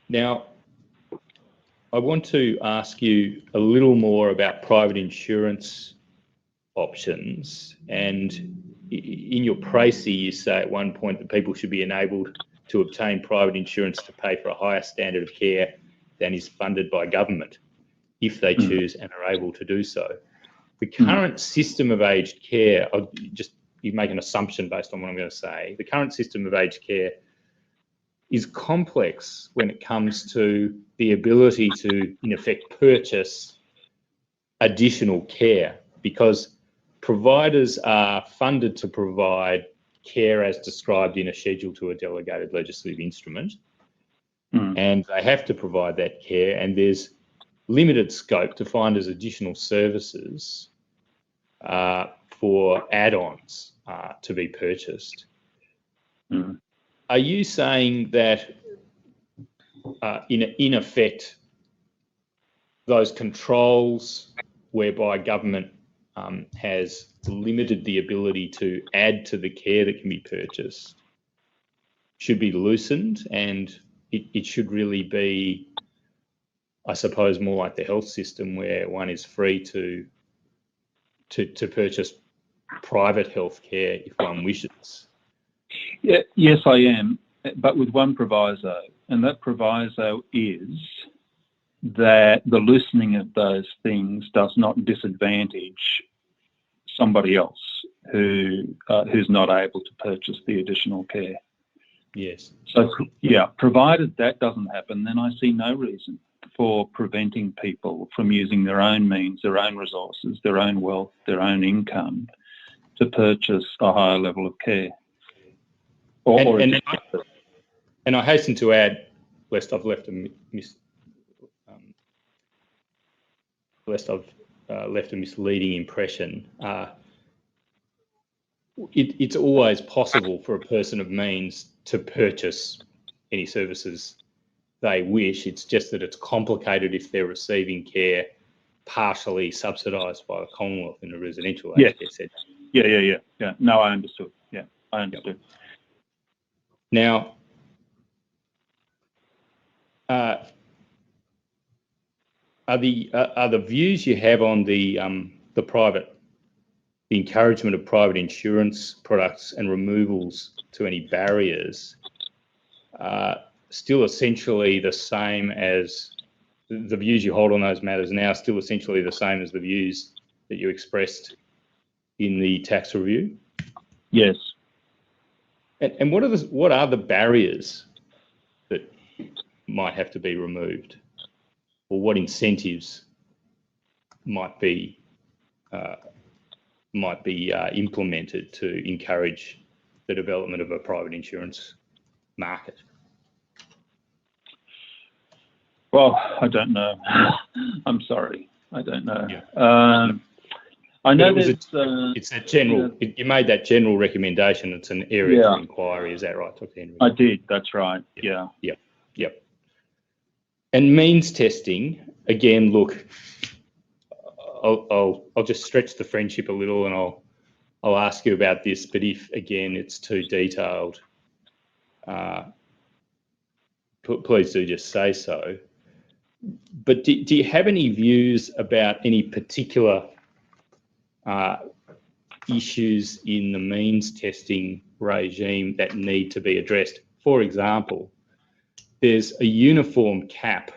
Now, I want to ask you a little more about private insurance options. And in your précis, you say at one point that people should be enabled to obtain private insurance to pay for a higher standard of care than is funded by government, if they choose and are able to do so. The current system of aged care, you make an assumption based on what I'm going to say, the current system of aged care is complex when it comes to the ability to, in effect, purchase additional care, because providers are funded to provide care as described in a schedule to a delegated legislative instrument, and they have to provide that care, and there's limited scope to find as additional services for add-ons to be purchased. Are you saying that, in effect, those controls whereby government has limited the ability to add to the care that can be purchased should be loosened, and it should really be, I suppose, more like the health system where one is free to purchase private healthcare if one wishes. Yeah, yes, I am, but with one proviso, and that proviso is that the loosening of those things does not disadvantage somebody else who's not able to purchase the additional care. Yes. So, yeah, provided that doesn't happen, then I see no reason for preventing people from using their own means, their own resources, their own wealth, their own income to purchase a higher level of care. And I hasten to add, lest I've left a misleading impression. It's always possible for a person of means to purchase any services they wish. It's just that it's complicated if they're receiving care partially subsidised by the Commonwealth in a residential aged care setting. Yeah. No, I understood. Yeah, I understood. Now, are the views you have on the encouragement of private insurance products and removals to any barriers still essentially the same as the views you hold on those matters now, still essentially the same as the views that you expressed in the tax review? Yes. And what are the barriers that might have to be removed, or what incentives might be implemented to encourage the development of a private insurance market? Well, I don't know. I'm sorry, I don't know. Yeah. I know it's that general. Yeah. You made that general recommendation. It's an area for inquiry. Is that right, Dr. Henry? I did. That's right. Yeah. Yep. And means testing again. Look, I'll just stretch the friendship a little, and I'll ask you about this. But if again it's too detailed, please do just say so. But do you have any views about any particular issues in the means testing regime that need to be addressed? For example, there's a uniform cap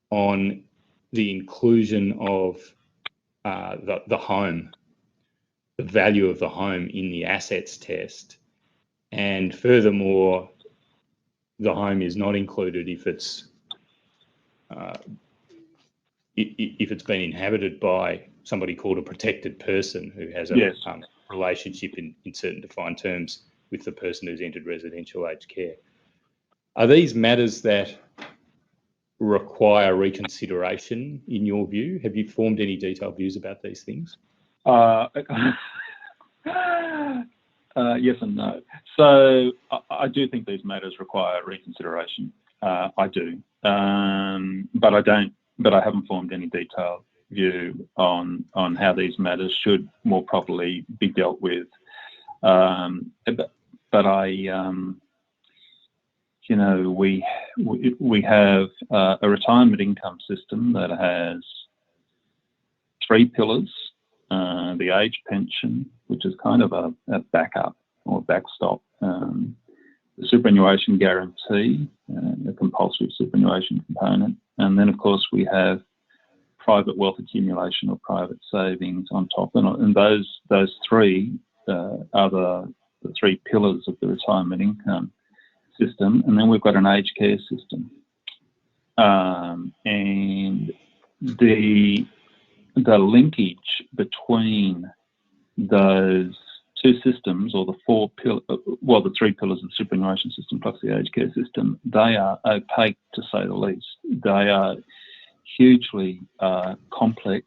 on the inclusion of the home, the value of the home in the assets test, and furthermore, the home is not included if it's been inhabited by somebody called a protected person who has a relationship in certain defined terms with the person who's entered residential aged care. Are these matters that require reconsideration in your view? Have you formed any detailed views about these things? Yes and no. So I do think these matters require reconsideration. I do, but I don't. But I haven't formed any detailed view on how these matters should more properly be dealt with. But I, you know, we have a retirement income system that has 3 pillars: the age pension, which is kind of a backup or backstop, the superannuation guarantee, a compulsory superannuation component, and then of course we have private wealth accumulation or private savings on top, and those 3 are the 3 pillars of the retirement income system. And then we've got an aged care system, and the linkage between those 2 systems, or the 3 pillars of the superannuation system plus the aged care system, they are opaque to say the least. They are hugely complex,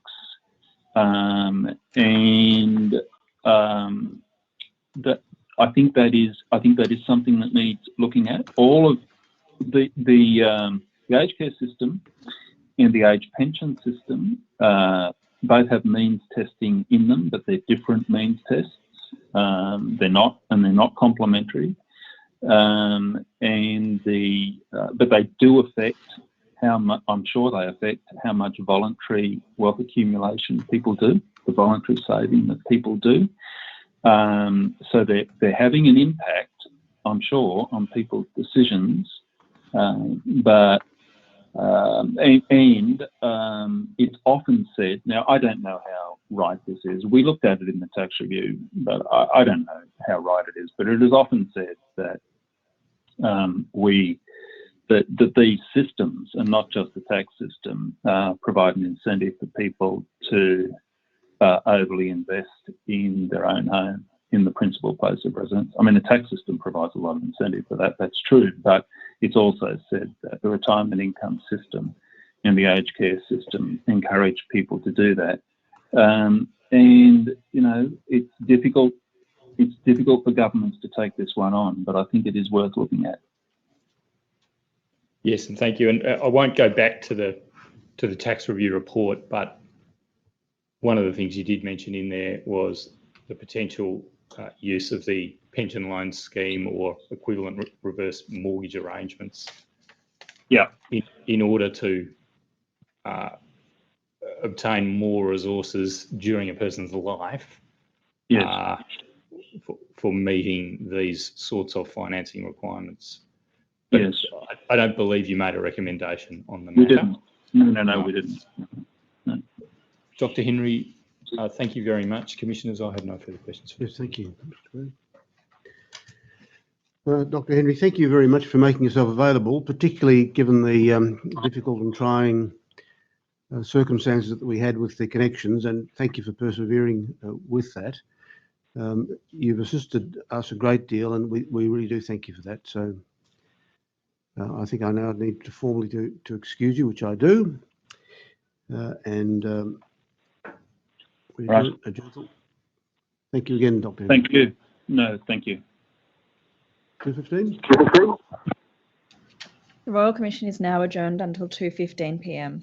and that I think that is something that needs looking at. All of the aged care system and the age pension system both have means testing in them, but they're different means tests. They're not complementary, but they do affect how much. I'm sure they affect how much voluntary wealth accumulation people do. the voluntary saving that people do. So they're having an impact, I'm sure, on people's decisions, it's often said, now I don't know how right this is, we looked at it in the tax review, but I don't know how right it is, but it is often said that that these systems, and not just the tax system, provide an incentive for people to overly invest in their own home, in the principal place of residence. I mean, the tax system provides a lot of incentive for that, that's true, but it's also said that the retirement income system and the aged care system encourage people to do that. And, you know, it's difficult for governments to take this one on, but I think it is worth looking at. Yes, and thank you. And I won't go back to the tax review report, but one of the things you did mention in there was the potential use of the pension loan scheme or equivalent reverse mortgage arrangements. Yeah. In order to obtain more resources during a person's life. Yes. For meeting these sorts of financing requirements. But yes. I don't believe you made a recommendation on the matter. We didn't. No, we didn't. No. Dr. Henry, thank you very much. Commissioners, I have no further questions. Yes, thank you. Dr. Henry, thank you very much for making yourself available, particularly given the difficult and trying circumstances that we had with the connections, and thank you for persevering with that. You've assisted us a great deal, and we really do thank you for that. So I think I now need to formally to excuse you, which I do. Right. Thank you again, Dr. Henry. Thank you. No, thank you. 2:15? The Royal Commission is now adjourned until 2:15 p.m.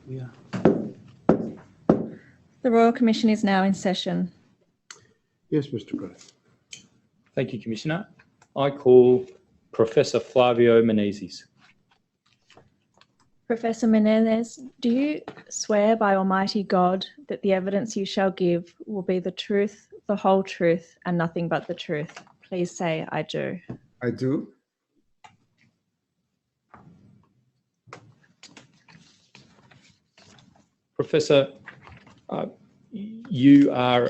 Yeah. The Royal Commission is now in session. Yes, Mr. Gray. Thank you, Commissioner. I call Professor Flavio Menezes. Professor Menezes, do you swear by Almighty God that the evidence you shall give will be the truth, the whole truth, and nothing but the truth? Please say, I do. I do. Professor, you are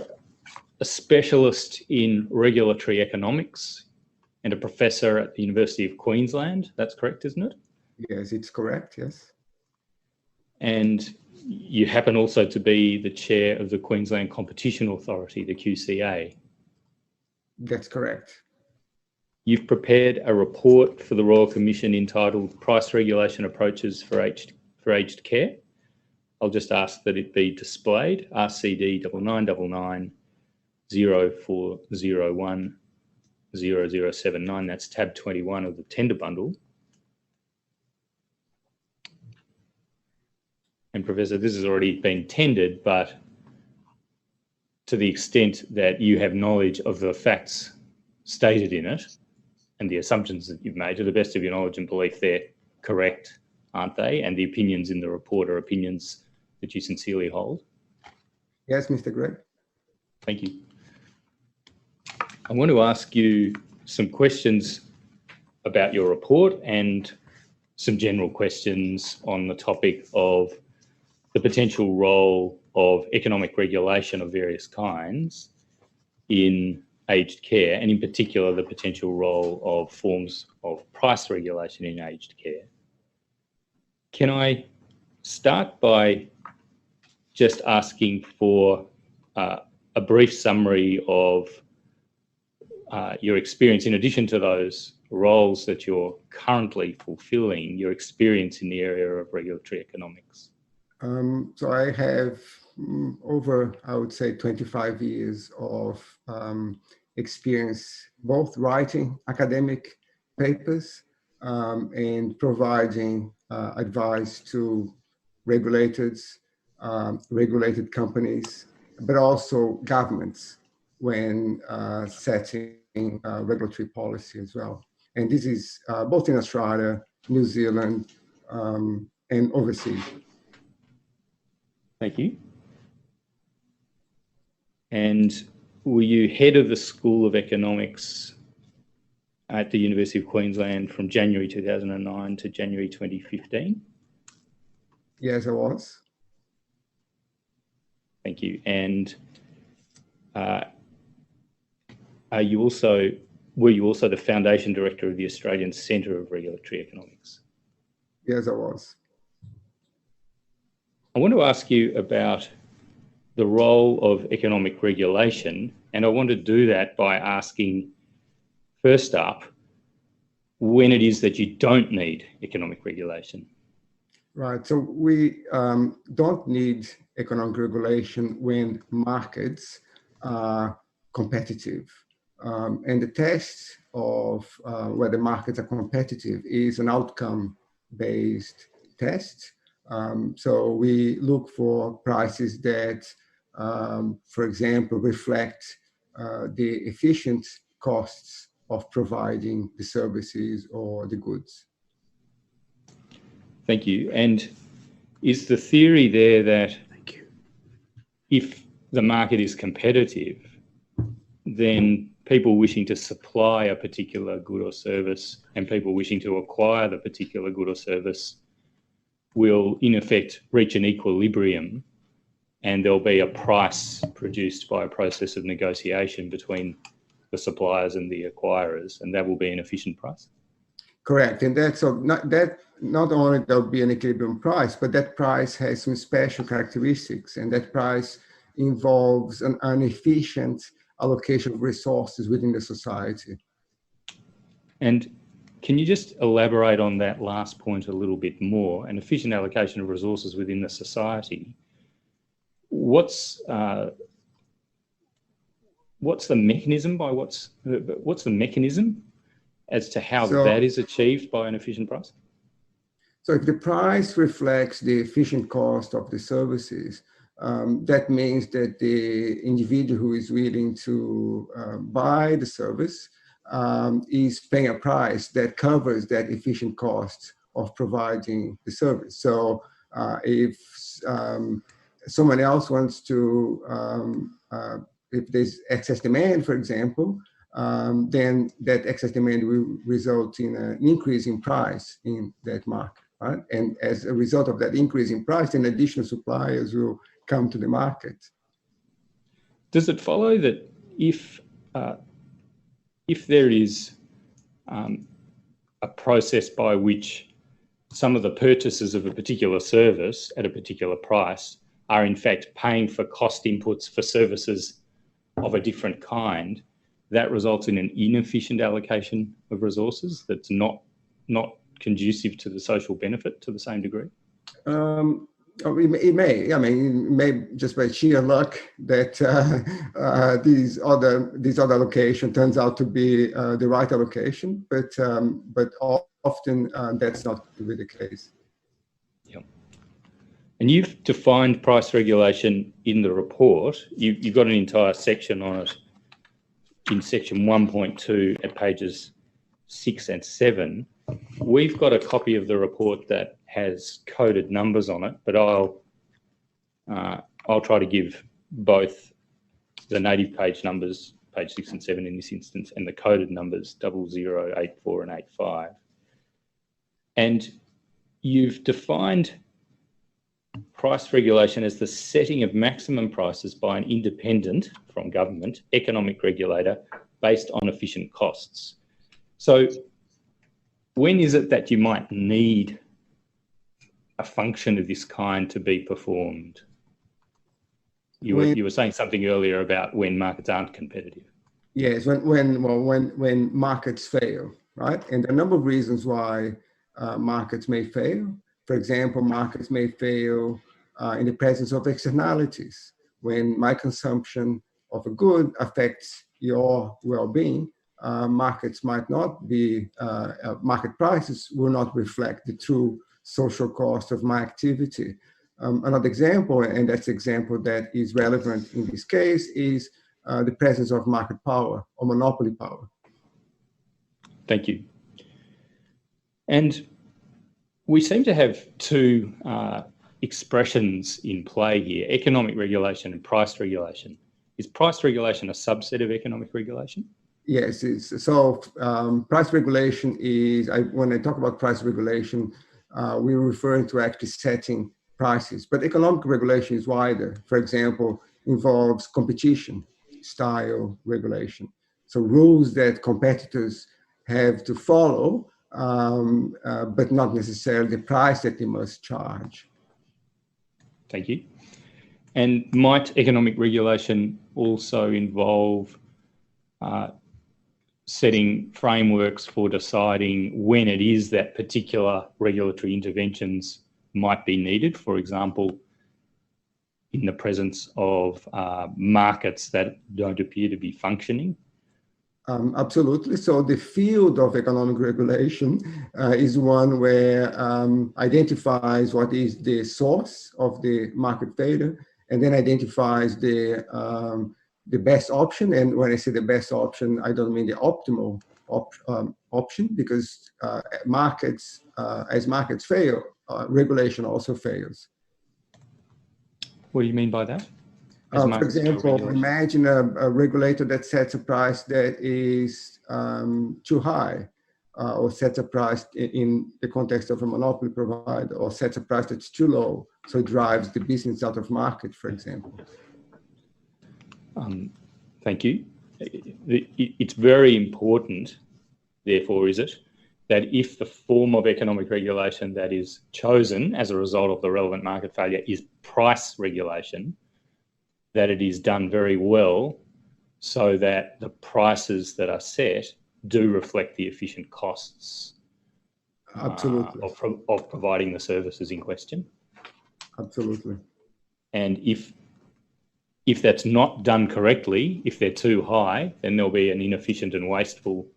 a specialist in regulatory economics and a professor at the University of Queensland. That's correct, isn't it? Yes, it's correct. Yes. And you happen also to be the chair of the Queensland Competition Authority, the QCA. That's correct. You've prepared a report for the Royal Commission entitled Price Regulation Approaches for Aged Care. I'll just ask that it be displayed, RCD 9999 0401 0079. That's tab 21 of the tender bundle. And Professor, this has already been tendered, but to the extent that you have knowledge of the facts stated in it and the assumptions that you've made, to the best of your knowledge and belief, they're correct, aren't they? And the opinions in the report are opinions that you sincerely hold? Yes, Mr. Gray. Thank you. I want to ask you some questions about your report and some general questions on the topic of the potential role of economic regulation of various kinds in aged care, and in particular, the potential role of forms of price regulation in aged care. Can I start by just asking for a brief summary of your experience, in addition to those roles that you're currently fulfilling, your experience in the area of regulatory economics? So I have over, I would say, 25 years of experience, both writing academic papers and providing advice to regulated companies, but also governments when setting regulatory policy as well. And this is both in Australia, New Zealand, and overseas. Thank you. And were you head of the School of Economics at the University of Queensland from January 2009 to January 2015? Yes, I was. Thank you. And were you also the foundation director of the Australian Centre of Regulatory Economics? Yes, I was. I want to ask you about the role of economic regulation, and I want to do that by asking, first up, when it is that you don't need economic regulation. Right. So we don't need economic regulation when markets are competitive. And the test of whether markets are competitive is an outcome-based test. So we look for prices that, for example, reflect the efficient costs of providing the services or the goods. Thank you. And is the theory there that if the market is competitive, then people wishing to supply a particular good or service and people wishing to acquire the particular good or service will, in effect, reach an equilibrium, and there'll be a price produced by a process of negotiation between the suppliers and the acquirers, and that will be an efficient price? Correct. And that's not only there'll be an equilibrium price, but that price has some special characteristics, and that price involves an efficient allocation of resources within the society. And can you just elaborate on that last point a little bit more? An efficient allocation of resources within the society. What's the mechanism by what's the mechanism as to how that is achieved by an efficient price? So if the price reflects the efficient cost of the services, that means that the individual who is willing to buy the service is paying a price that covers that efficient cost of providing the service. So if someone else wants to, if there's excess demand, for example, then that excess demand will result in an increase in price in that market. Right? And as a result of that increase in price, then additional suppliers will come to the market. Does it follow that if there is a process by which some of the purchasers of a particular service at a particular price are in fact paying for cost inputs for services of a different kind, that results in an inefficient allocation of resources that's not conducive to the social benefit to the same degree? It may. I mean, it may just by sheer luck that these other allocation turns out to be the right allocation, but often that's not really the case. Yeah. And you've defined price regulation in the report. You've got an entire section on it in section 1.2 at pages 6 and 7. We've got a copy of the report that has coded numbers on it, but I'll try to give both the native page numbers, page 6 and 7 in this instance, and the coded numbers 00, 84 and 85. And you've defined price regulation as the setting of maximum prices by an independent, from government, economic regulator based on efficient costs. So when is it that you might need a function of this kind to be performed? You were saying something earlier about when markets aren't competitive. Yes, when markets fail, right? And there are a number of reasons why markets may fail. For example, markets may fail in the presence of externalities. When my consumption of a good affects your well-being, markets might not be, market prices will not reflect the true social cost of my activity. Another example, and that's the example that is relevant in this case, is the presence of market power or monopoly power. Thank you. And we seem to have two expressions in play here, economic regulation and price regulation. Is price regulation a subset of economic regulation? Yes, so price regulation is, when I talk about price regulation, we're referring to actually setting prices, but economic regulation is wider. For example, involves competition style regulation. So rules that competitors have to follow, but not necessarily the price that they must charge. Thank you. And might economic regulation also involve setting frameworks for deciding when it is that particular regulatory interventions might be needed, for example, in the presence of markets that don't appear to be functioning? Absolutely. So the field of economic regulation is one where identifies what is the source of the market failure, and then identifies the best option. And when I say the best option, I don't mean the optimal option, because as markets fail, regulation also fails. What do you mean by that? For example, imagine a regulator that sets a price that is too high, or sets a price in the context of a monopoly provider, or sets a price that's too low, so it drives the business out of market, for example. Thank you. It's very important, therefore, is it, that if the form of economic regulation that is chosen as a result of the relevant market failure is price regulation, that it is done very well so that the prices that are set do reflect the efficient costs Absolutely. Of providing the services in question. Absolutely. And if that's not done correctly, if they're too high, then there'll be an inefficient and wasteful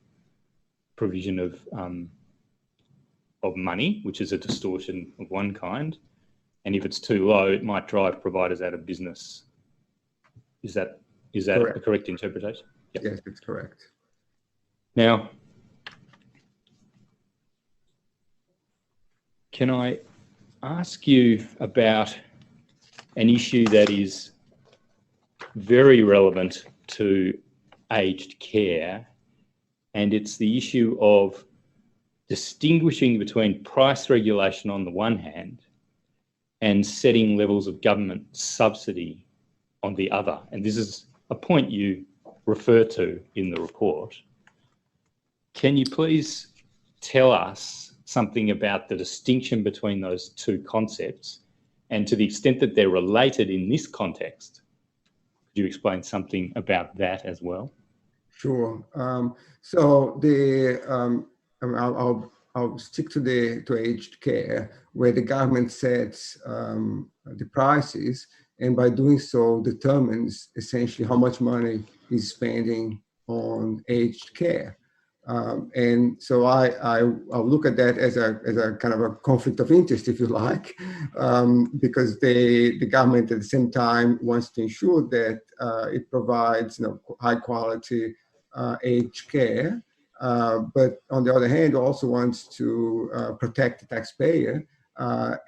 provision of of money, which is a distortion of one kind. And if it's too low, it might drive providers out of business. Is that Correct. a correct interpretation? Yep. Yes, that's correct. Now, can I ask you about an issue that is very relevant to aged care, and it's the issue of distinguishing between price regulation on the one hand and setting levels of government subsidy on the other. And this is a point you refer to in the report. Can you please tell us something about the distinction between those two concepts, and to the extent that they're related in this context, could you explain something about that as well? Sure. I'll stick to aged care, where the government sets the prices, and by doing so determines essentially how much money is spending on aged care. And so I'll look at that as a kind of a conflict of interest, if you like, because the government at the same time wants to ensure that it provides high quality aged care, but on the other hand also wants to protect the taxpayer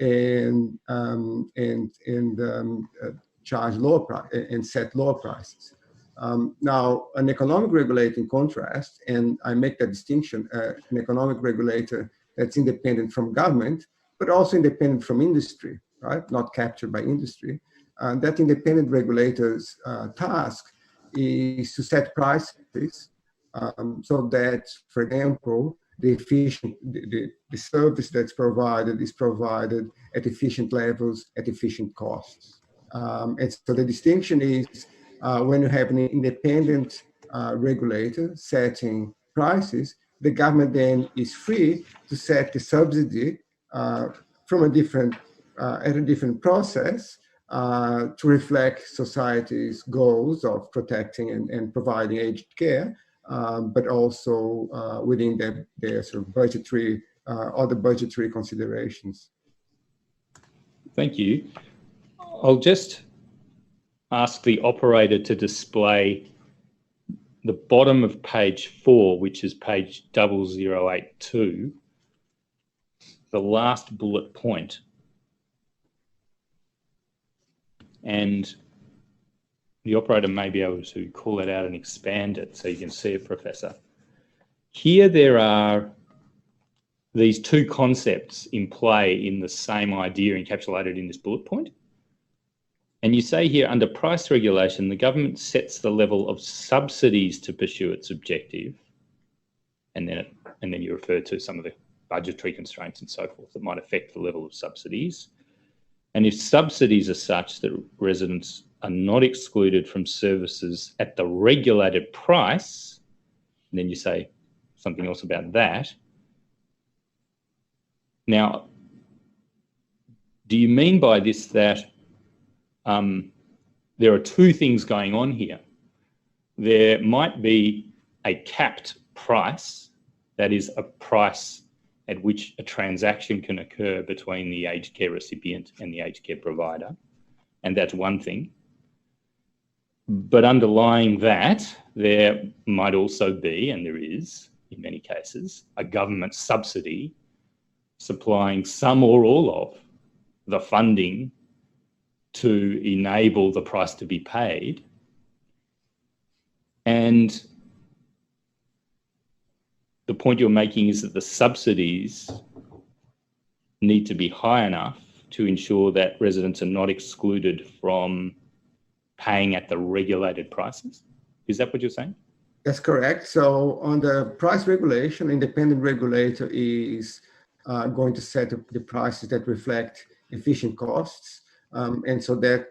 and charge lower price and set lower prices. Now, an economic regulator, in contrast, and I make that distinction, an economic regulator that's independent from government, but also independent from industry, right? Not captured by industry. That independent regulator's task is to set prices so that, for example, the service that's provided is provided at efficient levels, at efficient costs. And so the distinction is when you have an independent regulator setting prices, the government then is free to set the subsidy from a different process to reflect society's goals of protecting and providing aged care, but also within their sort of budgetary other budgetary considerations. Thank you. I'll just ask the operator to display the bottom of page 4, which is page 0082, the last bullet point. And the operator may be able to call it out and expand it so you can see it, Professor. Here there are these two concepts in play in the same idea encapsulated in this bullet point. And you say here, under price regulation, the government sets the level of subsidies to pursue its objective. And then you refer to some of the budgetary constraints and so forth that might affect the level of subsidies. And if subsidies are such that residents are not excluded from services at the regulated price, and then you say something else about that. Now, do you mean by this that there are two things going on here? There might be a capped price, that is a price at which a transaction can occur between the aged care recipient and the aged care provider, and that's one thing. But underlying that, there might also be, and there is in many cases, a government subsidy supplying some or all of the funding to enable the price to be paid. And the point you're making is that the subsidies need to be high enough to ensure that residents are not excluded from paying at the regulated prices. Is that what you're saying? That's correct. So on the price regulation, independent regulator is going to set the prices that reflect efficient costs. And so that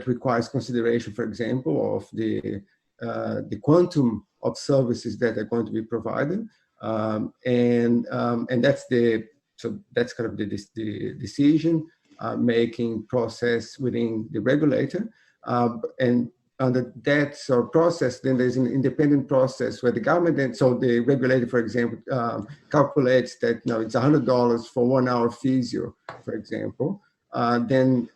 requires consideration, for example, of the quantum of services that are going to be provided, and that's kind of the decision making process within the regulator. And under that sort of process, then there's an independent process where the government, then, so the regulator, for example, calculates that it's $100 for 1 hour physio, for example. And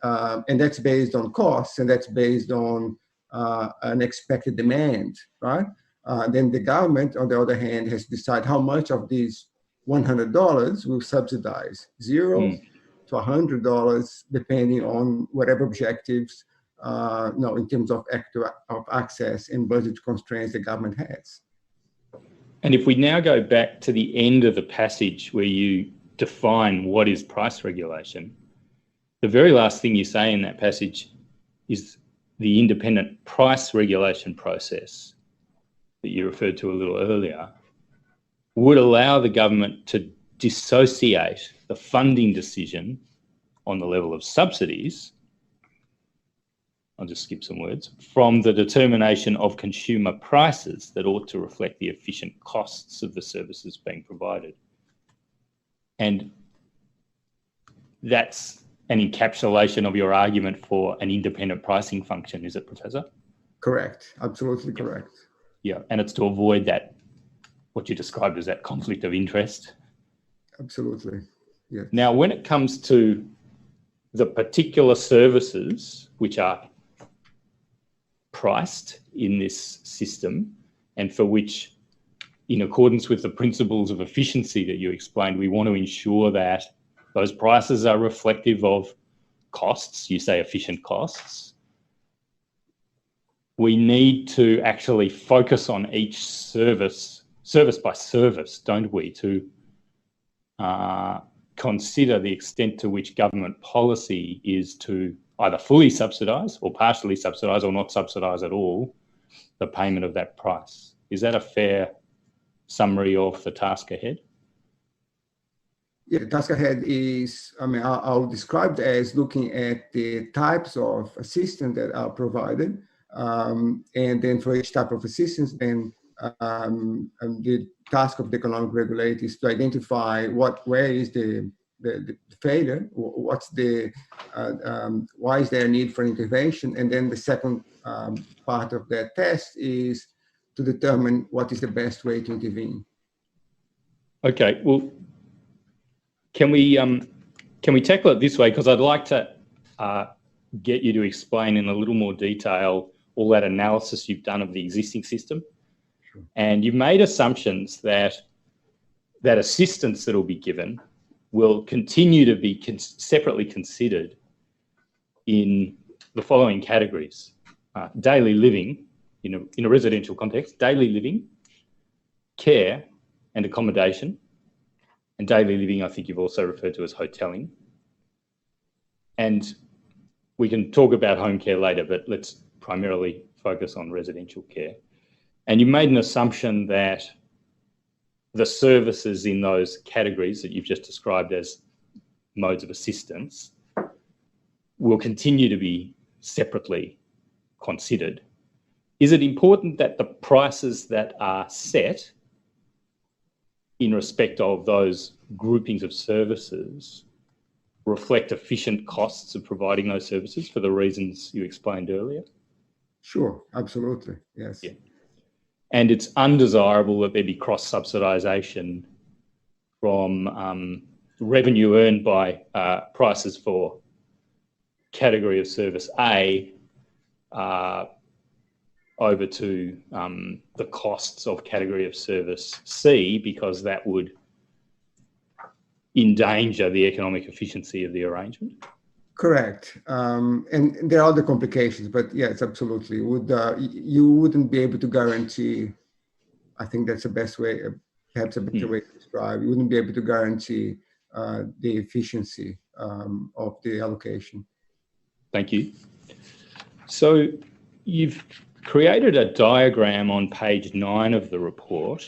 that's based on costs, and that's based on an expected demand, right? Then the government, on the other hand, has to decide how much of these $100 will subsidize, $0 to $100, depending on whatever objectives in terms of access and budget constraints the government has. And if we now go back to the end of the passage where you define what is price regulation, the very last thing you say in that passage is the independent price regulation process that you referred to a little earlier would allow the government to dissociate the funding decision on the level of subsidies, I'll just skip some words, from the determination of consumer prices that ought to reflect the efficient costs of the services being provided. And that's an encapsulation of your argument for an independent pricing function, is it, Professor? Correct, absolutely correct. Yeah, and it's to avoid that, what you described as that conflict of interest. Absolutely, yes. Now, when it comes to the particular services which are priced in this system and for which, in accordance with the principles of efficiency that you explained, we want to ensure that those prices are reflective of costs, you say efficient costs, we need to actually focus on each service by service, don't we, to consider the extent to which government policy is to either fully subsidise or partially subsidise or not subsidise at all the payment of that price. Is that a fair summary of the task ahead? Yeah, the task ahead is, I'll describe it as looking at the types of assistance that are provided, and then for each type of assistance, then the task of the economic regulator is to identify where is the failure, what's the why is there a need for intervention, and then the second part of that test is to determine what is the best way to intervene. Okay, well, can we tackle it this way? Because I'd like to get you to explain in a little more detail all that analysis you've done of the existing system. Sure. And you've made assumptions that assistance that will be given will continue to be separately considered in the following categories: daily living, in a residential context, daily living, care and accommodation, and daily living I think you've also referred to as hotelling. And we can talk about home care later, but let's primarily focus on residential care. And you made an assumption that the services in those categories that you've just described as modes of assistance will continue to be separately considered. Is it important that the prices that are set in respect of those groupings of services reflect efficient costs of providing those services for the reasons you explained earlier? Sure, absolutely, yes. Yeah. And it's undesirable that there be cross-subsidisation from revenue earned by prices for category of service A over to the costs of category of service C, because that would endanger the economic efficiency of the arrangement. Correct. And there are other complications, but yes, absolutely. You wouldn't be able to guarantee, I think that's the best way, perhaps a better way to describe, you wouldn't be able to guarantee the efficiency of the allocation. Thank you. So you've created a diagram on page 9 of the report,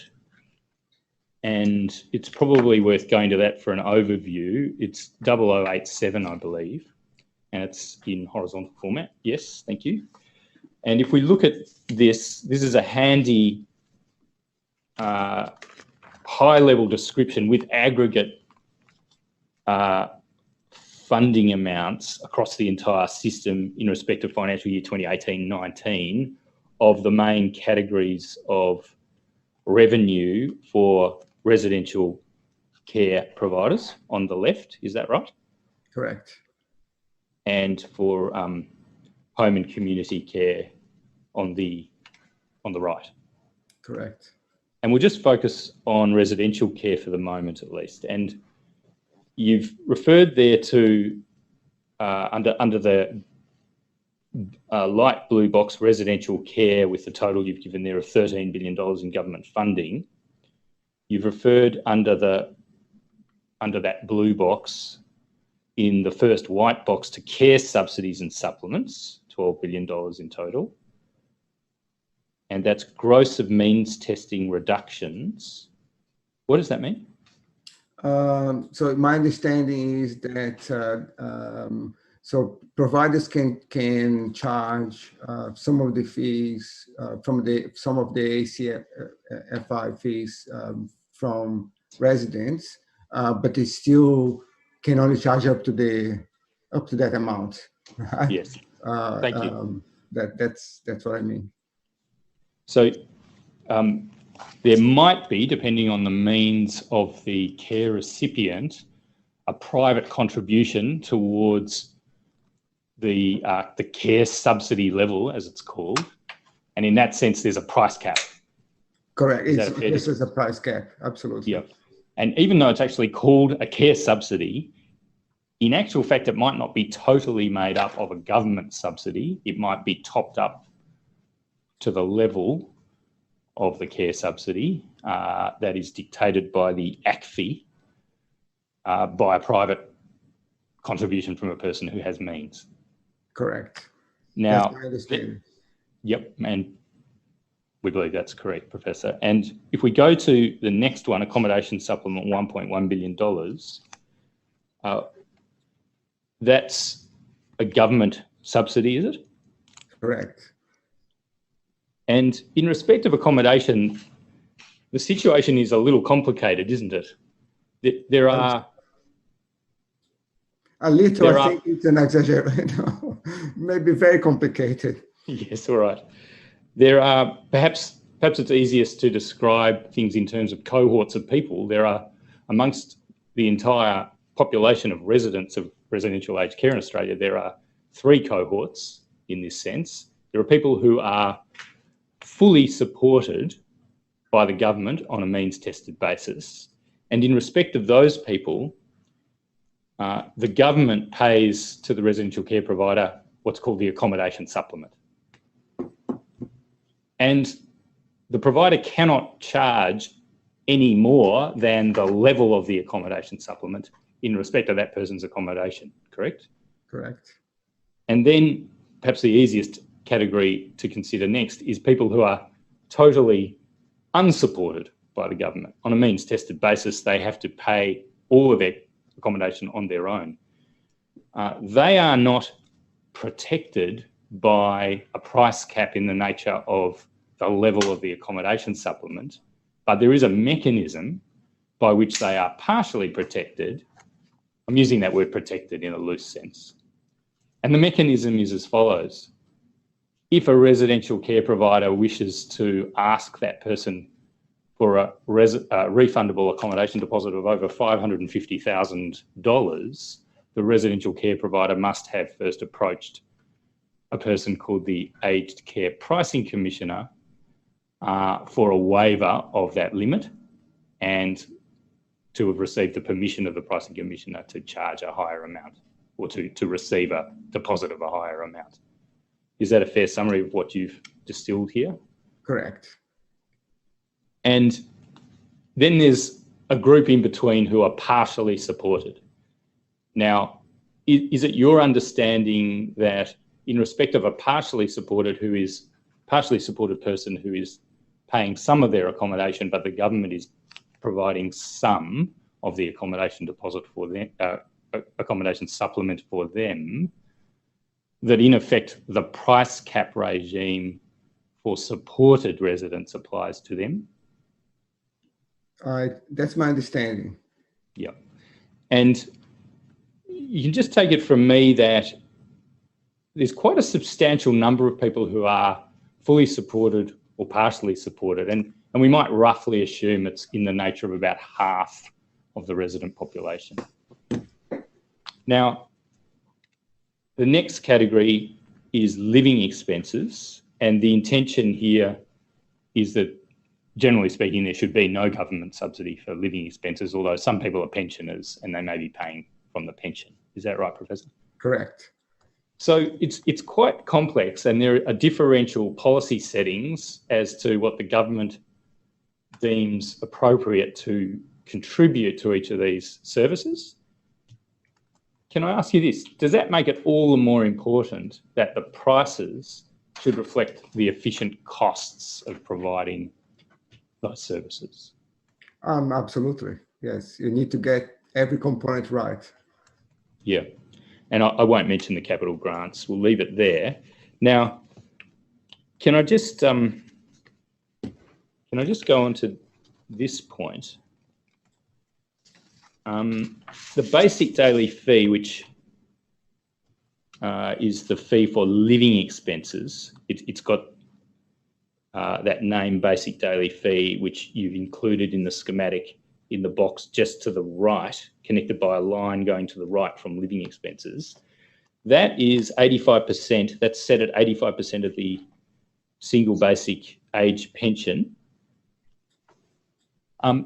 and it's probably worth going to that for an overview. It's 0087, I believe, and it's in horizontal format. Yes, thank you. And if we look at this is a handy high-level description with aggregate funding amounts across the entire system in respect of financial year 2018-19 of the main categories of revenue for residential care providers on the left, is that right? Correct. And for home and community care on the right. Correct. And we'll just focus on residential care for the moment at least. And you've referred there to under the light blue box residential care with the total you've given there of $13 billion in government funding. You've referred under that blue box in the first white box to care subsidies and supplements, $12 billion in total. And that's gross of means testing reductions. What does that mean? So my understanding is that so providers can charge some of the fees some of the ACFI fees from residents, but they still can only charge up to that amount. Right? Yes. Thank you. That's what I mean. So there might be, depending on the means of the care recipient, a private contribution towards the care subsidy level, as it's called. And in that sense, there's a price cap. Correct. This is a price cap. Absolutely. Yeah. And even though it's actually called a care subsidy, in actual fact, it might not be totally made up of a government subsidy. It might be topped up to the level of the care subsidy that is dictated by the ACFI by a private contribution from a person who has means. Correct. Now, that's my understanding. Yep, and we believe that's correct, Professor. And if we go to the next one, accommodation supplement, $1.1 billion, that's a government subsidy, is it? Correct. And in respect of accommodation, the situation is a little complicated, isn't it? There are... A little, I think it's an exaggeration. Maybe very complicated. Yes, all right. There are, perhaps it's easiest to describe things in terms of cohorts of people. There are, amongst the entire population of residents of residential aged care in Australia, there are three cohorts in this sense. There are people who are fully supported by the government on a means-tested basis. And in respect of those people, the government pays to the residential care provider what's called the accommodation supplement. And the provider cannot charge any more than the level of the accommodation supplement in respect of that person's accommodation, correct? Correct. And then perhaps the easiest category to consider next is people who are totally unsupported by the government. On a means-tested basis, they have to pay all of their accommodation on their own. They are not protected by a price cap in the nature of the level of the accommodation supplement, but there is a mechanism by which they are partially protected. I'm using that word protected in a loose sense. And the mechanism is as follows. If a residential care provider wishes to ask that person for a refundable accommodation deposit of over $550,000, the residential care provider must have first approached a person called the Aged Care Pricing Commissioner for a waiver of that limit and to have received the permission of the Pricing Commissioner to charge a higher amount or to receive a deposit of a higher amount. Is that a fair summary of what you've distilled here? Correct. And then there's a group in between who are partially supported. Now, is it your understanding that in respect of a partially supported person who is paying some of their accommodation, but the government is providing some of the accommodation deposit for them, accommodation supplement for them, that in effect the price cap regime for supported residents applies to them? That's my understanding. Yeah. And you can just take it from me that there's quite a substantial number of people who are fully supported or partially supported, and we might roughly assume it's in the nature of about half of the resident population. Now, the next category is living expenses, and the intention here is that, generally speaking, there should be no government subsidy for living expenses, although some people are pensioners and they may be paying from the pension. Is that right, Professor? Correct. So it's quite complex, and there are differential policy settings as to what the government deems appropriate to contribute to each of these services. Can I ask you this? Does that make it all the more important that the prices should reflect the efficient costs of providing those services? Absolutely. Yes. You need to get every component right. Yeah. And I won't mention the capital grants. We'll leave it there. Now, can I just go on to this point? The basic daily fee, which is the fee for living expenses, it's got that name, basic daily fee, which you've included in the schematic in the box just to the right, connected by a line going to the right from living expenses. That is 85%, that's set at 85% of the single basic age pension.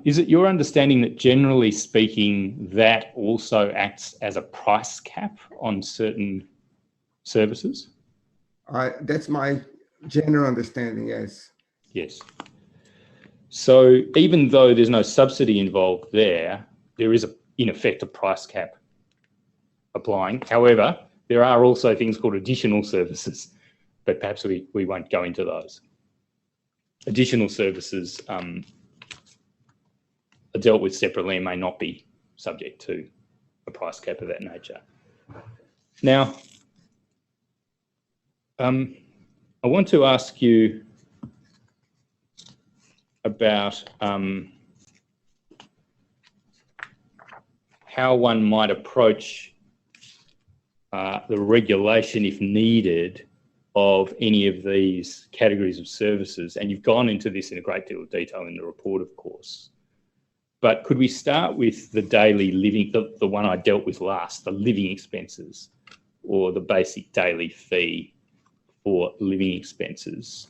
Is it your understanding that, generally speaking, that also acts as a price cap on certain services? That's my general understanding, yes. Yes. So even though there's no subsidy involved there, there is, in effect, a price cap applying. However, there are also things called additional services, but perhaps we won't go into those. Additional services are dealt with separately and may not be subject to a price cap of that nature. Now, I want to ask you about how one might approach the regulation, if needed, of any of these categories of services. And you've gone into this in a great deal of detail in the report, of course. But could we start with the daily living, the one I dealt with last, the living expenses, or the basic daily fee for living expenses?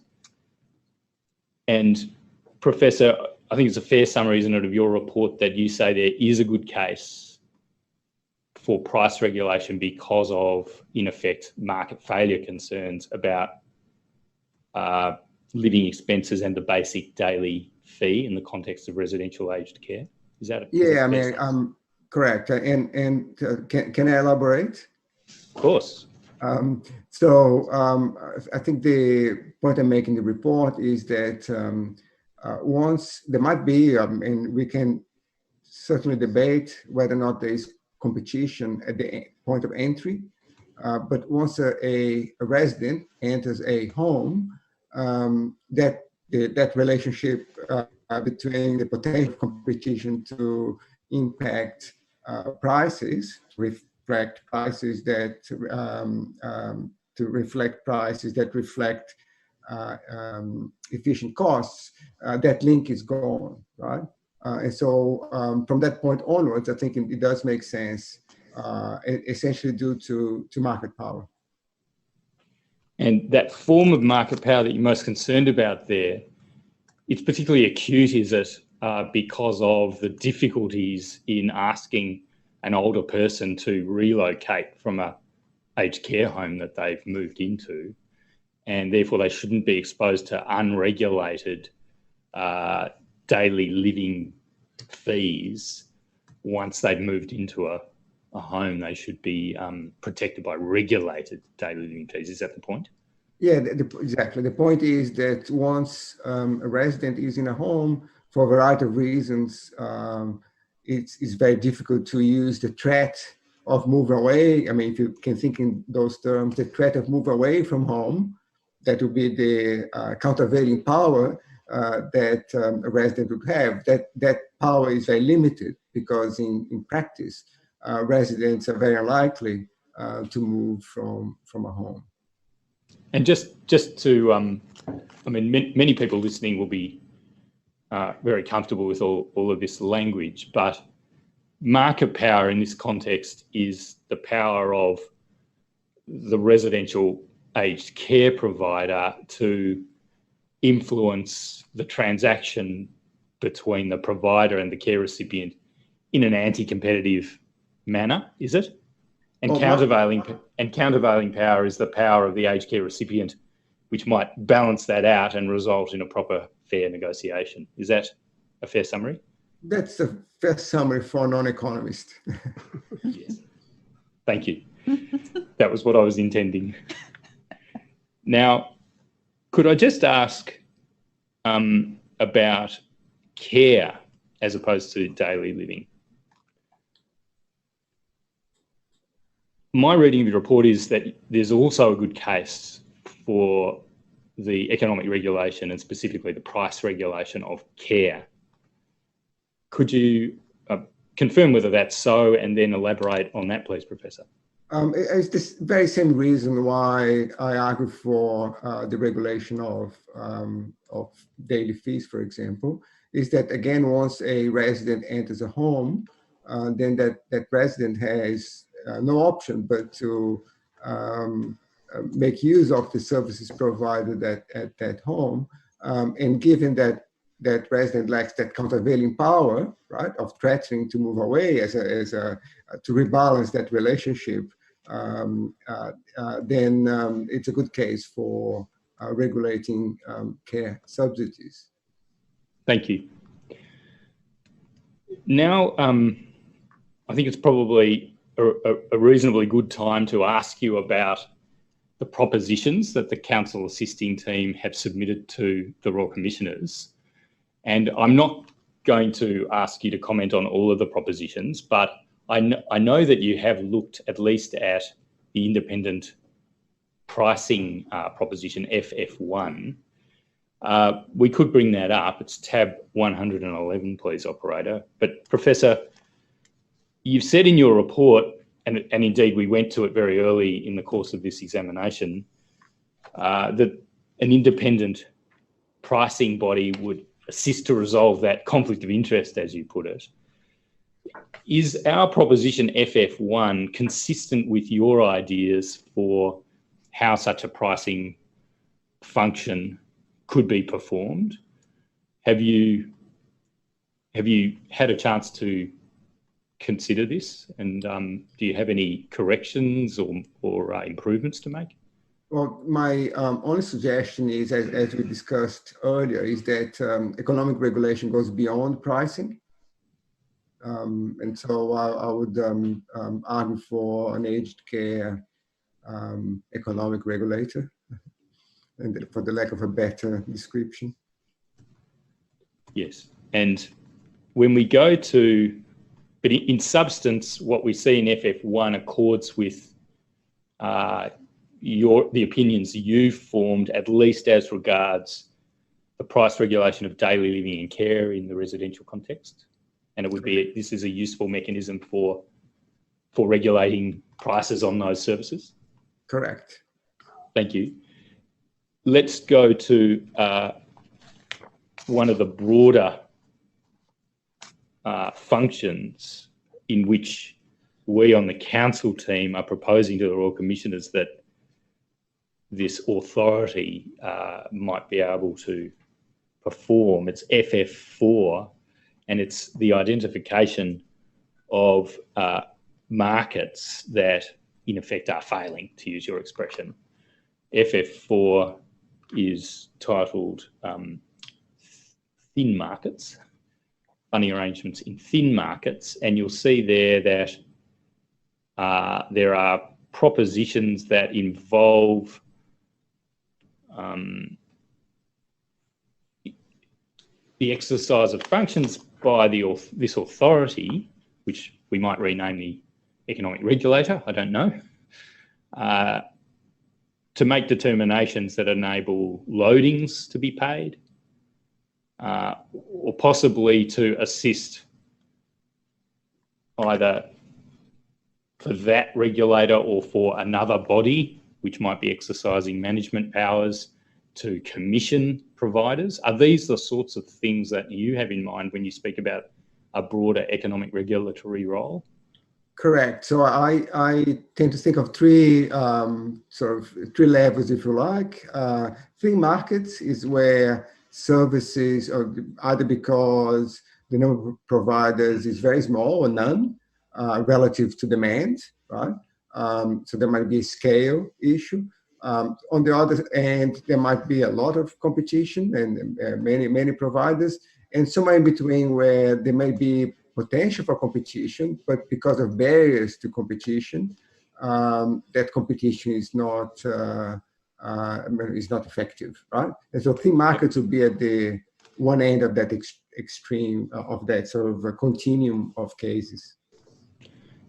And Professor, I think it's a fair summary, isn't it, of your report that you say there is a good case for price regulation because of, in effect, market failure concerns about living expenses and the basic daily fee in the context of residential aged care. Is that? Yeah, I mean, correct. And can I elaborate? Of course. I think the point I make in the report is that once there might be, and we can certainly debate whether or not there is competition at the point of entry, but once a resident enters a home, that relationship between the potential competition to impact prices, reflect prices that reflect efficient costs, that link is gone, right? And so from that point onwards, I think it does make sense, essentially due to market power. And that form of market power that you're most concerned about there, it's particularly acute, is it, because of the difficulties in asking an older person to relocate from a aged care home that they've moved into, and therefore they shouldn't be exposed to unregulated daily living fees. Once they've moved into a home, they should be protected by regulated daily living fees. Is that the point? Yeah, exactly. The point is that once a resident is in a home, for a variety of reasons, it's very difficult to use the threat of move away. I mean, if you can think in those terms, the threat of move away from home, that would be the countervailing power that a resident would have. That power is very limited because in practice, residents are very unlikely to move from a home. And just to, I mean, many people listening will be very comfortable with all of this language, but market power in this context is the power of the residential aged care provider to influence the transaction between the provider and the care recipient in an anti-competitive manner, is it? And countervailing power is the power of the aged care recipient, which might balance that out and result in a proper, fair negotiation. Is that a fair summary? That's a fair summary for a non-economist. Yes. Thank you. That was what I was intending. Now, could I just ask about care as opposed to daily living? My reading of the report is that there's also a good case for the economic regulation and specifically the price regulation of care. Could you confirm whether that's so and then elaborate on that, please, Professor? It's this very same reason why I argue for the regulation of daily fees, for example, is that, again, once a resident enters a home, then that resident has no option but to make use of the services provided at that home. And given that that resident lacks that countervailing power, right, of threatening to move away to rebalance that relationship, then it's a good case for regulating care subsidies. Thank you. Now, I think it's probably a reasonably good time to ask you about the propositions that the council assisting team have submitted to the Royal Commissioners. And I'm not going to ask you to comment on all of the propositions, but I know that you have looked at least at the independent pricing proposition FF1. We could bring that up. It's tab 111, please, operator. But Professor, you've said in your report, and indeed we went to it very early in the course of this examination, that an independent pricing body would assist to resolve that conflict of interest, as you put it. Is our proposition FF1 consistent with your ideas for how such a pricing function could be performed? Have you had a chance to consider this, and do you have any corrections or improvements to make? Well, my only suggestion is, as we discussed earlier, is that economic regulation goes beyond pricing. And so I would argue for an aged care economic regulator, and for the lack of a better description. Yes, and when we go to, but in substance, what we see in FF1 accords with the opinions you've formed, at least as regards the price regulation of daily living and care in the residential context. And it would be, this is a useful mechanism for regulating prices on those services? Correct. Thank you. Let's go to one of the broader functions in which we on the council team are proposing to the Royal Commissioners that this authority might be able to perform. It's FF4, and it's the identification of markets that in effect are failing, to use your expression. FF4 is titled Thin Markets, Funding Arrangements in Thin Markets, and you'll see there that there are propositions that involve the exercise of functions by this authority, which we might rename the economic regulator, I don't know, to make determinations that enable loadings to be paid, or possibly to assist either for that regulator or for another body, which might be exercising management powers to commission providers? Are these the sorts of things that you have in mind when you speak about a broader economic regulatory role? Correct. So I tend to think of three three levels, if you like. Free markets is where services, or either because the number of providers is very small or none relative to demand, right? So there might be a scale issue. On the other hand, there might be a lot of competition and many providers, and somewhere in between where there may be potential for competition, but because of barriers to competition, that competition is not effective, right? And so free markets would be at the one end of that extreme of that sort of a continuum of cases.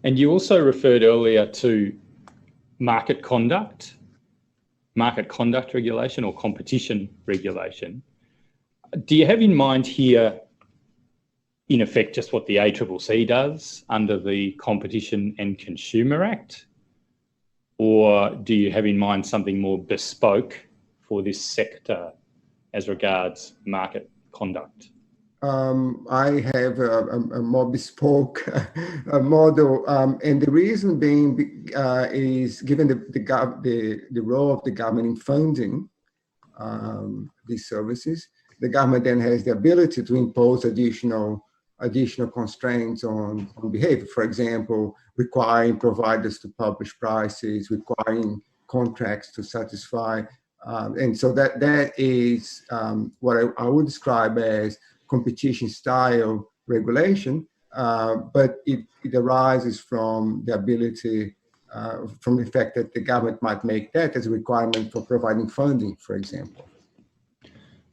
And you also referred earlier to market conduct regulation or competition regulation. Do you have in mind here, in effect, just what the ACCC does under the Competition and Consumer Act? Or do you have in mind something more bespoke for this sector as regards market conduct? I have a more bespoke model, and the reason being is given the role of the government in funding these services, the government then has the ability to impose additional constraints on behavior. For example, requiring providers to publish prices, requiring contracts to satisfy, and so that is what I would describe as competition style regulation, but it arises from the ability, from the fact that the government might make that as a requirement for providing funding, for example.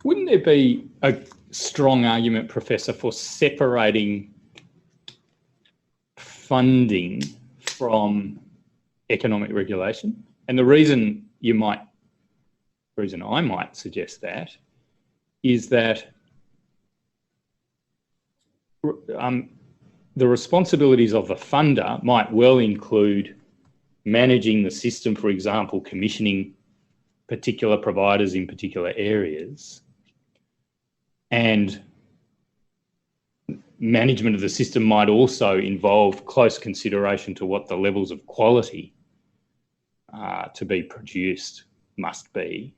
Wouldn't there be a strong argument, Professor, for separating funding from economic regulation? And the reason I might suggest that is that the responsibilities of the funder might well include managing the system, for example, commissioning particular providers in particular areas, and management of the system might also involve close consideration to what the levels of quality to be produced must be.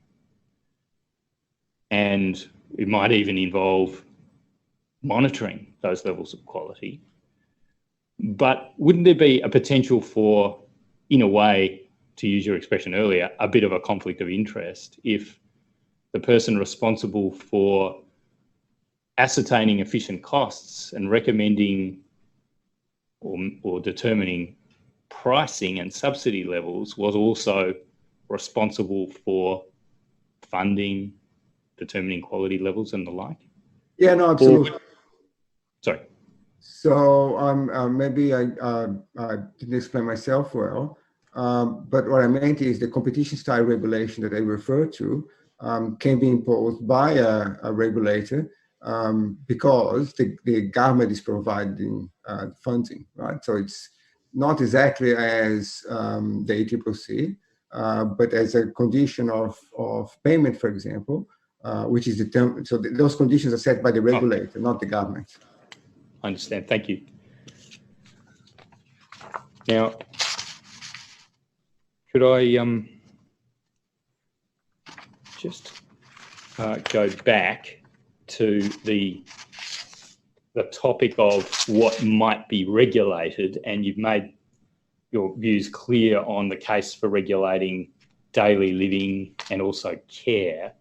And it might even involve monitoring those levels of quality. But wouldn't there be a potential for, in a way, to use your expression earlier, a bit of a conflict of interest if the person responsible for ascertaining efficient costs and recommending or determining pricing and subsidy levels was also responsible for funding, determining quality levels and the like? Yeah, no, absolutely. Sorry. So maybe I didn't explain myself well, but what I meant is the competition style regulation that I referred to can be imposed by a regulator because the government is providing funding, right? So it's not exactly as the ACCC, but as a condition of payment, for example, which is determined. So those conditions are set by the regulator, not the government. I understand. Thank you. Now, could I just go back to the topic of what might be regulated, and you've made your views clear on the case for regulating daily living and also care.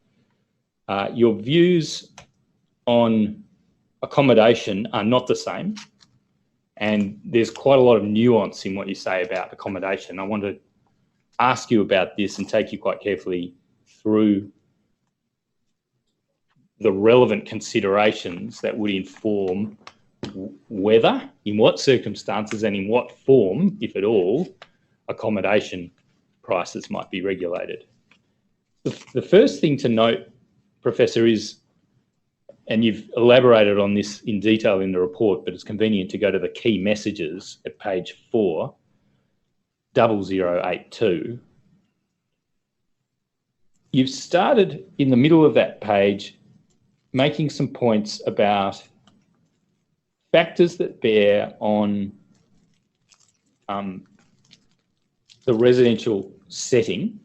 Your views on accommodation are not the same, and there's quite a lot of nuance in what you say about accommodation. I want to ask you about this and take you quite carefully through the relevant considerations that would inform whether, in what circumstances and in what form, if at all, accommodation prices might be regulated. The first thing to note, Professor, is, and you've elaborated on this in detail in the report, but it's convenient to go to the key messages at page 4. 0082, you've started in the middle of that page making some points about factors that bear on the residential setting.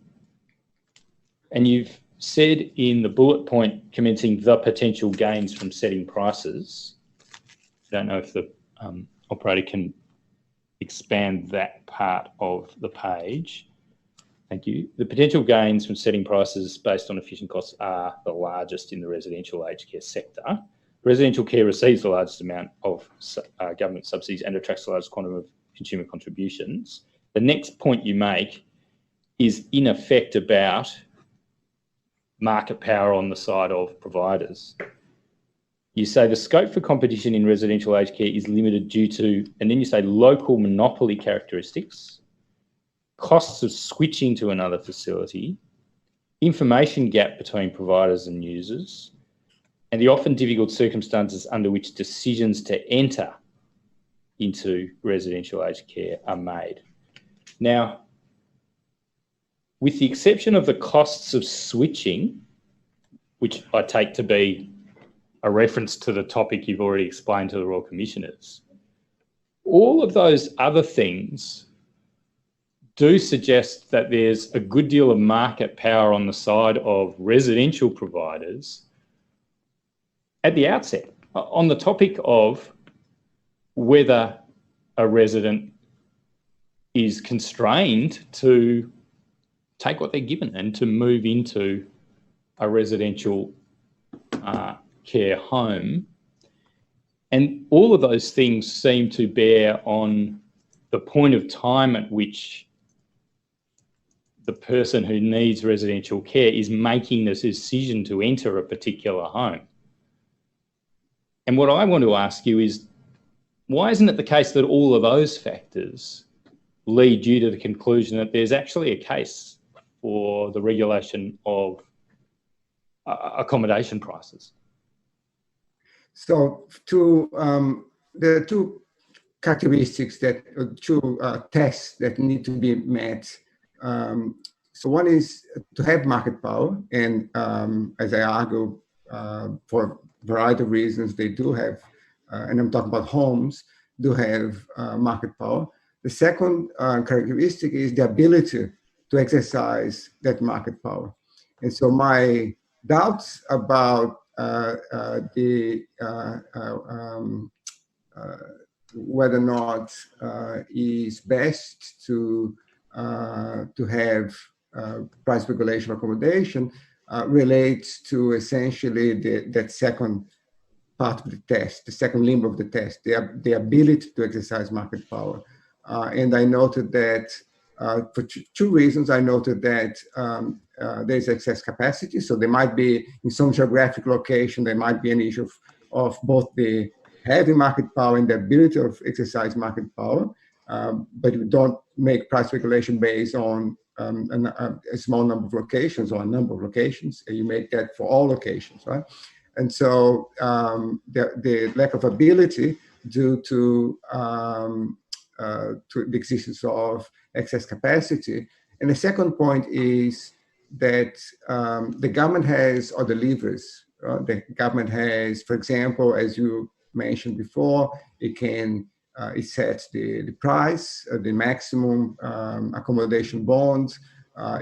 And you've said in the bullet point commencing the potential gains from setting prices. I don't know if the operator can expand that part of the page. Thank you. The potential gains from setting prices based on efficient costs are the largest in the residential aged care sector. Residential care receives the largest amount of government subsidies and attracts the largest quantum of consumer contributions. The next point you make is in effect about market power on the side of providers. You say the scope for competition in residential aged care is limited due to, and then you say local monopoly characteristics, costs of switching to another facility, information gap between providers and users, and the often difficult circumstances under which decisions to enter into residential aged care are made. Now, with the exception of the costs of switching, which I take to be a reference to the topic you've already explained to the Royal Commissioners, all of those other things do suggest that there's a good deal of market power on the side of residential providers at the outset. On the topic of whether a resident is constrained to take what they're given and to move into a residential care home. And all of those things seem to bear on the point of time at which the person who needs residential care is making the decision to enter a particular home. And what I want to ask you is, why isn't it the case that all of those factors lead you to the conclusion that there's actually a case for the regulation of accommodation prices? So there are two characteristics two tests that need to be met. So one is to have market power, and as I argue, for a variety of reasons, they do have, and I'm talking about homes, do have market power. The second characteristic is the ability to exercise that market power. And so my doubts about whether or not is best to have price regulation accommodation relates to essentially that second part of the test, the second limb of the test, the ability to exercise market power. And I noted that for two reasons. I noted that there's excess capacity. So there might be, in some geographic location, there might be an issue of both the having market power and the ability of exercise market power. But you don't make price regulation based on a small number of locations or a number of locations. You make that for all locations, right? And so the lack of ability due to the existence of excess capacity. And the second point is that the government has other levers. The government has, for example, as you mentioned before, it sets the price, the maximum accommodation bonds.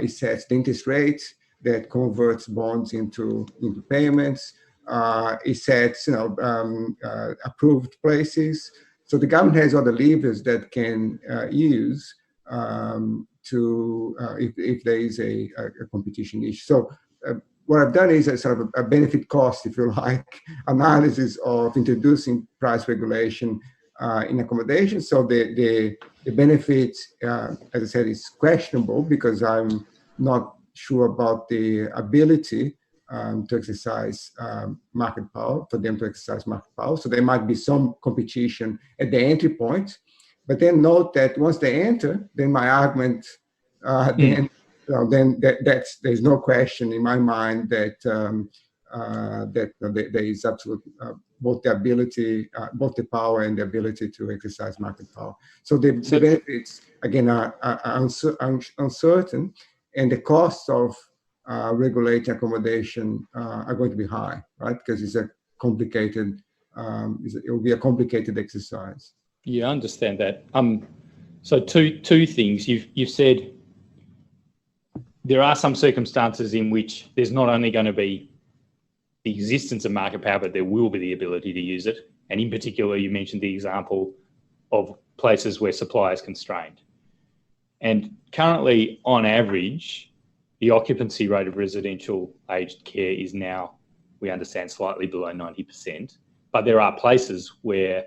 It sets the interest rate that converts bonds into payments. It sets approved places. So the government has other levers that can use if there is a competition issue. So what I've done is a sort of a benefit cost, if you like, analysis of introducing price regulation in accommodation. So the benefit, as I said, is questionable because I'm not sure about the ability to exercise market power, for them to exercise market power. So there might be some competition at the entry point, but then note that once they enter, then my argument, there's no question in my mind that that there is absolute both the ability, both the power and the ability to exercise market power. So the benefits again are uncertain, and the costs of regulating accommodation are going to be high, right? Because it's a complicated, it will be a complicated exercise. Yeah, I understand that. So two things. You've said there are some circumstances in which there's not only going to be the existence of market power, but there will be the ability to use it. And in particular, you mentioned the example of places where supply is constrained. And currently, on average, the occupancy rate of residential aged care is now, we understand, slightly below 90%. But there are places where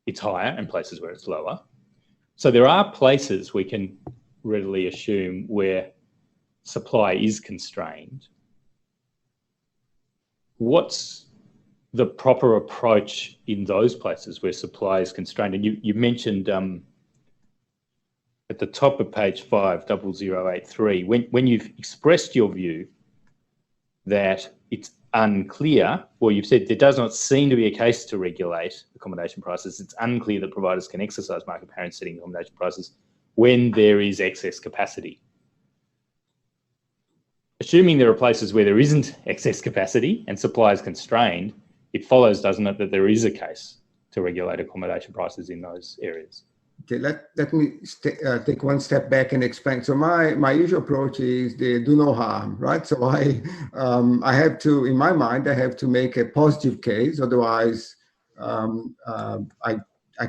it's higher and places where it's lower. So there are places we can readily assume where supply is constrained. What's the proper approach in those places where supply is constrained? And you mentioned at the top of page 50083, when you've expressed your view that it's unclear, or you've said there does not seem to be a case to regulate accommodation prices, it's unclear that providers can exercise market power in setting accommodation prices when there is excess capacity. Assuming there are places where there isn't excess capacity and supply is constrained, it follows, doesn't it, that there is a case to regulate accommodation prices in those areas? Okay, let me take one step back and explain. So my usual approach is the do no harm, right? So I have to, in my mind, I have to make a positive case. Otherwise, I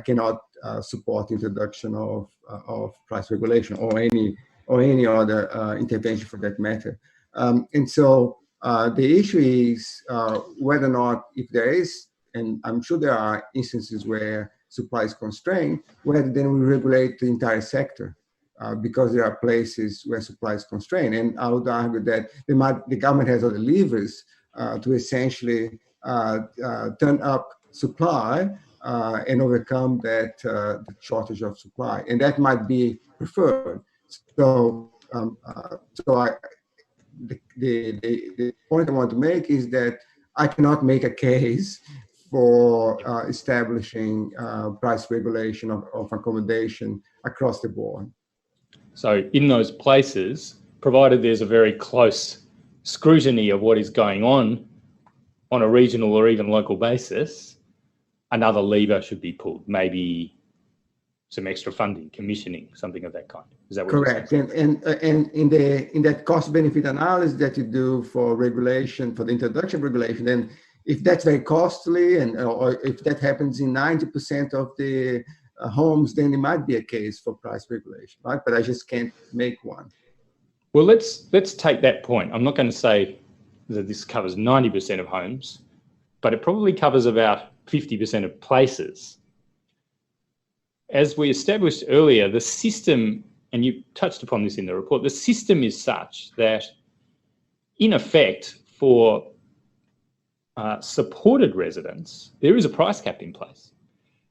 cannot support introduction of price regulation or any other intervention for that matter. And so the issue is whether or not, if there is, and I'm sure there are instances where supply is constrained, whether then we regulate the entire sector because there are places where supply is constrained. And I would argue that the government has other levers to essentially turn up supply and overcome that the shortage of supply, and that might be preferred. So, the point I want to make is that I cannot make a case for establishing price regulation of accommodation across the board. So in those places, provided there's a very close scrutiny of what is going on a regional or even local basis, another lever should be pulled, maybe some extra funding, commissioning, something of that kind. Is that what correct? You're saying? And in that cost-benefit analysis that you do for regulation, for the introduction of regulation, then if that's very costly, or if that happens in 90% of the homes, then it might be a case for price regulation, right? But I just can't make one. Well, let's take that point. I'm not going to say that this covers 90% of homes, but it probably covers about 50% of places. As we established earlier, the system, and you touched upon this in the report, the system is such that, in effect, for supported residents, there is a price cap in place.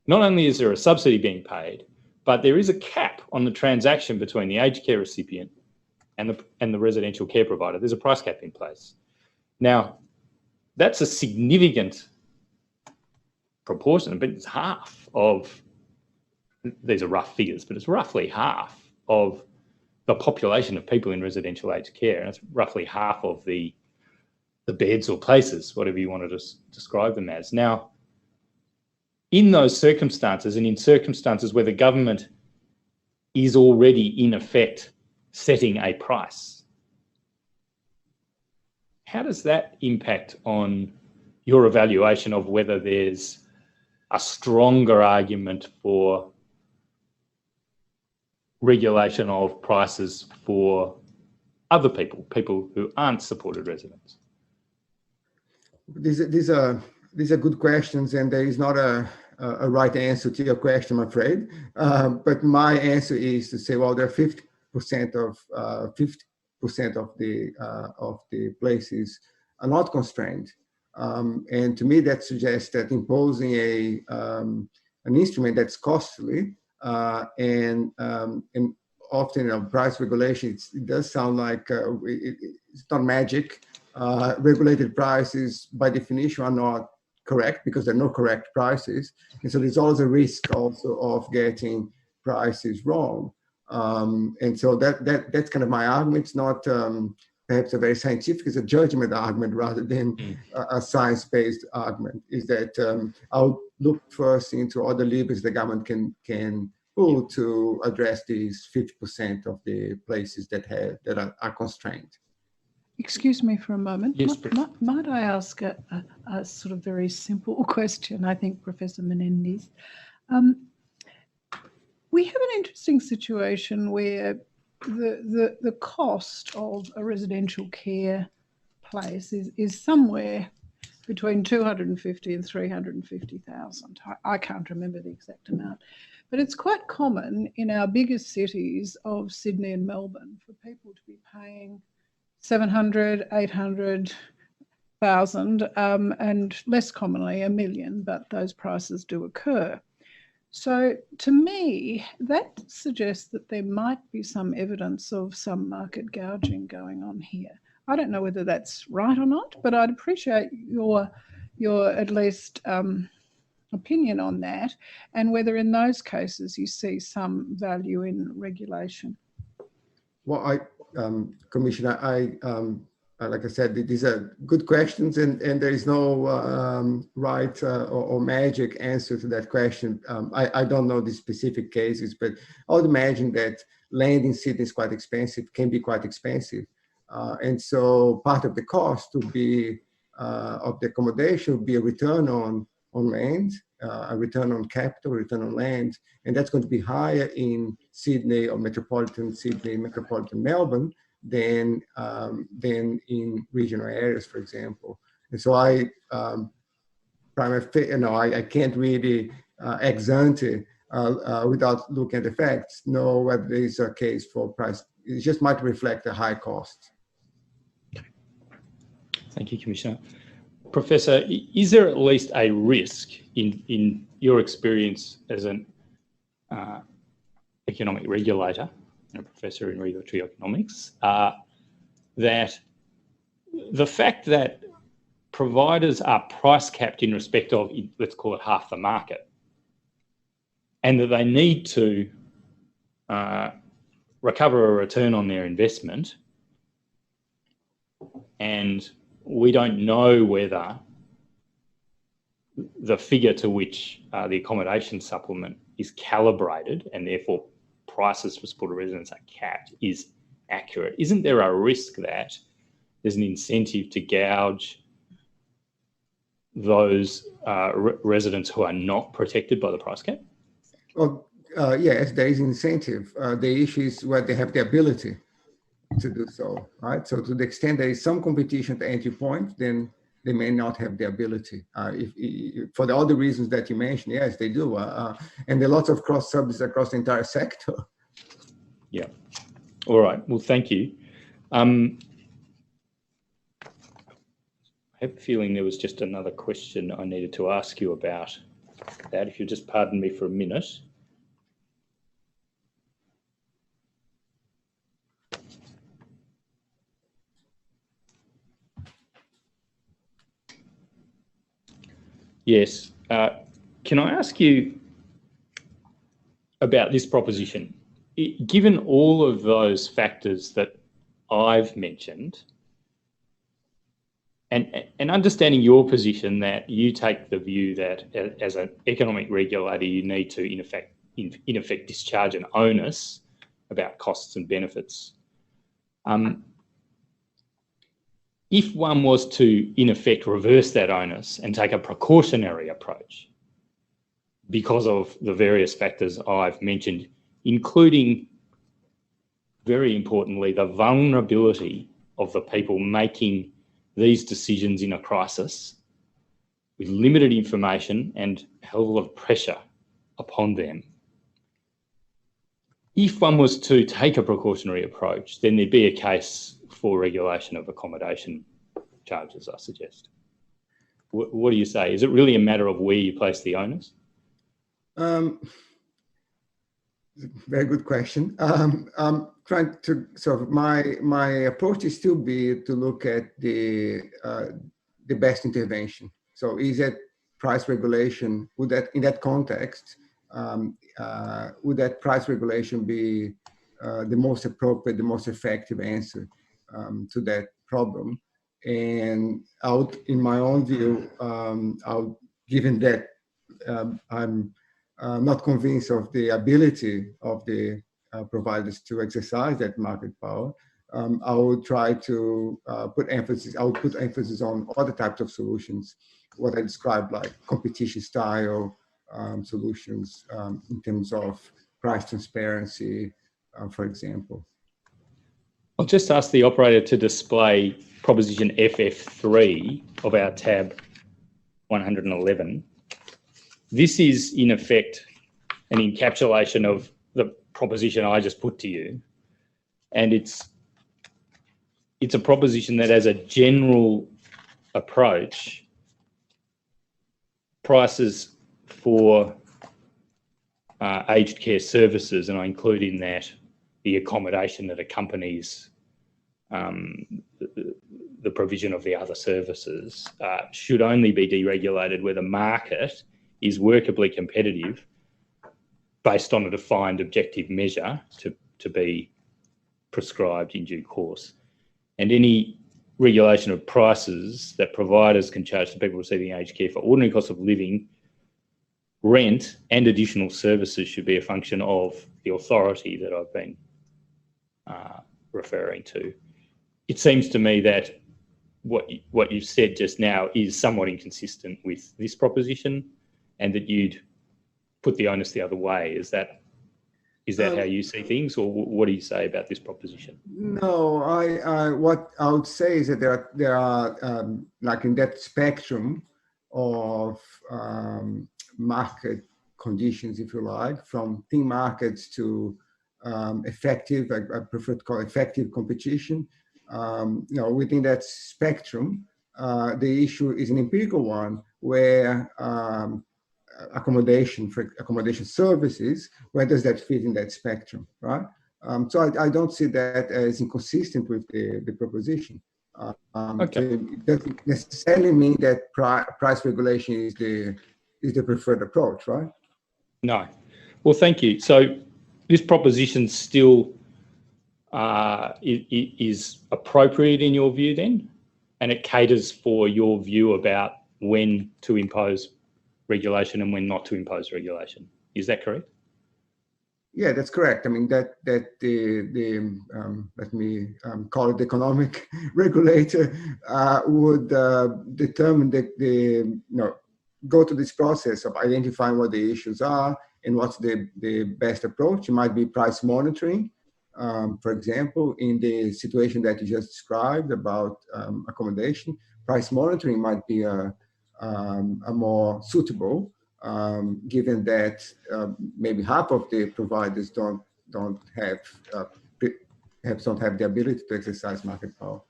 Not only is there a subsidy being paid, but there is a cap on the transaction between the aged care recipient and the residential care provider. There's a price cap in place. Now, that's a significant proportion, but it's half of, these are rough figures, but it's roughly half of the population of people in residential aged care, and it's roughly half of the beds or places, whatever you want to describe them as. Now, in those circumstances, and in circumstances where the government is already in effect setting a price, how does that impact on your evaluation of whether there's a stronger argument for regulation of prices for other people who aren't supported residents? These are good questions, and there is not a right answer to your question, I'm afraid. But my answer is to say, well, there are 50% of the places are not constrained, and to me that suggests that imposing an instrument that's costly and often price regulation, it does sound like it's not magic. regulated prices by definition are not correct because there are no correct prices. And so there's always a risk also of getting prices wrong. And so that's kind of my argument. It's not perhaps a very scientific, it's a judgment argument rather than a science-based argument, is that I'll look first into other levers the government can pull to address these 50% of the places that are constrained. Excuse me for a moment. Yes, might I ask a sort of very simple question, I think, Professor Menendez? We have an interesting situation where the cost of a residential care place is somewhere between 250 and 350,000. I can't remember the exact amount, but it's quite common in our biggest cities of Sydney and Melbourne for people to be paying 700, 800,000, and less commonly $1 million, but those prices do occur. So to me, that suggests that there might be some evidence of some market gouging going on here. I don't know whether that's right or not, but I'd appreciate your at least opinion on that, and whether in those cases you see some value in regulation. Well, Commissioner, like I said, these are good questions, and there is no right or magic answer to that question. I don't know the specific cases, but I would imagine that land in Sydney is quite expensive, can be quite expensive. And so part of the cost to be of the accommodation would be a return on land, a return on capital, a return on land, and that's going to be higher in Sydney or metropolitan Sydney, metropolitan Melbourne than in regional areas, for example. And so I can't really ex ante without looking at the facts know whether there is a case for price. It just might reflect a high cost. Thank you, Commissioner. Professor, is there at least a risk in your experience as an economic regulator and a professor in regulatory economics, that the fact that providers are price capped in respect of, let's call it, half the market, and that they need to recover a return on their investment, and we don't know whether the figure to which the accommodation supplement is calibrated and therefore prices for supported residents are capped is accurate. Isn't there a risk that there's an incentive to gouge those residents who are not protected by the price cap? Well, yes, there is incentive. The issue is whether they have the ability to do so, right? So to the extent there is some competition at the entry point, then they may not have the ability. If for all the reasons that you mentioned, yes, they do. And there are lots of cross subsidies across the entire sector. Yeah. All right. Well, thank you. I have a feeling there was just another question I needed to ask you about that. If you'll just pardon me for a minute. Yes. Can I ask you about this proposition? Given all of those factors that I've mentioned, and understanding your position that you take the view that as an economic regulator, you need to, in effect, discharge an onus about costs and benefits. If one was to, in effect, reverse that onus and take a precautionary approach because of the various factors I've mentioned, including, very importantly, the vulnerability of the people making these decisions in a crisis with limited information and a hell of a lot of pressure upon them. If one was to take a precautionary approach, then there'd be a case for regulation of accommodation charges, I suggest. What do you say? Is it really a matter of where you place the onus? Very good question. I'm trying to my approach is still be to look at the best intervention. So is that price regulation, would that in that context, would that price regulation be the most appropriate, the most effective answer to that problem? And in my own view, given that I'm not convinced of the ability of the providers to exercise that market power, I would try to put emphasis on other types of solutions, what I described like competition style solutions in terms of price transparency, for example. I'll just ask the operator to display proposition FF3 of our tab 111. This is in effect an encapsulation of the proposition I just put to you. And it's a proposition that as a general approach, prices for aged care services, and I include in that the accommodation that accompanies the provision of the other services, should only be deregulated where the market is workably competitive based on a defined objective measure to be prescribed in due course. And any regulation of prices that providers can charge to people receiving aged care for ordinary cost of living, rent and additional services should be a function of the authority that I've been referring to. It seems to me that what you've said just now is somewhat inconsistent with this proposition, and that you'd put the onus the other way. Is that how you see things, or what do you say about this proposition? No, what I would say is that there are like in that spectrum of market conditions, if you like, from thin markets to effective, I prefer to call it effective competition. Within that spectrum, the issue is an empirical one where accommodation services, where does that fit in that spectrum, right? So I don't see that as inconsistent with the proposition. Okay. So it doesn't necessarily mean that price regulation is the preferred approach, right? No. Well, thank you. So this proposition still is appropriate in your view then, and it caters for your view about when to impose regulation and when not to impose regulation. Is that correct? Yeah, that's correct. I mean that let me call it the economic regulator would determine go to this process of identifying what the issues are and what's the best approach. It might be price monitoring, for example, in the situation that you just described about accommodation. Price monitoring might be a more suitable, given that maybe half of the providers don't have the ability to exercise market power.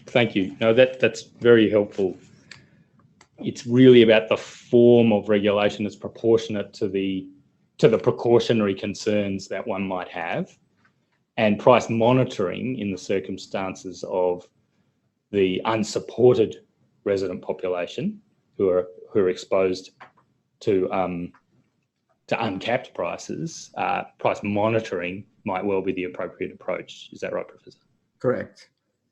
Thank you. No, that's very helpful. It's really about the form of regulation that's proportionate to the precautionary concerns that one might have, and price monitoring in the circumstances of the unsupported resident population who are exposed to uncapped prices. Price monitoring might well be the appropriate approach. Is that right, Professor? Correct.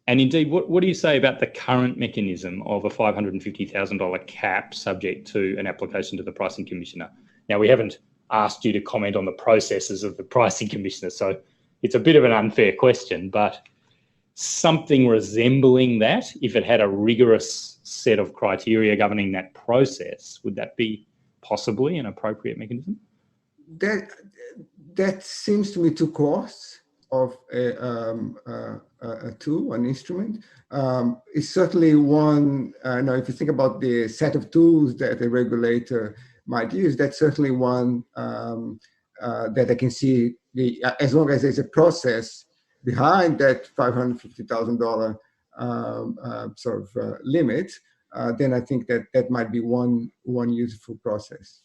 And indeed, what do you say about the current mechanism of a $550,000 cap subject to an application to the Pricing Commissioner? Now, we haven't asked you to comment on the processes of the Pricing Commissioner, so it's a bit of an unfair question, but something resembling that, if it had a rigorous set of criteria governing that process, would that be possibly an appropriate mechanism? That seems to me too coarse of a tool, an instrument. It's certainly one, now if you think about the set of tools that a regulator might use, that's certainly one that I can see, as long as there's a process behind that $550,000 limit, then I think that might be one useful process.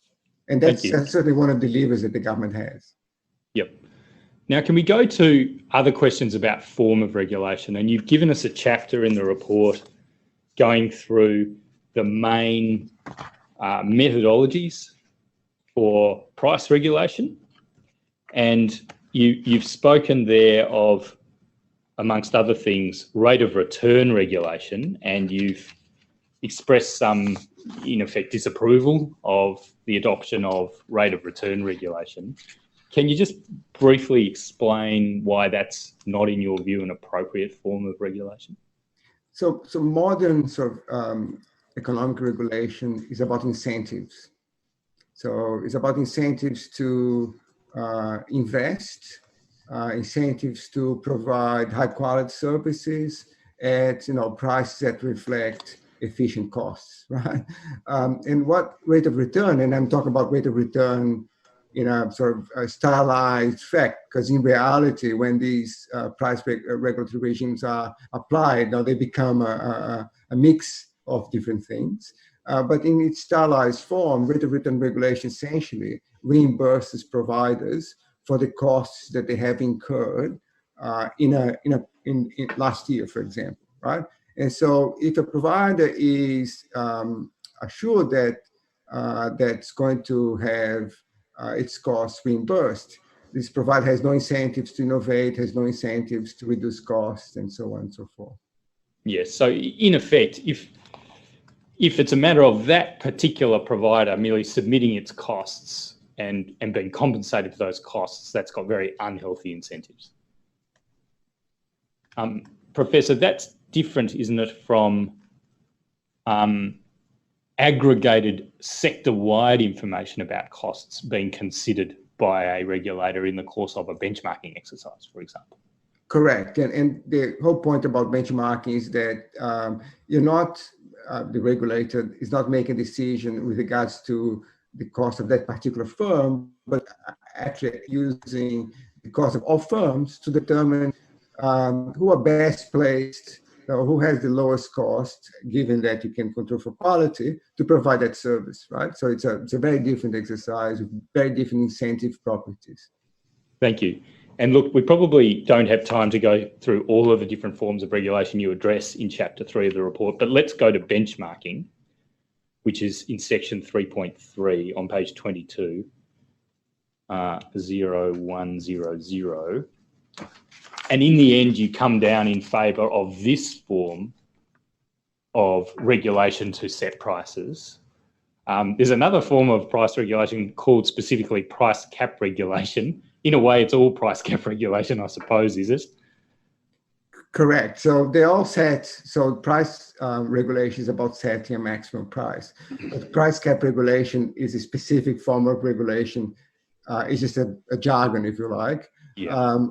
And that's certainly one of the levers that the government has. Yep. Now, can we go to other questions about form of regulation? And you've given us a chapter in the report going through the main methodologies for price regulation. And you've spoken there of, amongst other things, rate of return regulation, and you've expressed some, in effect, disapproval of the adoption of rate of return regulation. Can you just briefly explain why that's not, in your view, an appropriate form of regulation? So modern sort of economic regulation is about incentives. So it's about incentives to invest, incentives to provide high quality services at prices that reflect efficient costs, right? And what rate of return, and I'm talking about rate of return in a sort of a stylized fact, because in reality, when these price regulatory regimes are applied, now they become a mix of different things. But in its stylized form, rate of return regulation essentially reimburses providers for the costs that they have incurred in last year, for example, right? And so if a provider is assured that that's going to have its costs reimbursed, this provider has no incentives to innovate, has no incentives to reduce costs, and so on and so forth. Yes. So in effect, if it's a matter of that particular provider merely submitting its costs and being compensated for those costs, that's got very unhealthy incentives. Professor, that's different, isn't it, from aggregated sector-wide information about costs being considered by a regulator in the course of a benchmarking exercise, for example? Correct. And the whole point about benchmarking is that you're not, the regulator is not making a decision with regards to the cost of that particular firm, but actually using the cost of all firms to determine who are best placed or who has the lowest cost, given that you can control for quality, to provide that service, right? So it's a very different exercise with very different incentive properties. Thank you. And look, we probably don't have time to go through all of the different forms of regulation you address in Chapter 3 of the report, but let's go to benchmarking, which is in section 3.3 on page 22, 0100. And in the end, you come down in favour of this form of regulation to set prices. There's another form of price regulation called specifically price cap regulation. In a way, it's all price cap regulation, I suppose, is it? Correct. So they all set, so price regulation is about setting a maximum price. But price cap regulation is a specific form of regulation. It's just a jargon, if you like,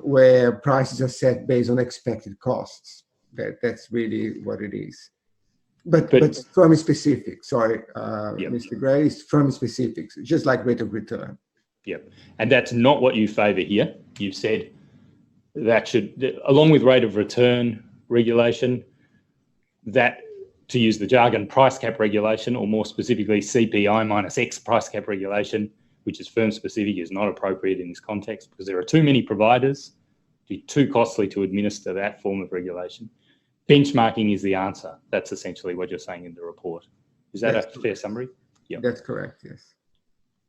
where prices are set based on expected costs. That's really what it is. But firm specific, sorry, Mr. Gray, it's firm specific, just like rate of return. Yep. And that's not what you favour here. You've said that should, along with rate of return regulation, that, to use the jargon, price cap regulation, or more specifically CPI minus X price cap regulation, which is firm specific, is not appropriate in this context because there are too many providers, it'd be too costly to administer that form of regulation. Benchmarking is the answer. That's essentially what you're saying in the report. Is that a fair summary? Yeah, that's correct, yes.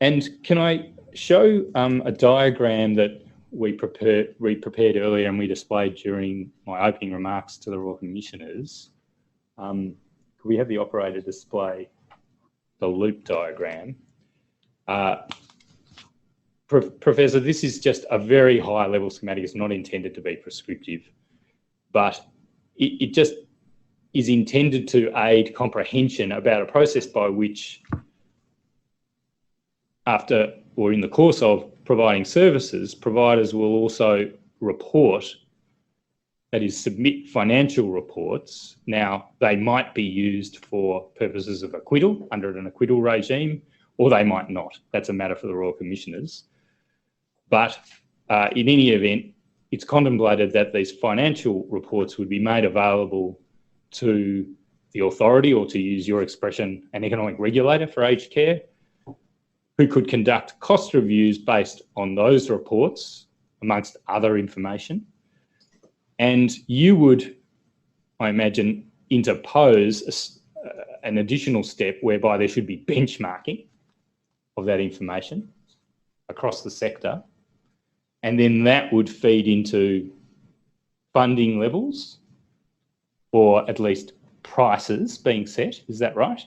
And can I show a diagram that we prepared earlier and we displayed during my opening remarks to the Royal Commissioners? Could we have the operator display the loop diagram? Professor, this is just a very high level schematic. It's not intended to be prescriptive, but it just is intended to aid comprehension about a process by which, after or in the course of providing services, providers will also report, that is, submit financial reports. Now, they might be used for purposes of acquittal under an acquittal regime, or they might not. That's a matter for the Royal Commissioners. But in any event, it's contemplated that these financial reports would be made available to the authority, or to use your expression, an economic regulator for aged care, who could conduct cost reviews based on those reports amongst other information. And you would, I imagine, interpose an additional step whereby there should be benchmarking of that information across the sector. And then that would feed into funding levels, or at least prices being set. Is that right?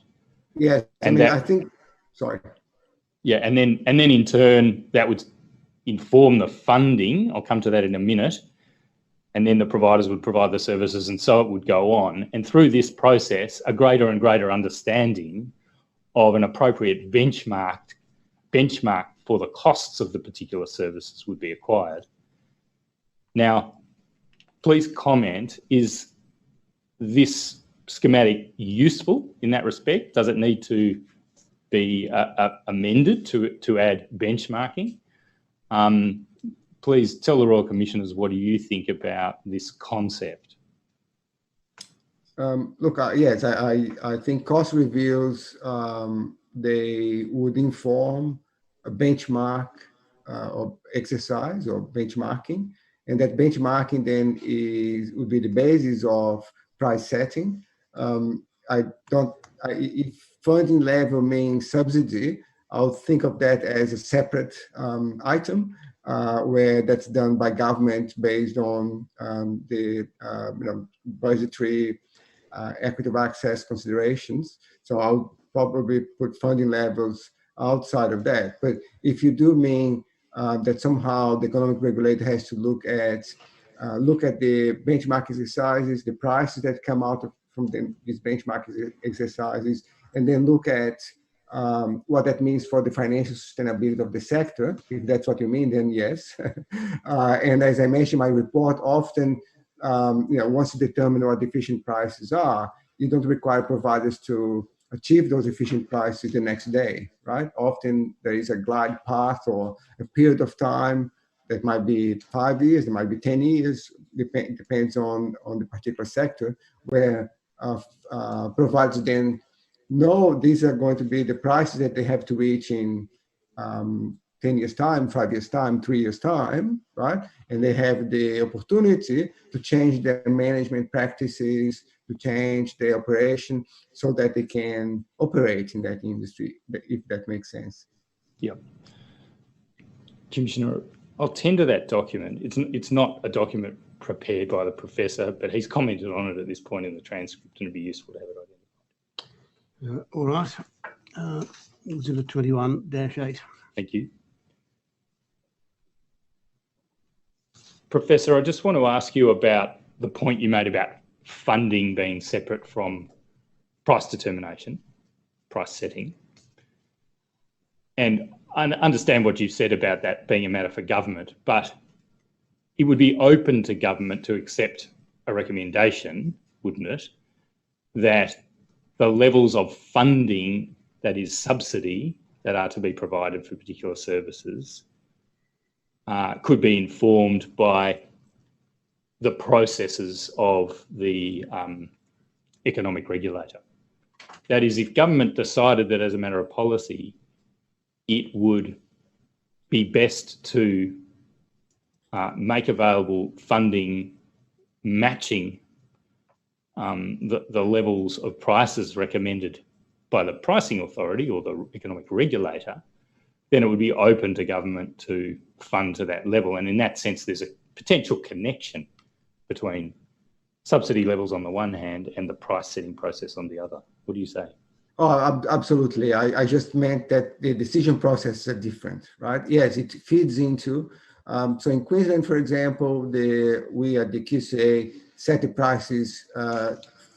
Yes, And I think, sorry. Yeah, and then in turn, that would inform the funding. I'll come to that in a minute. And then the providers would provide the services, and so it would go on. And through this process, a greater and greater understanding of an appropriate benchmark for the costs of the particular services would be acquired. Now, please comment, is this schematic useful in that respect? Does it need to be amended to add benchmarking? Please tell the Royal Commissioners, what do you think about this concept? Look, yes, I think cost reviews, they would inform a benchmark of exercise or benchmarking, and that benchmarking then would be the basis of price setting. If funding level means subsidy, I'll think of that as a separate item, where that's done by government based on the budgetary equitable access considerations. So I'll probably put funding levels outside of that. But if you do mean that somehow the economic regulator has to look at the benchmark exercises, the prices that come out from these benchmark exercises, and then look at what that means for the financial sustainability of the sector. If that's what you mean, then yes. And as I mentioned, my report often, once you determine what efficient prices are, you don't require providers to achieve those efficient prices the next day, right? Often there is a glide path or a period of time that might be 5 years, it might be 10 years, depends on the particular sector, where providers then know these are going to be the prices that they have to reach in 10 years time, 5 years time, 3 years time, right? And they have the opportunity to change their management practices, to change their operation so that they can operate in that industry, if that makes sense. Yeah. Commissioner, I'll tender that document. It's not a document prepared by the professor, but he's commented on it at this point in the transcript, and it'd be useful to have it identified. All right. Exhibit 21-8. Thank you. Professor, I just want to ask you about the point you made about funding being separate from price determination, price setting. And I understand what you've said about that being a matter for government, but it would be open to government to accept a recommendation, wouldn't it, that the levels of funding, that is subsidy, that are to be provided for particular services could be informed by the processes of the economic regulator. That is, if government decided that as a matter of policy, it would be best to make available funding matching the levels of prices recommended by the pricing authority or the economic regulator, then it would be open to government to fund to that level. And in that sense, there's a potential connection between subsidy levels on the one hand and the price setting process on the other. What do you say? Oh, absolutely. I just meant that the decision processes are different, right? Yes, it feeds into. So in Queensland, for example, we at the QCA set the prices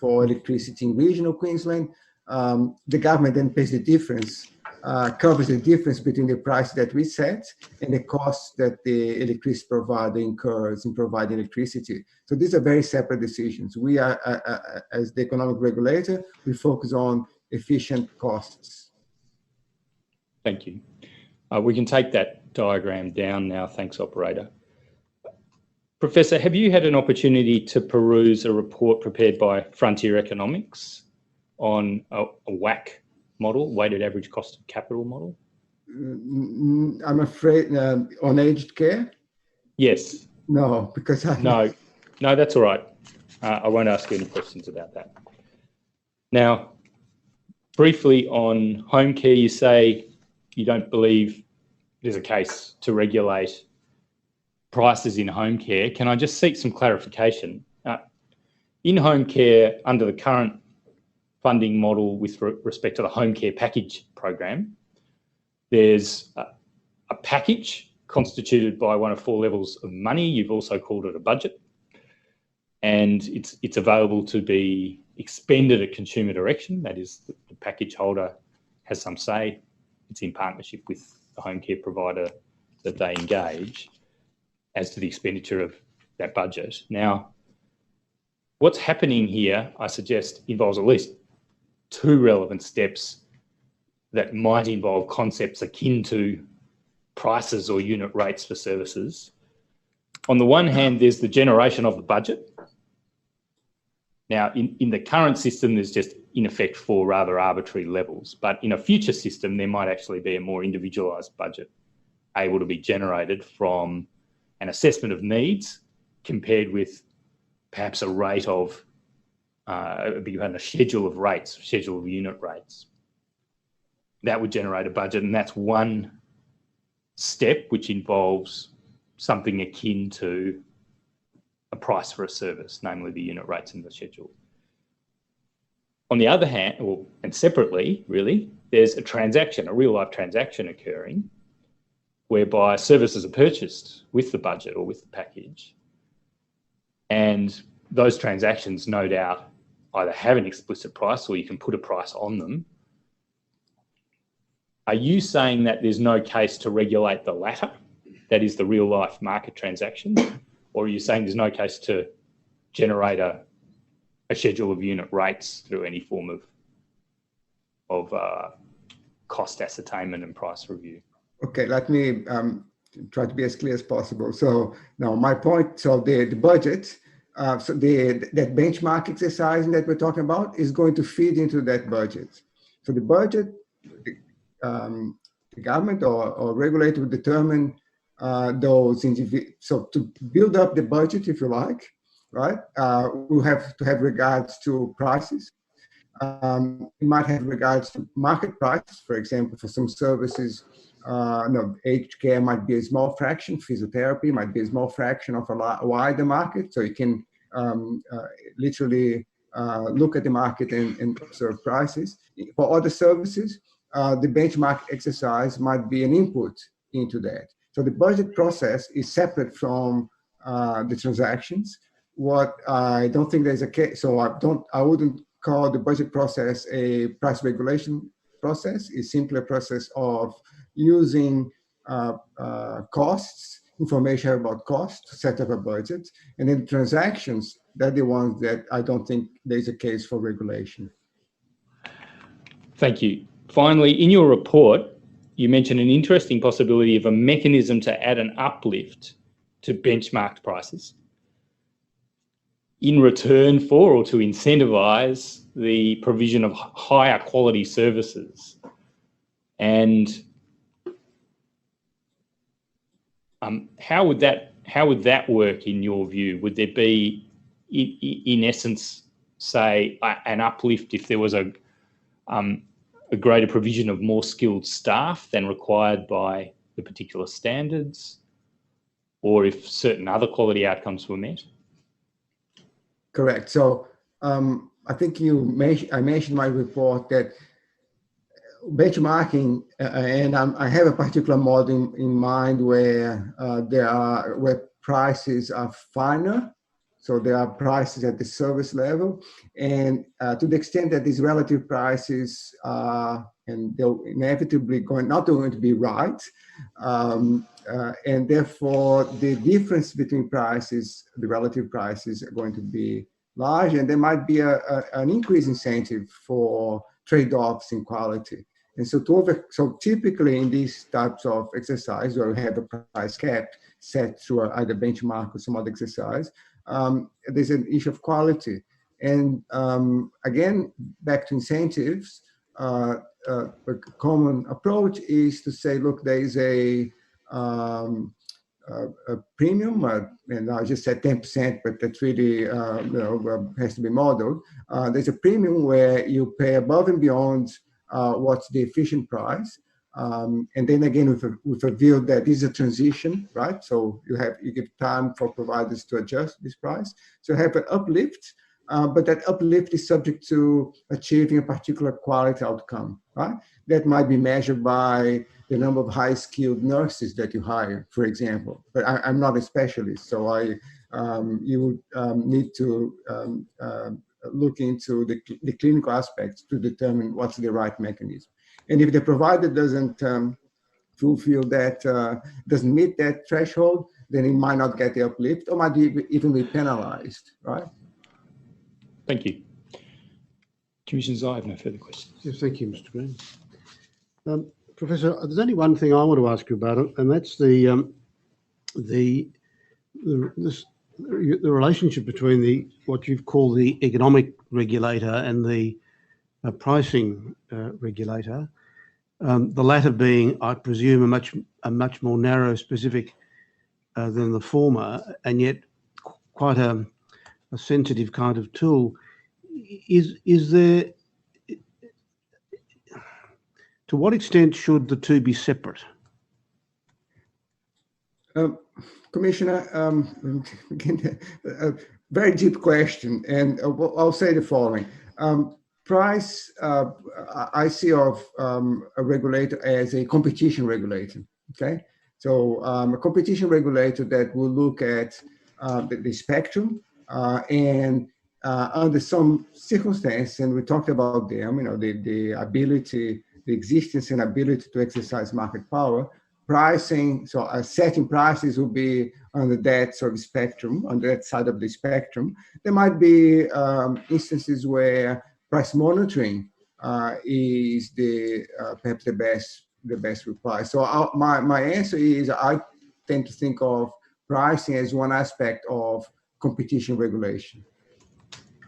for electricity in regional Queensland. The government then pays the difference, covers the difference between the price that we set and the costs that the electricity provider incurs in providing electricity. So these are very separate decisions. We are, as the economic regulator, we focus on efficient costs. Thank you. We can take that diagram down now. Thanks, operator. Professor, have you had an opportunity to peruse a report prepared by Frontier Economics on a WACC model, weighted average cost of capital model? I'm afraid on aged care. Yes. No, because I... No, that's all right. I won't ask you any questions about that. Now, briefly on home care, you say you don't believe there's a case to regulate prices in home care. Can I just seek some clarification? In home care, under the current funding model with respect to the home care package program, there's a package constituted by one of 4 levels of money. You've also called it a budget. And it's available to be expended at consumer direction. That is, the package holder has some say. It's in partnership with the home care provider that they engage as to the expenditure of that budget. Now, what's happening here, I suggest, involves at least 2 relevant steps that might involve concepts akin to prices or unit rates for services. On the one hand, there's the generation of the budget. Now, in the current system, there's just, in effect, 4 rather arbitrary levels. But in a future system, there might actually be a more individualised budget able to be generated from an assessment of needs compared with perhaps a rate of, a schedule of rates, schedule of unit rates. That would generate a budget, and that's one step which involves something akin to a price for a service, namely the unit rates in the schedule. On the other hand, and separately, really, there's a transaction, a real-life transaction occurring whereby services are purchased with the budget or with the package, and those transactions, no doubt, either have an explicit price or you can put a price on them. Are you saying that there's no case to regulate the latter, that is the real-life market transactions? Or are you saying there's no case to generate a schedule of unit rates through any form of cost ascertainment and price review? Okay, let me try to be as clear as possible. So now my point, so the budget, that benchmark exercise that we're talking about is going to feed into that budget. So the budget, the government or regulator will determine those individual. So to build up the budget, if you like, right, we have to have regards to prices. We might have regards to market prices. For example, for some services, aged care might be a small fraction. Physiotherapy might be a small fraction of a wider market. So you can literally look at the market and observe prices. For other services, the benchmark exercise might be an input into that. So the budget process is separate from the transactions. What I don't think there's a case, so I wouldn't call the budget process a price regulation process. It's simply a process of using costs, information about costs to set up a budget. And then transactions, they're the ones that I don't think there's a case for regulation. Thank you. Finally, in your report, you mentioned an interesting possibility of a mechanism to add an uplift to benchmarked prices in return for or to incentivise the provision of higher quality services. And how would that work in your view? Would there be, in essence, say, an uplift if there was a greater provision of more skilled staff than required by the particular standards, or if certain other quality outcomes were met? Correct. So I think I mentioned in my report that benchmarking, and I have a particular model in mind where where prices are finer. So there are prices at the service level, and to the extent that these relative prices and they're inevitably not going to be right, and therefore the difference between prices, the relative prices, are going to be large, and there might be an increased incentive for trade-offs in quality. And so typically in these types of exercise where we have a price cap set through either benchmark or some other exercise, there's an issue of quality. And again, back to incentives, a common approach is to say, look, there is a premium, and I just said 10%, but that's really has to be modeled. There's a premium where you pay above and beyond what's the efficient price, and then again with a view that this is a transition, right? So you give time for providers to adjust this price. So you have an uplift, but that uplift is subject to achieving a particular quality outcome, right? That might be measured by the number of high-skilled nurses that you hire, for example. But I'm not a specialist, so you need to look into the clinical aspects to determine what's the right mechanism. And if the provider doesn't fulfill that, doesn't meet that threshold, then it might not get the uplift or might even be penalized, right? Thank you. Commissioners, I have no further questions. Yes, thank you, Mr. Green. Professor, there's only one thing I want to ask you about it, and that's the relationship between what you've called the economic regulator and the pricing regulator. The latter being, I presume, a much more narrow specific than the former, and yet quite a sensitive kind of tool. Is there? To what extent should the two be separate? Commissioner, again, a very deep question, and I'll say the following. Price, I see of a regulator as a competition regulator, okay? So a competition regulator that will look at the spectrum and under some circumstance, and we talked about them, the ability, the existence and ability to exercise market power, pricing, so setting prices will be under that sort of spectrum, on that side of the spectrum. There might be instances where price monitoring is perhaps the best reply. So my answer is I tend to think of pricing as one aspect of competition regulation.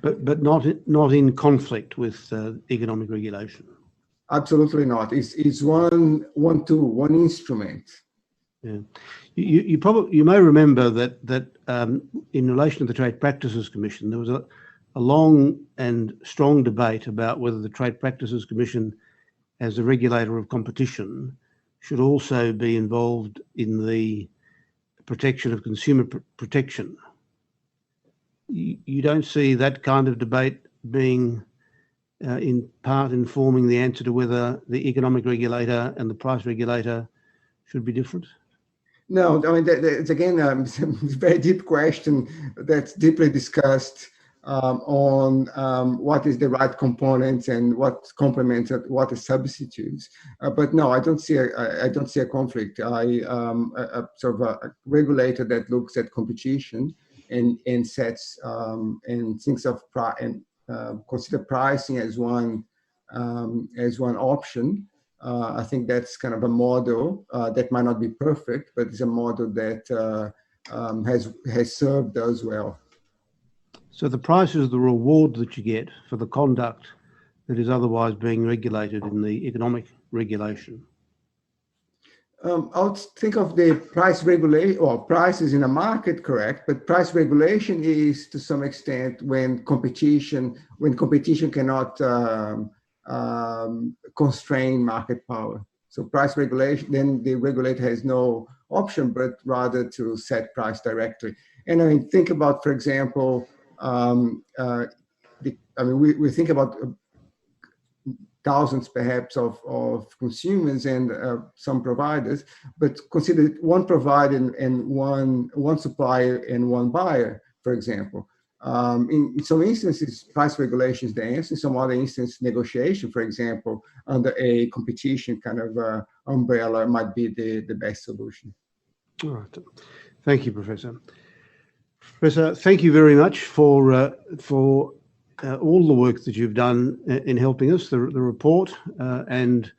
But not in conflict with economic regulation. Absolutely not. It's one tool, one instrument. Yeah, you may remember that in relation to the Trade Practices Commission, there was a long and strong debate about whether the Trade Practices Commission, as a regulator of competition, should also be involved in the protection of consumer protection. You don't see that kind of debate being in part informing the answer to whether the economic regulator and the price regulator should be different? No, I mean, it's again a very deep question that's deeply discussed on what is the right components and what complements what are substitutes. But no, I don't see a conflict. A sort of a regulator that looks at competition and sets and thinks of consider pricing as one option. I think that's kind of a model that might not be perfect, but it's a model that has served us well. So the price is the reward that you get for the conduct that is otherwise being regulated in the economic regulation. I would think of the price regulation, or prices in a market, correct, but price regulation is to some extent when competition cannot constrain market power. So price regulation, then the regulator has no option but rather to set price directly. And I mean, think about, for example, we think about thousands perhaps of consumers and some providers, but consider one provider and one supplier and one buyer, for example. In some instances, price regulation is the answer. In some other instances, negotiation, for example, under a competition kind of umbrella might be the best solution. All right. Thank you, Professor. Professor, thank you very much for all the work that you've done in helping us, the report, and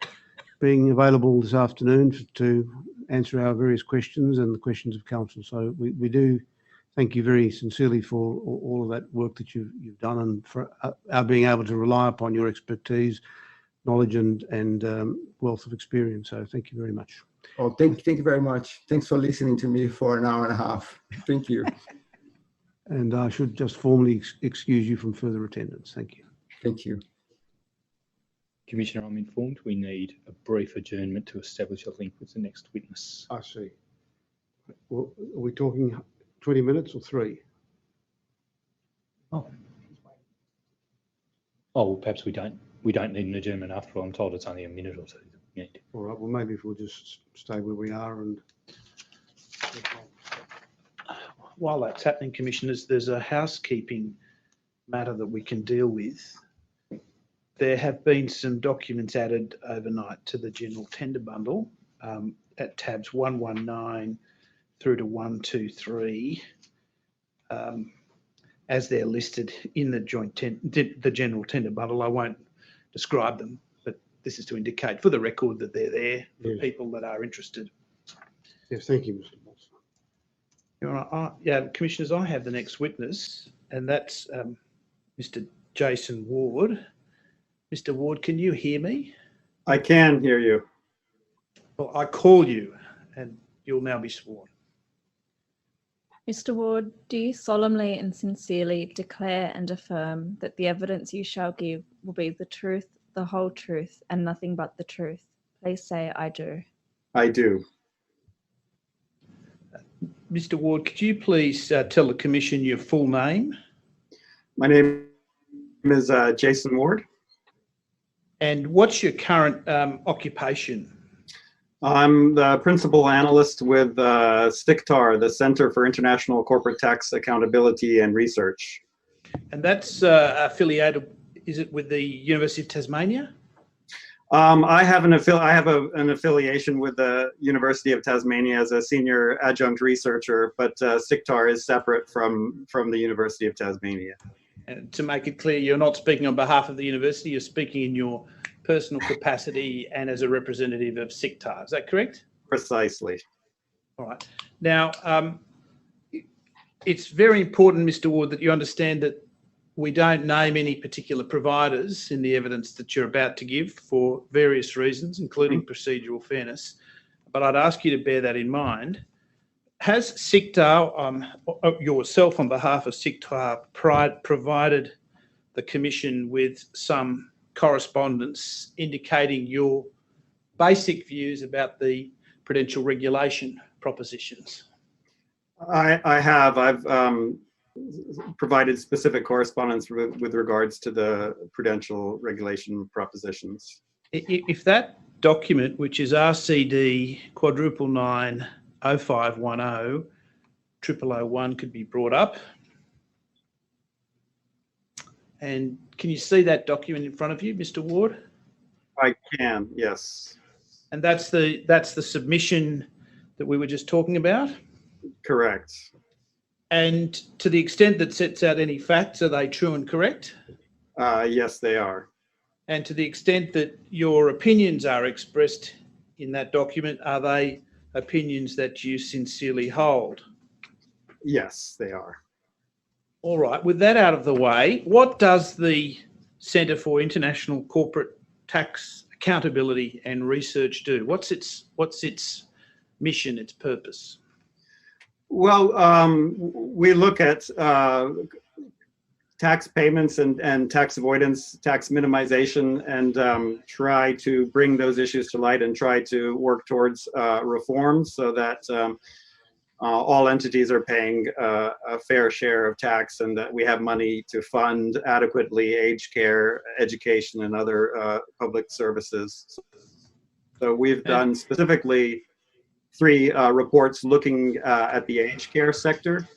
being available this afternoon to answer our various questions and the questions of council. So we do thank you very sincerely for all of that work that you've done and for our being able to rely upon your expertise, knowledge and wealth of experience. So thank you very much. Oh, thank you very much. Thanks for listening to me for an hour and a half. Thank you. And I should just formally excuse you from further attendance. Thank you. Thank you. Commissioner, I'm informed we need a brief adjournment to establish a link with the next witness. I see. Well, are we talking 20 minutes or 3? Oh, well, perhaps we don't need an adjournment after all. I'm told it's only a minute or two that we need. All right, well, maybe if we'll just stay where we are and... While that's happening, Commissioners, there's a housekeeping matter that we can deal with. There have been some documents added overnight to the general tender bundle at tabs 119 through to 123, as they're listed in the the general tender bundle. I won't describe them, but this is to indicate for the record that they're there for people that are interested. Yes, thank you, Mr. Bolson. Yeah, Commissioners, I have the next witness, and that's Mr. Jason Ward. Mr. Ward, can you hear me? I can hear you. Well, I call you, and you'll now be sworn. Mr. Ward, do you solemnly and sincerely declare and affirm that the evidence you shall give will be the truth, the whole truth, and nothing but the truth? Please say, I do. I do. Mr. Ward, could you please tell the Commission your full name? My name is Jason Ward. And what's your current occupation? I'm the principal analyst with STICTAR, the Center for International Corporate Tax Accountability and Research. And that's affiliated, is it with the University of Tasmania? I have an affiliation with the University of Tasmania as a senior adjunct researcher, but STICTAR is separate from the University of Tasmania. And to make it clear, you're not speaking on behalf of the university, you're speaking in your personal capacity and as a representative of STICTAR. Is that correct? Precisely. All right. Now, it's very important, Mr. Ward, that you understand that we don't name any particular providers in the evidence that you're about to give for various reasons, including procedural fairness. But I'd ask you to bear that in mind. Has STICTAR, yourself on behalf of STICTAR, provided the Commission with some correspondence indicating your basic views about the prudential regulation propositions? I have. I've provided specific correspondence with regards to the prudential regulation propositions. If that document, which is RCD quadruple 9 0510 0001, could be brought up. And can you see that document in front of you, Mr. Ward? I can, yes. And that's the submission that we were just talking about? Correct. And to the extent that sets out any facts, are they true and correct? Yes, they are. And to the extent that your opinions are expressed in that document, are they opinions that you sincerely hold? Yes, they are. All right, with that out of the way, what does the Centre for International Corporate Tax Accountability and Research do? What's its mission, its purpose? Well, we look at tax payments and tax avoidance, tax minimization, and try to bring those issues to light and try to work towards reforms so that all entities are paying a fair share of tax and that we have money to fund adequately aged care, education, and other public services. So we've done specifically 3 reports looking at the aged care sector.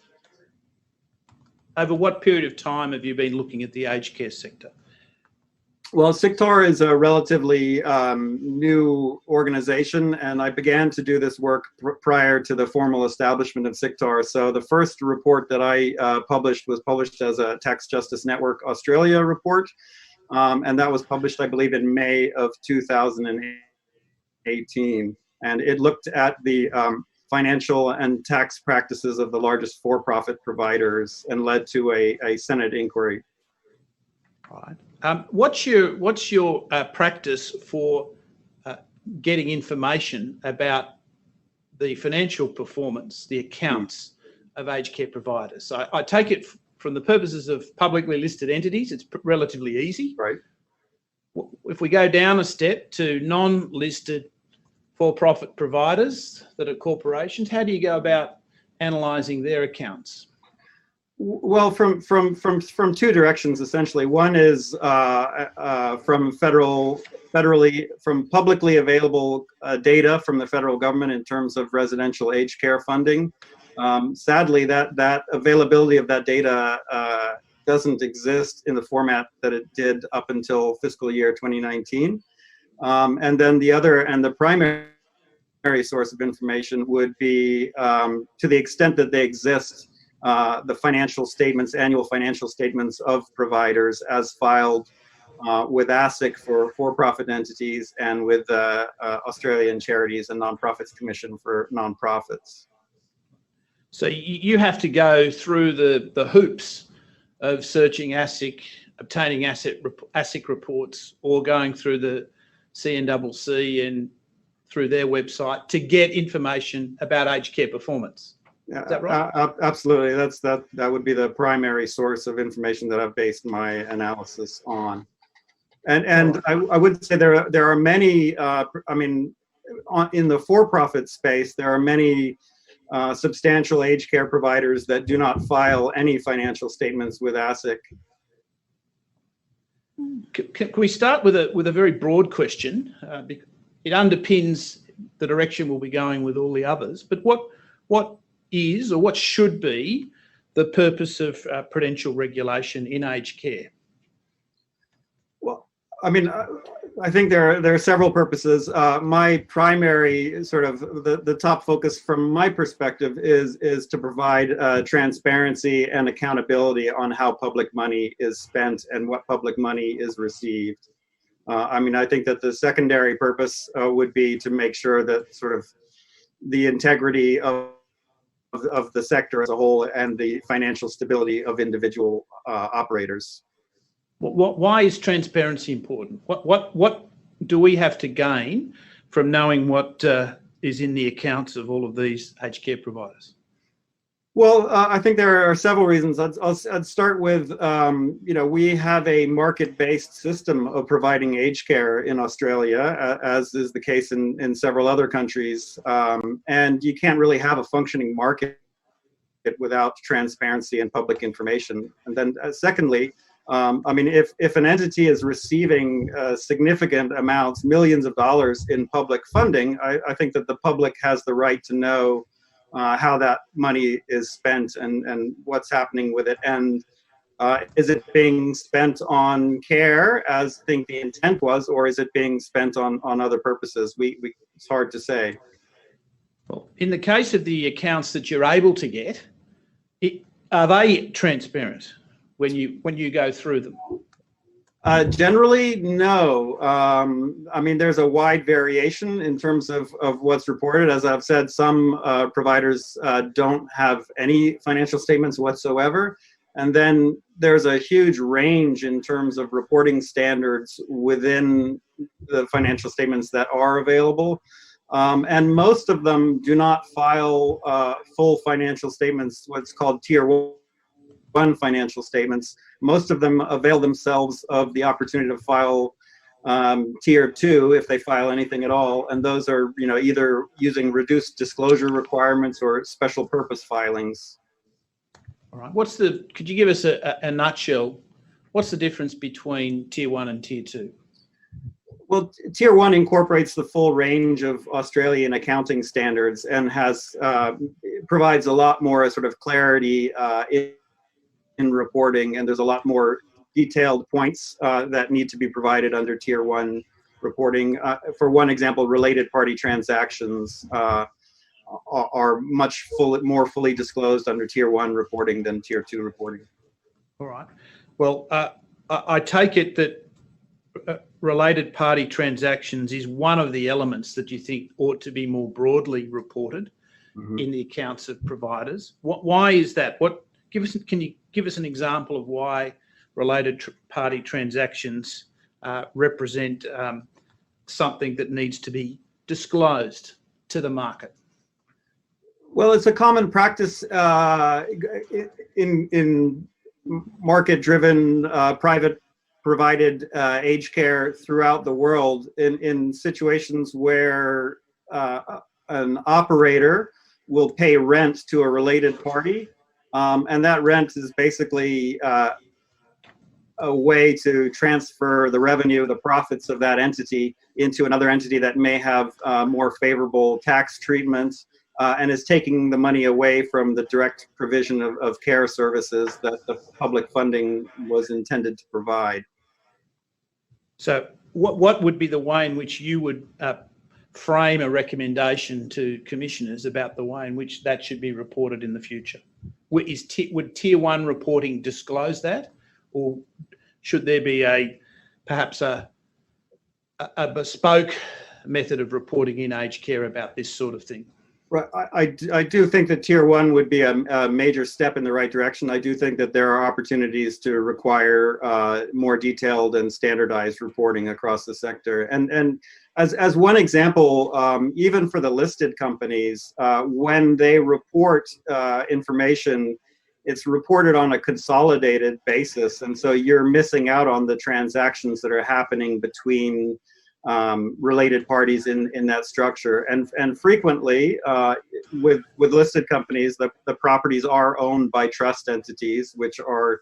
Over what period of time have you been looking at the aged care sector? Well, STICTAR is a relatively new organization, and I began to do this work prior to the formal establishment of STICTAR. So the first report that I published was published as a Tax Justice Network Australia report, and that was published, I believe, in May of 2018. And it looked at the financial and tax practices of the largest for-profit providers and led to a Senate inquiry. Right. What's your practice for getting information about the financial performance, the accounts of aged care providers. So I take it from the purposes of publicly listed entities, it's relatively easy. Right. If we go down a step to non-listed for-profit providers that are corporations, how do you go about analysing their accounts? Well, from two directions essentially. One is from publicly available data from the federal government in terms of residential aged care funding. Sadly, that availability of that data doesn't exist in the format that it did up until fiscal year 2019. And then the primary source of information would be, to the extent that they exist, the financial statements, annual financial statements of providers as filed with ASIC for for-profit entities and with Australian Charities and Nonprofits Commission for nonprofits. So you have to go through the hoops of searching ASIC, obtaining ASIC reports, or going through the CNCC and through their website to get information about aged care performance. Yeah, is that right? Absolutely. That would be the primary source of information that I've based my analysis on. And I would say there are many. In the for-profit space, there are many substantial aged care providers that do not file any financial statements with ASIC. Can we start with a very broad question? It underpins the direction we'll be going with all the others. But what is, or what should be, the purpose of prudential regulation in aged care? Well, I think there are several purposes. My primary sort of the top focus from my perspective is to provide transparency and accountability on how public money is spent and what public money is received. I think that the secondary purpose would be to make sure that sort of the integrity of the sector as a whole and the financial stability of individual operators. Why is transparency important? What do we have to gain from knowing what is in the accounts of all of these aged care providers? Well, I think there are several reasons. I'd start with, we have a market-based system of providing aged care in Australia, as is the case in several other countries. And you can't really have a functioning market without transparency and public information. And then secondly, if an entity is receiving significant amounts, millions of dollars in public funding, I think that the public has the right to know how that money is spent and what's happening with it. And is it being spent on care, as I think the intent was, or is it being spent on other purposes? It's hard to say. Well, in the case of the accounts that you're able to get, are they transparent when you go through them? Generally, no. There's a wide variation in terms of what's reported. As I've said, some providers don't have any financial statements whatsoever. And then there's a huge range in terms of reporting standards within the financial statements that are available. And most of them do not file full financial statements, what's called Tier 1 financial statements. Most of them avail themselves of the opportunity to file Tier 2 if they file anything at all, and those are either using reduced disclosure requirements or special purpose filings. All right. Could you give us a nutshell? What's the difference between Tier 1 and Tier 2? Well, Tier 1 incorporates the full range of Australian accounting standards and provides a lot more sort of clarity in reporting, and there's a lot more detailed points that need to be provided under Tier 1 reporting. For one example, related party transactions are much more fully disclosed under Tier 1 reporting than Tier 2 reporting. All right. Well, I take it that related party transactions is one of the elements that you think ought to be more broadly reported in the accounts of providers. Why is that? Can you give us an example of why related party transactions represent something that needs to be disclosed to the market? Well, it's a common practice in market-driven, private provided aged care throughout the world in situations where an operator will pay rent to a related party, and that rent is basically a way to transfer the revenue, the profits of that entity into another entity that may have more favorable tax treatment, and is taking the money away from the direct provision of care services that the public funding was intended to provide. So what would be the way in which you would frame a recommendation to commissioners about the way in which that should be reported in the future? Would Tier 1 reporting disclose that, or should there be perhaps a bespoke method of reporting in aged care about this sort of thing? Right. I do think that Tier 1 would be a major step in the right direction. I do think that there are opportunities to require more detailed and standardized reporting across the sector. And as one example, even for the listed companies, when they report information, it's reported on a consolidated basis. And so you're missing out on the transactions that are happening between related parties in that structure, and frequently with listed companies, the properties are owned by trust entities, which are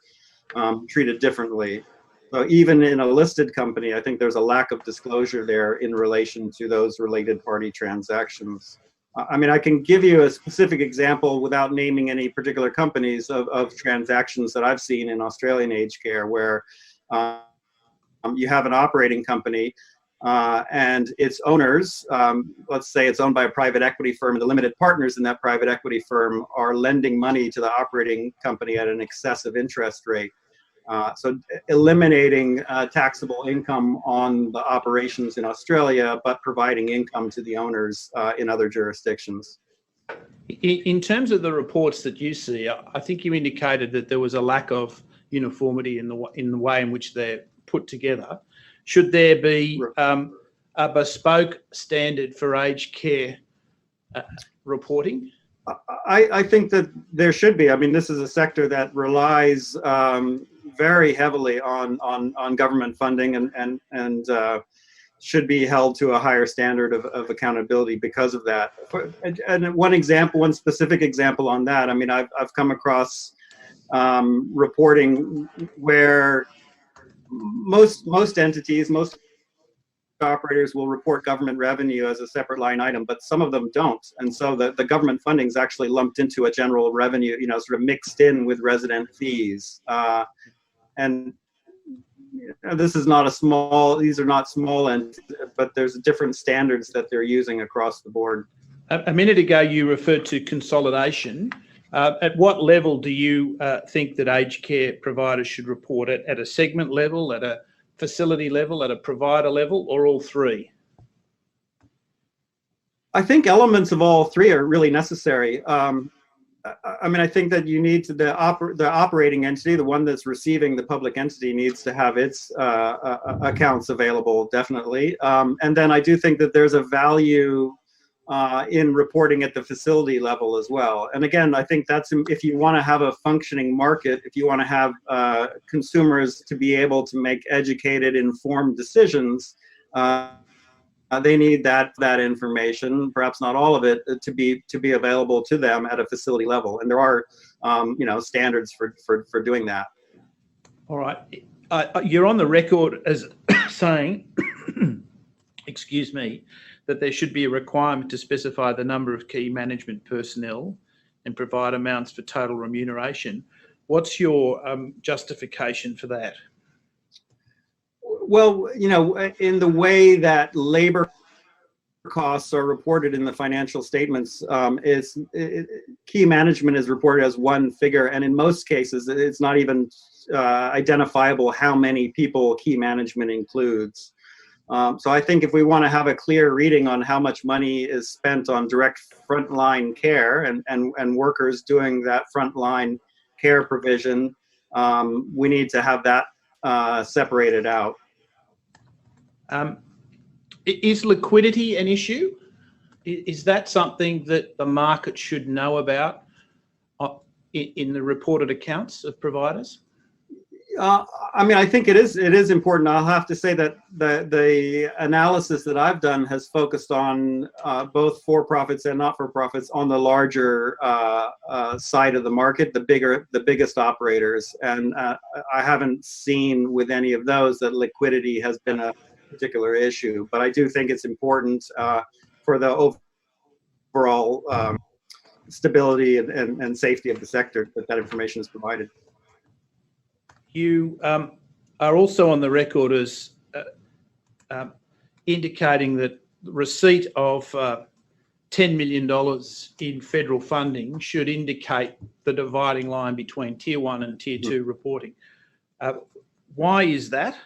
treated differently. So even in a listed company, I think there's a lack of disclosure there in relation to those related party transactions. I mean, I can give you a specific example without naming any particular companies of transactions that I've seen in Australian aged care, where you have an operating company and its owners, let's say it's owned by a private equity firm, and the limited partners in that private equity firm are lending money to the operating company at an excessive interest rate. So eliminating taxable income on the operations in Australia, but providing income to the owners in other jurisdictions. In terms of the reports that you see, I think you indicated that there was a lack of uniformity in the way in which they're put together. Should there be a bespoke standard for aged care reporting? I think that there should be. I mean, this is a sector that relies very heavily on government funding and should be held to a higher standard of accountability because of that. And one specific example on that, I mean, I've come across reporting where most entities, most operators will report government revenue as a separate line item, but some of them don't. And so the government funding is actually lumped into a general revenue, sort of mixed in with resident fees. And this is not these are not small entities, but there's different standards that they're using across the board. A minute ago, you referred to consolidation. At what level do you think that aged care providers should report it? At a segment level, at a facility level, at a provider level, or all three? I think elements of all three are really necessary. I mean, I think that you need to, the operating entity, the one that's receiving the public entity, needs to have its accounts available, definitely. And then I do think that there's a value in reporting at the facility level as well. And again, I think that's, if you want to have a functioning market, if you want to have consumers to be able to make educated, informed decisions, they need that information, perhaps not all of it, to be available to them at a facility level. And there are, standards for doing that. All right. You're on the record as saying, excuse me, that there should be a requirement to specify the number of key management personnel and provide amounts for total remuneration. What's your justification for that? Well, in the way that labor costs are reported in the financial statements, key management is reported as one figure, and in most cases, it's not even identifiable how many people key management includes. So I think if we want to have a clear reading on how much money is spent on direct frontline care and workers doing that frontline care provision, we need to have that separated out. Is liquidity an issue? Is that something that the market should know about in the reported accounts of providers? I mean, I think it is important. I'll have to say that the analysis that I've done has focused on both for-profits and not-for-profits on the larger side of the market, the biggest operators. And I haven't seen with any of those that liquidity has been a particular issue. But I do think it's important for the overall stability and safety of the sector that information is provided. You are also on the record as indicating that receipt of $10 million in federal funding should indicate the dividing line between Tier 1 and Tier 2 reporting. Why is that?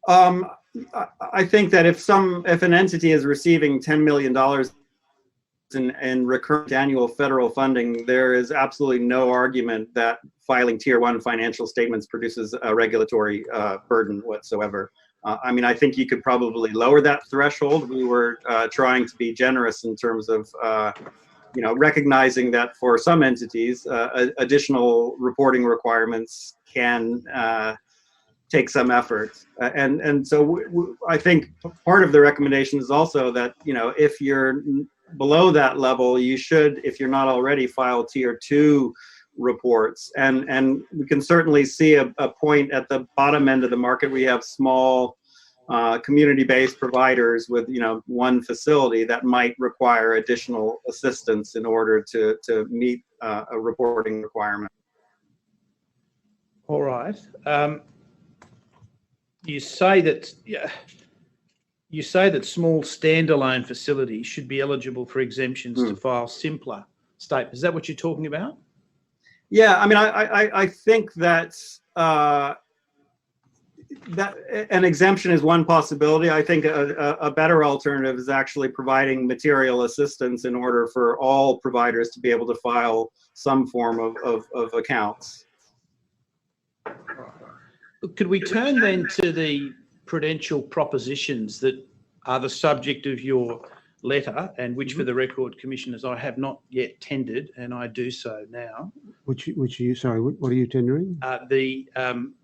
I think that if an entity is receiving $10 million in recurrent annual federal funding, there is absolutely no argument that filing Tier 1 financial statements produces a regulatory burden whatsoever. I mean, I think you could probably lower that threshold. We were trying to be generous in terms of, recognizing that for some entities, additional reporting requirements can take some effort. And so I think part of the recommendation is also that, if you're below that level, you should, if you're not already, file Tier 2 reports. And we can certainly see a point at the bottom end of the market. We have small community-based providers with, one facility that might require additional assistance in order to meet a reporting requirement. All right. You say that small standalone facilities should be eligible for exemptions to file simpler statements. Is that what you're talking about? Yeah, I mean, I think that that an exemption is one possibility. I think a better alternative is actually providing material assistance in order for all providers to be able to file some form of accounts. Could we turn then to the prudential propositions that are the subject of your letter, and which, for the record, Commissioners, I have not yet tendered, and I do so now. Which are you, sorry, what are you tendering? The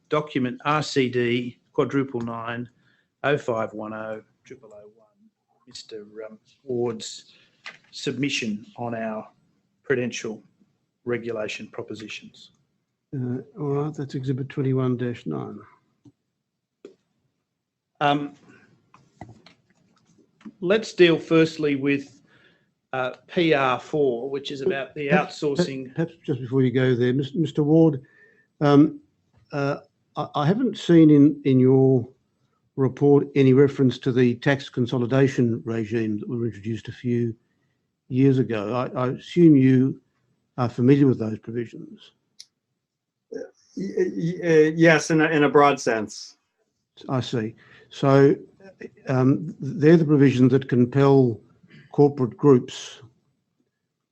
document RCD *990510001, Mr. Ward's submission on our prudential regulation propositions. All right, that's Exhibit 21-9. Let's deal firstly with PR4, which is about the outsourcing. Perhaps just before you go there, Mr. Ward, I haven't seen in your report any reference to the tax consolidation regime that were introduced a few years ago. I assume you are familiar with those provisions. Yes, in a broad sense. I see. So they're the provisions that compel corporate groups,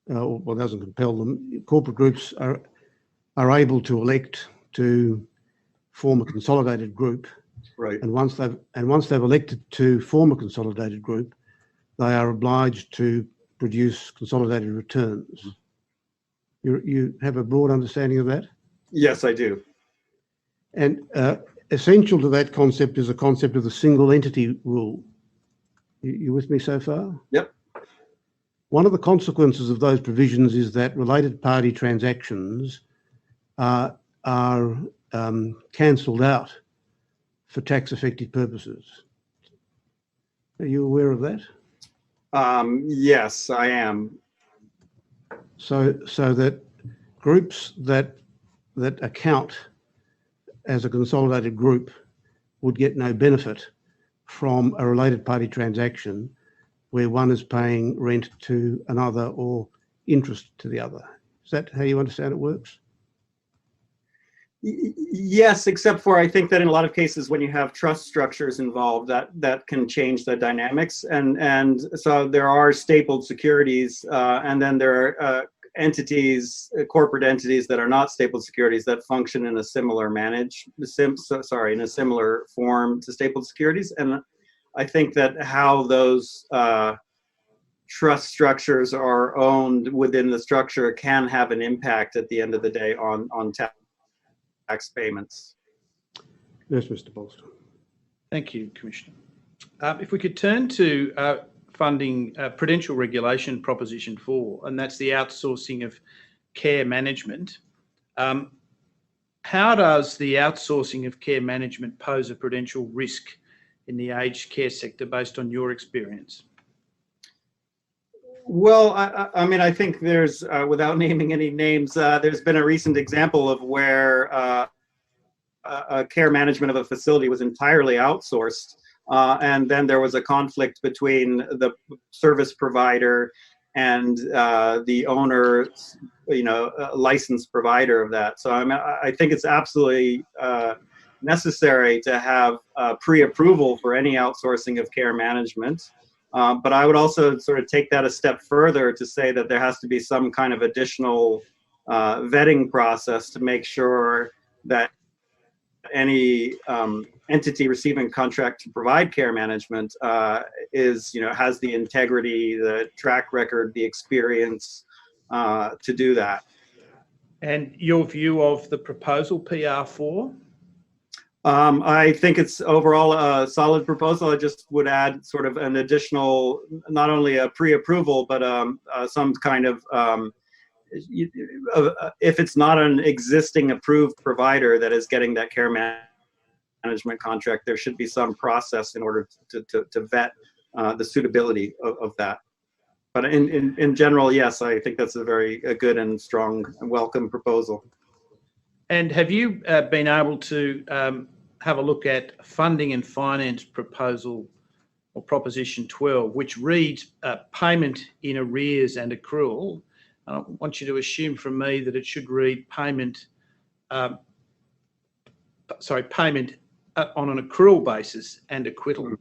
well, it doesn't compel them. Corporate groups are able to elect to form a consolidated group, right? And once they've elected to form a consolidated group, they are obliged to produce consolidated returns. You have a broad understanding of that? Yes, I do. And essential to that concept is the concept of the single entity rule. You with me so far? Yep. One of the consequences of those provisions is that related party transactions are cancelled out for tax effective purposes. Are you aware of that? Yes, I am. So that groups that account as a consolidated group would get no benefit from a related party transaction where one is paying rent to another or interest to the other. Is that how you understand it works? Yes, except for I think that in a lot of cases when you have trust structures involved, that can change the dynamics. And so there are stapled securities, and then there are entities, corporate entities that are not stapled securities that function in a similar in a similar form to stapled securities. And I think that how those trust structures are owned within the structure can have an impact at the end of the day on tax payments. Yes, Mr. Bolston. Thank you, Commissioner. If we could turn to funding prudential regulation proposition 4, and that's the outsourcing of care management. How does the outsourcing of care management pose a prudential risk in the aged care sector based on your experience? Well, I mean, I think there's, without naming any names, there's been a recent example of where care management of a facility was entirely outsourced. And then there was a conflict between the service provider and the owner, licensed provider of that. So I mean, I think it's absolutely necessary to have pre-approval for any outsourcing of care management. But I would also sort of take that a step further to say that there has to be some kind of additional vetting process to make sure that any entity receiving contract to provide care management has the integrity, the track record, the experience to do that. And your view of the proposal PR4? I think it's overall a solid proposal. I just would add sort of an additional, not only a pre-approval, but some kind of, if it's not an existing approved provider that is getting that care management contract, there should be some process in order to vet the suitability of that. But in general, yes, I think that's a very good and strong and welcome proposal. And have you been able to have a look at funding and finance proposal or proposition 12, which reads payment in arrears and accrual? I want you to assume from me that it should read payment on an accrual basis and acquittal.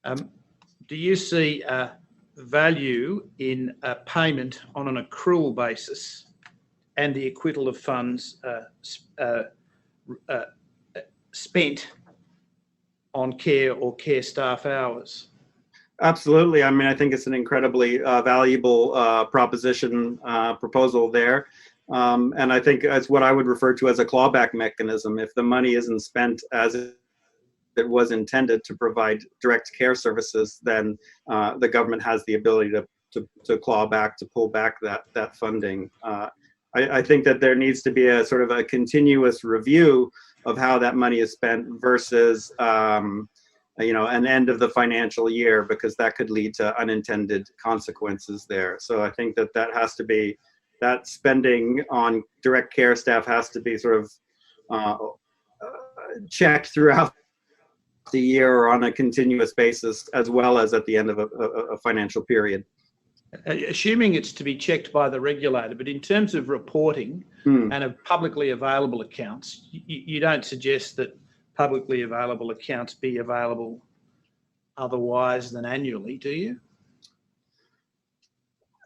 Do you see value in payment on an accrual basis and the acquittal of funds spent on care or care staff hours? Absolutely. I mean, I think it's an incredibly valuable proposal there. And I think it's what I would refer to as a clawback mechanism. If the money isn't spent as it was intended to provide direct care services, then the government has the ability to claw back, to pull back that funding. I think that there needs to be a sort of a continuous review of how that money is spent versus an end of the financial year, because that could lead to unintended consequences there. So I think that has to be, that spending on direct care staff has to be sort of checked throughout the year or on a continuous basis, as well as at the end of a financial period. Assuming it's to be checked by the regulator, but in terms of reporting and of publicly available accounts, you don't suggest that publicly available accounts be available otherwise than annually, do you?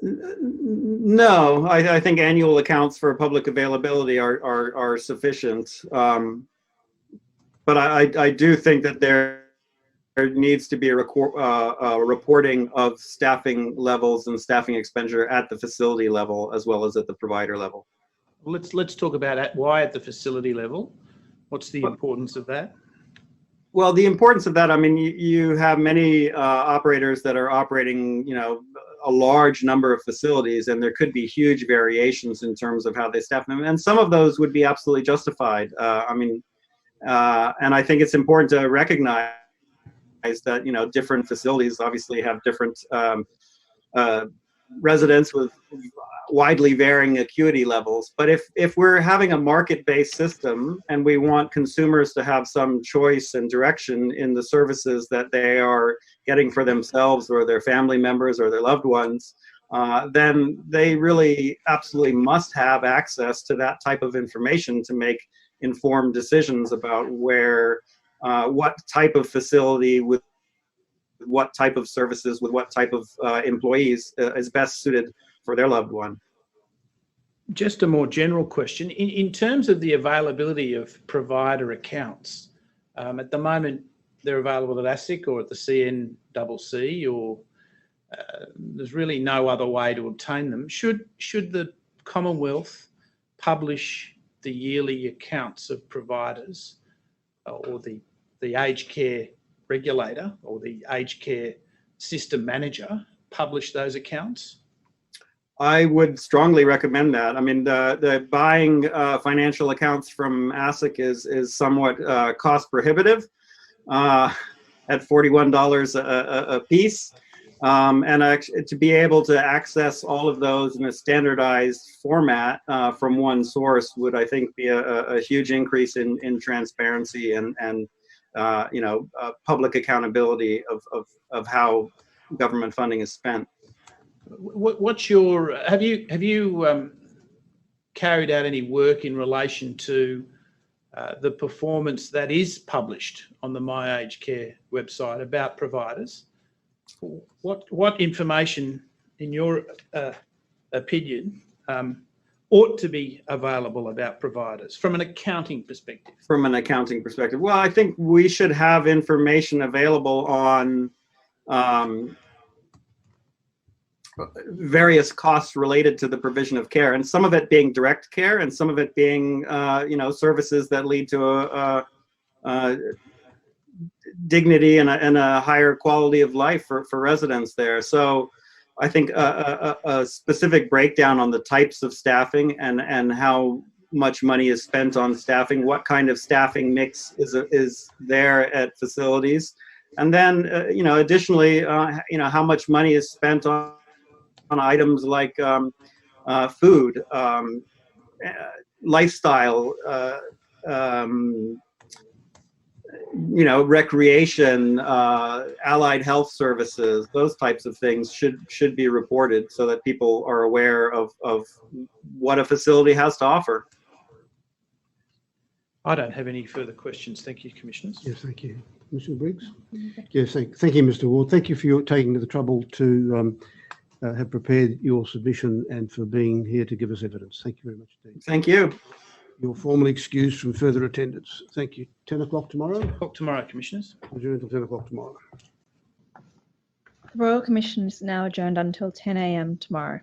No, I think annual accounts for public availability are sufficient. But I do think that there needs to be a reporting of staffing levels and staffing expenditure at the facility level as well as at the provider level. Let's talk about why at the facility level. What's the importance of that? Well, the importance of that, I mean, you have many operators that are operating, a large number of facilities, and there could be huge variations in terms of how they staff them. And some of those would be absolutely justified. And I think it's important to recognize that, different facilities obviously have different residents with widely varying acuity levels. But if we're having a market-based system and we want consumers to have some choice and direction in the services that they are getting for themselves or their family members or their loved ones, then they really absolutely must have access to that type of information to make informed decisions about what type of facility with what type of services with what type of employees is best suited for their loved one. Just a more general question. In terms of the availability of provider accounts, at the moment, they're available at ASIC or at the CNCC, or there's really no other way to obtain them. Should the Commonwealth publish the yearly accounts of providers, or the aged care regulator or the aged care system manager publish those accounts? I would strongly recommend that. I mean, the buying financial accounts from ASIC is somewhat cost prohibitive at $41 a piece. And actually, to be able to access all of those in a standardized format from one source would, I think, be a huge increase in transparency and public accountability of how government funding is spent. What's your, have you carried out any work in relation to the performance that is published on the My Aged Care website about providers? What information, in your opinion, ought to be available about providers from an accounting perspective? From an accounting perspective, well, I think we should have information available on various costs related to the provision of care, and some of it being direct care, and some of it being services that lead to a dignity and a higher quality of life for residents there. So I think a specific breakdown on the types of staffing and how much money is spent on staffing, what kind of staffing mix is there at facilities, and then additionally how much money is spent on items like food, lifestyle, recreation, allied health services. Those types of things should be reported so that people are aware of what a facility has to offer. I don't have any further questions. Thank you, Commissioners. Yes, thank you. Commissioner Briggs? Yes, thank you, Mr. Ward. Thank you for taking the trouble to have prepared your submission and for being here to give us evidence. Thank you very much indeed. Thank you. You're formally excused from further attendance. Thank you. 10 o'clock tomorrow? 10 o'clock tomorrow, Commissioners. Adjourned until 10 o'clock tomorrow. The Royal Commission is now adjourned until 10 a.m. tomorrow.